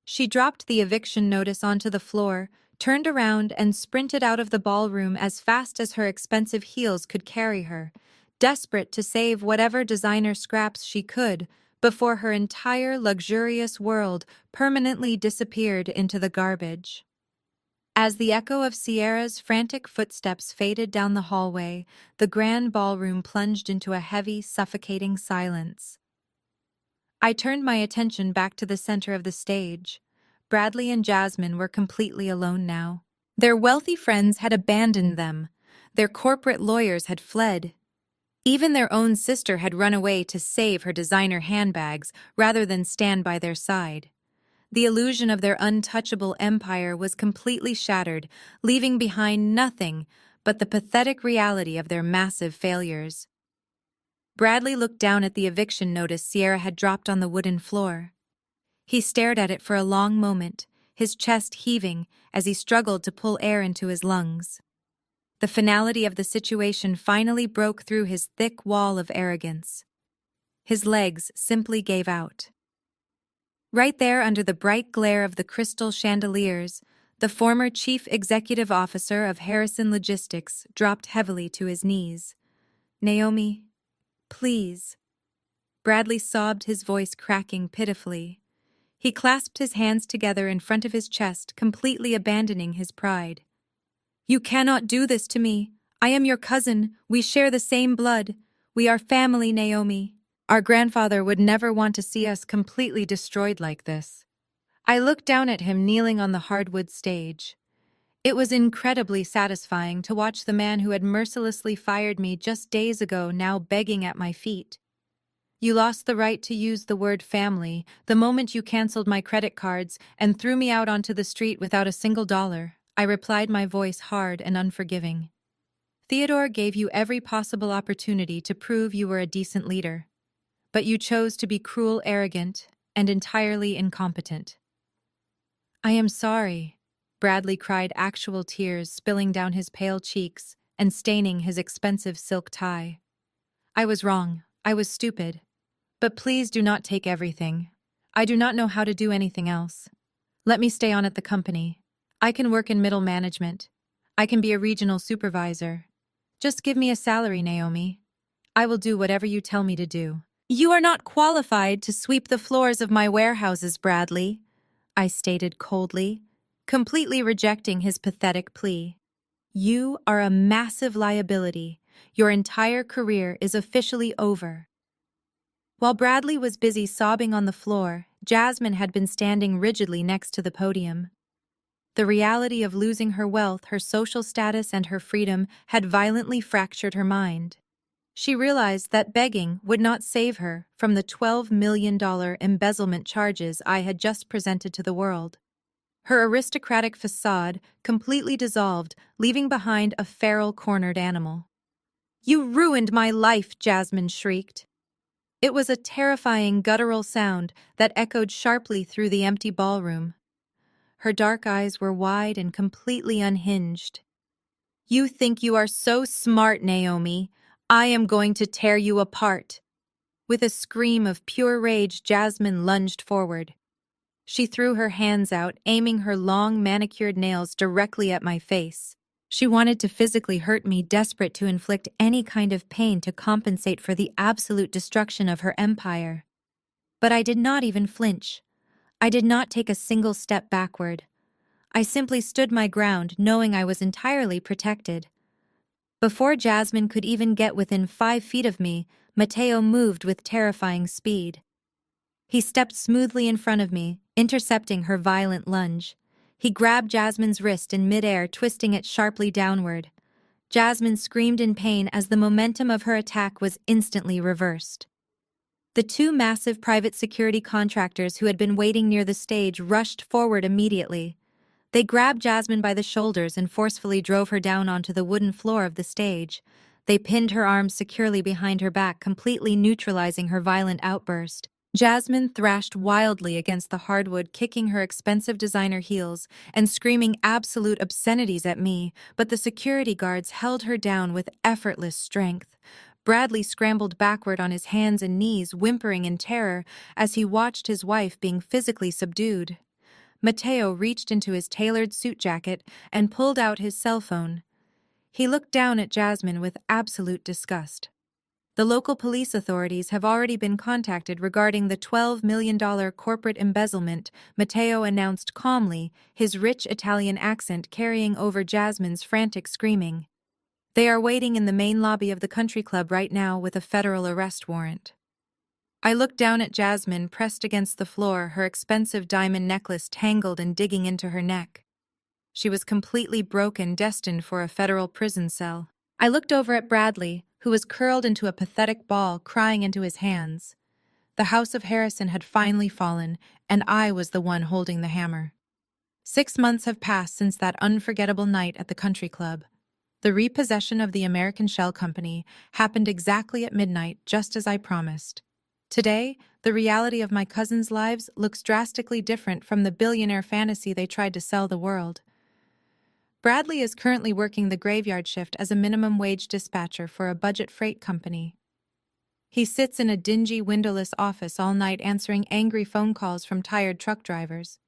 [SPEAKER 1] She dropped the eviction notice onto the floor, turned around, and sprinted out of the ballroom as fast as her expensive heels could carry her, desperate to save whatever designer scraps she could before her entire luxurious world permanently disappeared into the garbage. As the echo of Sierra's frantic footsteps faded down the hallway, the grand ballroom plunged into a heavy, suffocating silence. I turned my attention back to the center of the stage. Bradley and Jasmine were completely alone now. Their wealthy friends had abandoned them. Their corporate lawyers had fled. Even their own sister had run away to save her designer handbags rather than stand by their side. The illusion of their untouchable empire was completely shattered, leaving behind nothing but the pathetic reality of their massive failures. Bradley looked down at the eviction notice Sierra had dropped on the wooden floor. He stared at it for a long moment, his chest heaving as he struggled to pull air into his lungs. The finality of the situation finally broke through his thick wall of arrogance. His legs simply gave out. Right there under the bright glare of the crystal chandeliers, the former chief executive officer of Harrison Logistics dropped heavily to his knees. "Naomi, please." Bradley sobbed, his voice cracking pitifully. He clasped his hands together in front of his chest, completely abandoning his pride. "You cannot do this to me. I am your cousin. We share the same blood. We are family, Naomi. Our grandfather would never want to see us completely destroyed like this." I looked down at him kneeling on the hardwood stage. It was incredibly satisfying to watch the man who had mercilessly fired me just days ago now begging at my feet. "You lost the right to use the word family the moment you canceled my credit cards and threw me out onto the street without a single dollar," I replied, my voice hard and unforgiving. "Theodore gave you every possible opportunity to prove you were a decent leader. But you chose to be cruel, arrogant, and entirely incompetent." "I am sorry," Bradley cried, actual tears spilling down his pale cheeks and staining his expensive silk tie. "I was wrong. I was stupid. But please do not take everything. I do not know how to do anything else. Let me stay on at the company. I can work in middle management. I can be a regional supervisor. Just give me a salary, Naomi. I will do whatever you tell me to do." "You are not qualified to sweep the floors of my warehouses, Bradley," I stated coldly, completely rejecting his pathetic plea. "You are a massive liability. Your entire career is officially over." While Bradley was busy sobbing on the floor, Jasmine had been standing rigidly next to the podium. The reality of losing her wealth, her social status, and her freedom had violently fractured her mind. She realized that begging would not save her from the $12 million embezzlement charges I had just presented to the world. Her aristocratic facade completely dissolved, leaving behind a feral, cornered animal. "You ruined my life," Jasmine shrieked. It was a terrifying, guttural sound that echoed sharply through the empty ballroom. Her dark eyes were wide and completely unhinged. "You think you are so smart, Naomi. I am going to tear you apart." With a scream of pure rage, Jasmine lunged forward. She threw her hands out, aiming her long, manicured nails directly at my face. She wanted to physically hurt me, desperate to inflict any kind of pain to compensate for the absolute destruction of her empire. But I did not even flinch. I did not take a single step backward. I simply stood my ground, knowing I was entirely protected. Before Jasmine could even get within 5 feet of me, Mateo moved with terrifying speed. He stepped smoothly in front of me, intercepting her violent lunge. He grabbed Jasmine's wrist in midair, twisting it sharply downward. Jasmine screamed in pain as the momentum of her attack was instantly reversed. The 2 massive private security contractors who had been waiting near the stage rushed forward immediately. They grabbed Jasmine by the shoulders and forcefully drove her down onto the wooden floor of the stage. They pinned her arms securely behind her back, completely neutralizing her violent outburst. Jasmine thrashed wildly against the hardwood, kicking her expensive designer heels and screaming absolute obscenities at me, but the security guards held her down with effortless strength. Bradley scrambled backward on his hands and knees, whimpering in terror as he watched his wife being physically subdued. Mateo reached into his tailored suit jacket and pulled out his cell phone. He looked down at Jasmine with absolute disgust. The local police authorities have already been contacted regarding the $12 million corporate embezzlement, Mateo announced calmly, his rich Italian accent carrying over Jasmine's frantic screaming. They are waiting in the main lobby of the country club right now with a federal arrest warrant. I looked down at Jasmine, pressed against the floor, her expensive diamond necklace tangled and digging into her neck. She was completely broken, destined for a federal prison cell. I looked over at Bradley, who was curled into a pathetic ball, crying into his hands. The house of Harrison had finally fallen, and I was the one holding the hammer. 6 months have passed since that unforgettable night at the country club. The repossession of the American Shell Company happened exactly at midnight, just as I promised. Today, the reality of my cousins' lives looks drastically different from the billionaire fantasy they tried to sell the world. Bradley is currently working the graveyard shift as a minimum wage dispatcher for a budget freight company. He sits in a dingy, windowless office all night answering angry phone calls from tired truck drivers.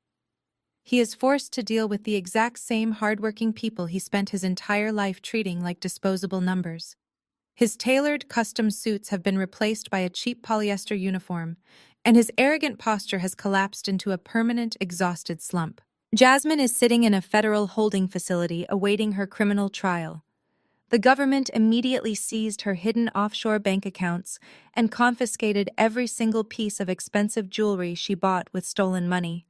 [SPEAKER 1] He is forced to deal with the exact same hardworking people he spent his entire life treating like disposable numbers. His tailored, custom suits have been replaced by a cheap polyester uniform, and his arrogant posture has collapsed into a permanent, exhausted slump. Jasmine is sitting in a federal holding facility awaiting her criminal trial. The government immediately seized her hidden offshore bank accounts and confiscated every single piece of expensive jewelry she bought with stolen money.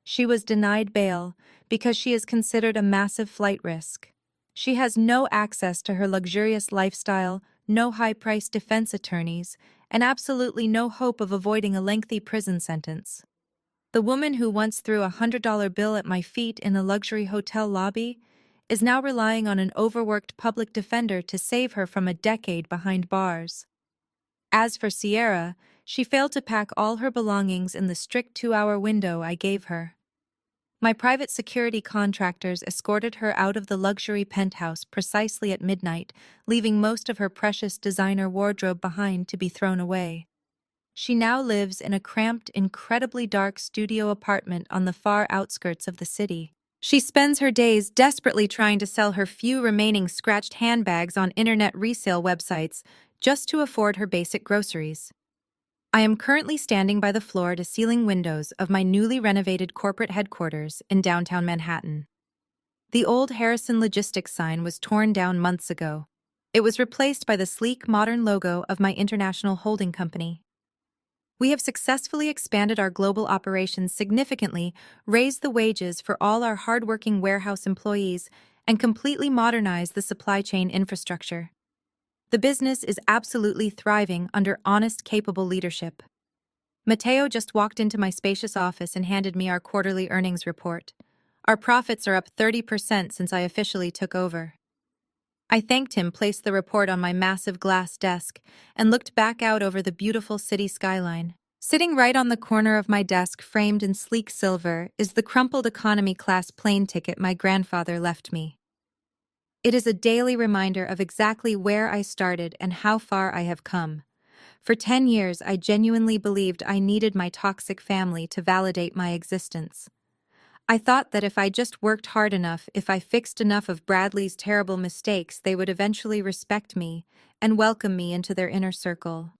[SPEAKER 1] She was denied bail because she is considered a massive flight risk. She has no access to her luxurious lifestyle, no high-priced defense attorneys, and absolutely no hope of avoiding a lengthy prison sentence. The woman who once threw a $100 bill at my feet in a luxury hotel lobby is now relying on an overworked public defender to save her from a decade behind bars. As for Sierra, she failed to pack all her belongings in the strict 2-hour window I gave her. My private security contractors escorted her out of the luxury penthouse precisely at midnight, leaving most of her precious designer wardrobe behind to be thrown away. She now lives in a cramped, incredibly dark studio apartment on the far outskirts of the city. She spends her days desperately trying to sell her few remaining scratched handbags on internet resale websites just to afford her basic groceries. I am currently standing by the floor-to-ceiling windows of my newly renovated corporate headquarters in downtown Manhattan. The old Harrison Logistics sign was torn down months ago. It was replaced by the sleek, modern logo of my international holding company. We have successfully expanded our global operations significantly, raised the wages for all our hardworking warehouse employees, and completely modernized the supply chain infrastructure. The business is absolutely thriving under honest, capable leadership. Mateo just walked into my spacious office and handed me our quarterly earnings report. Our profits are up 30% since I officially took over. I thanked him, placed the report on my massive glass desk, and looked back out over the beautiful city skyline. Sitting right on the corner of my desk, framed in sleek silver, is the crumpled economy class plane ticket my grandfather left me. It is a daily reminder of exactly where I started and how far I have come. For 10 years, I genuinely believed I needed my toxic family to validate my existence. I thought that if I just worked hard enough, if I fixed enough of Bradley's terrible mistakes, they would eventually respect me and welcome me into their inner circle.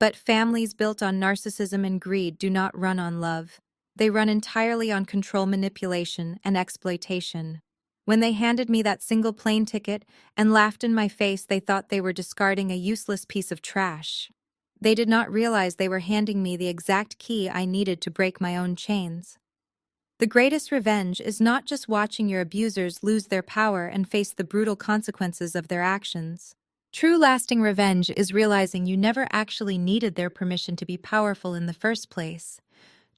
[SPEAKER 1] But families built on narcissism and greed do not run on love. They run entirely on control, manipulation, and exploitation. When they handed me that single plane ticket and laughed in my face, they thought they were discarding a useless piece of trash. They did not realize they were handing me the exact key I needed to break my own chains. The greatest revenge is not just watching your abusers lose their power and face the brutal consequences of their actions. True lasting revenge is realizing you never actually needed their permission to be powerful in the first place.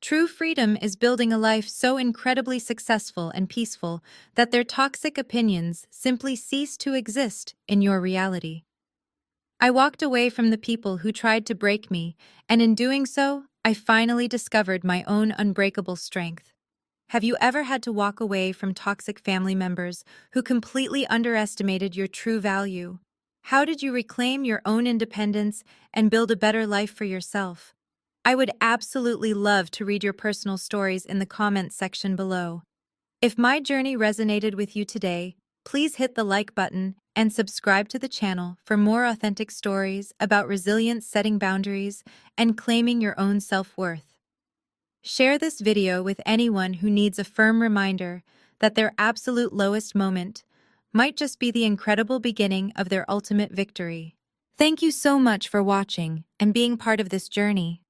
[SPEAKER 1] True freedom is building a life so incredibly successful and peaceful that their toxic opinions simply cease to exist in your reality. I walked away from the people who tried to break me, and in doing so, I finally discovered my own unbreakable strength. Have you ever had to walk away from toxic family members who completely underestimated your true value? How did you reclaim your own independence and build a better life for yourself? I would absolutely love to read your personal stories in the comments section below. If my journey resonated with you today, please hit the like button and subscribe to the channel for more authentic stories about resilience, setting boundaries, and claiming your own self-worth. Share this video with anyone who needs a firm reminder that their absolute lowest moment might just be the incredible beginning of their ultimate victory. Thank you so much for watching and being part of this journey.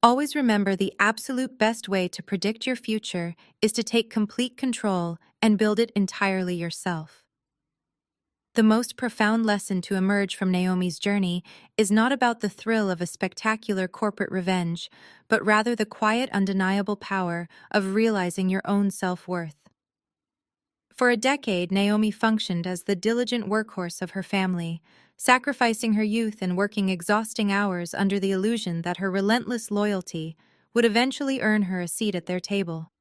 [SPEAKER 1] Always remember, the absolute best way to predict your future is to take complete control and build it entirely yourself. The most profound lesson to emerge from Naomi's journey is not about the thrill of a spectacular corporate revenge, but rather the quiet, undeniable power of realizing your own self-worth. For a decade, Naomi functioned as the diligent workhorse of her family, sacrificing her youth and working exhausting hours under the illusion that her relentless loyalty would eventually earn her a seat at their table.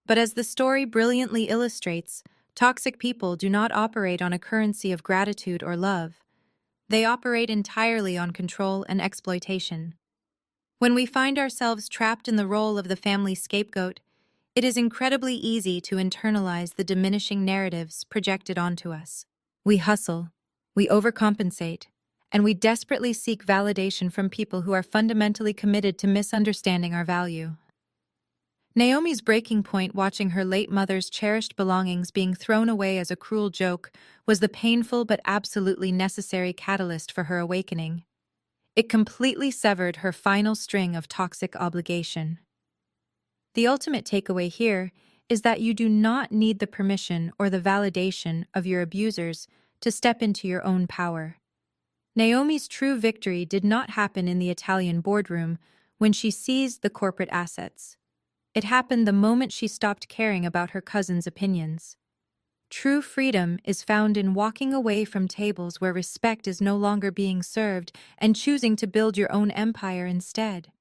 [SPEAKER 1] But as the story brilliantly illustrates, toxic people do not operate on a currency of gratitude or love. They operate entirely on control and exploitation. When we find ourselves trapped in the role of the family scapegoat, it is incredibly easy to internalize the diminishing narratives projected onto us. We hustle, we overcompensate, and we desperately seek validation from people who are fundamentally committed to misunderstanding our value. Naomi's breaking point, watching her late mother's cherished belongings being thrown away as a cruel joke, was the painful but absolutely necessary catalyst for her awakening. It completely severed her final string of toxic obligation. The ultimate takeaway here is that you do not need the permission or the validation of your abusers to step into your own power. Naomi's true victory did not happen in the Italian boardroom when she seized the corporate assets. It happened the moment she stopped caring about her cousin's opinions. True freedom is found in walking away from tables where respect is no longer being served and choosing to build your own empire instead.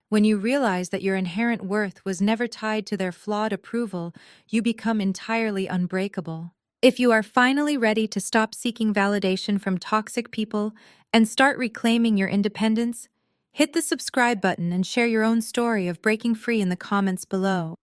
[SPEAKER 1] When you realize that your inherent worth was never tied to their flawed approval, you become entirely unbreakable. If you are finally ready to stop seeking validation from toxic people and start reclaiming your independence, hit the subscribe button and share your own story of breaking free in the comments below.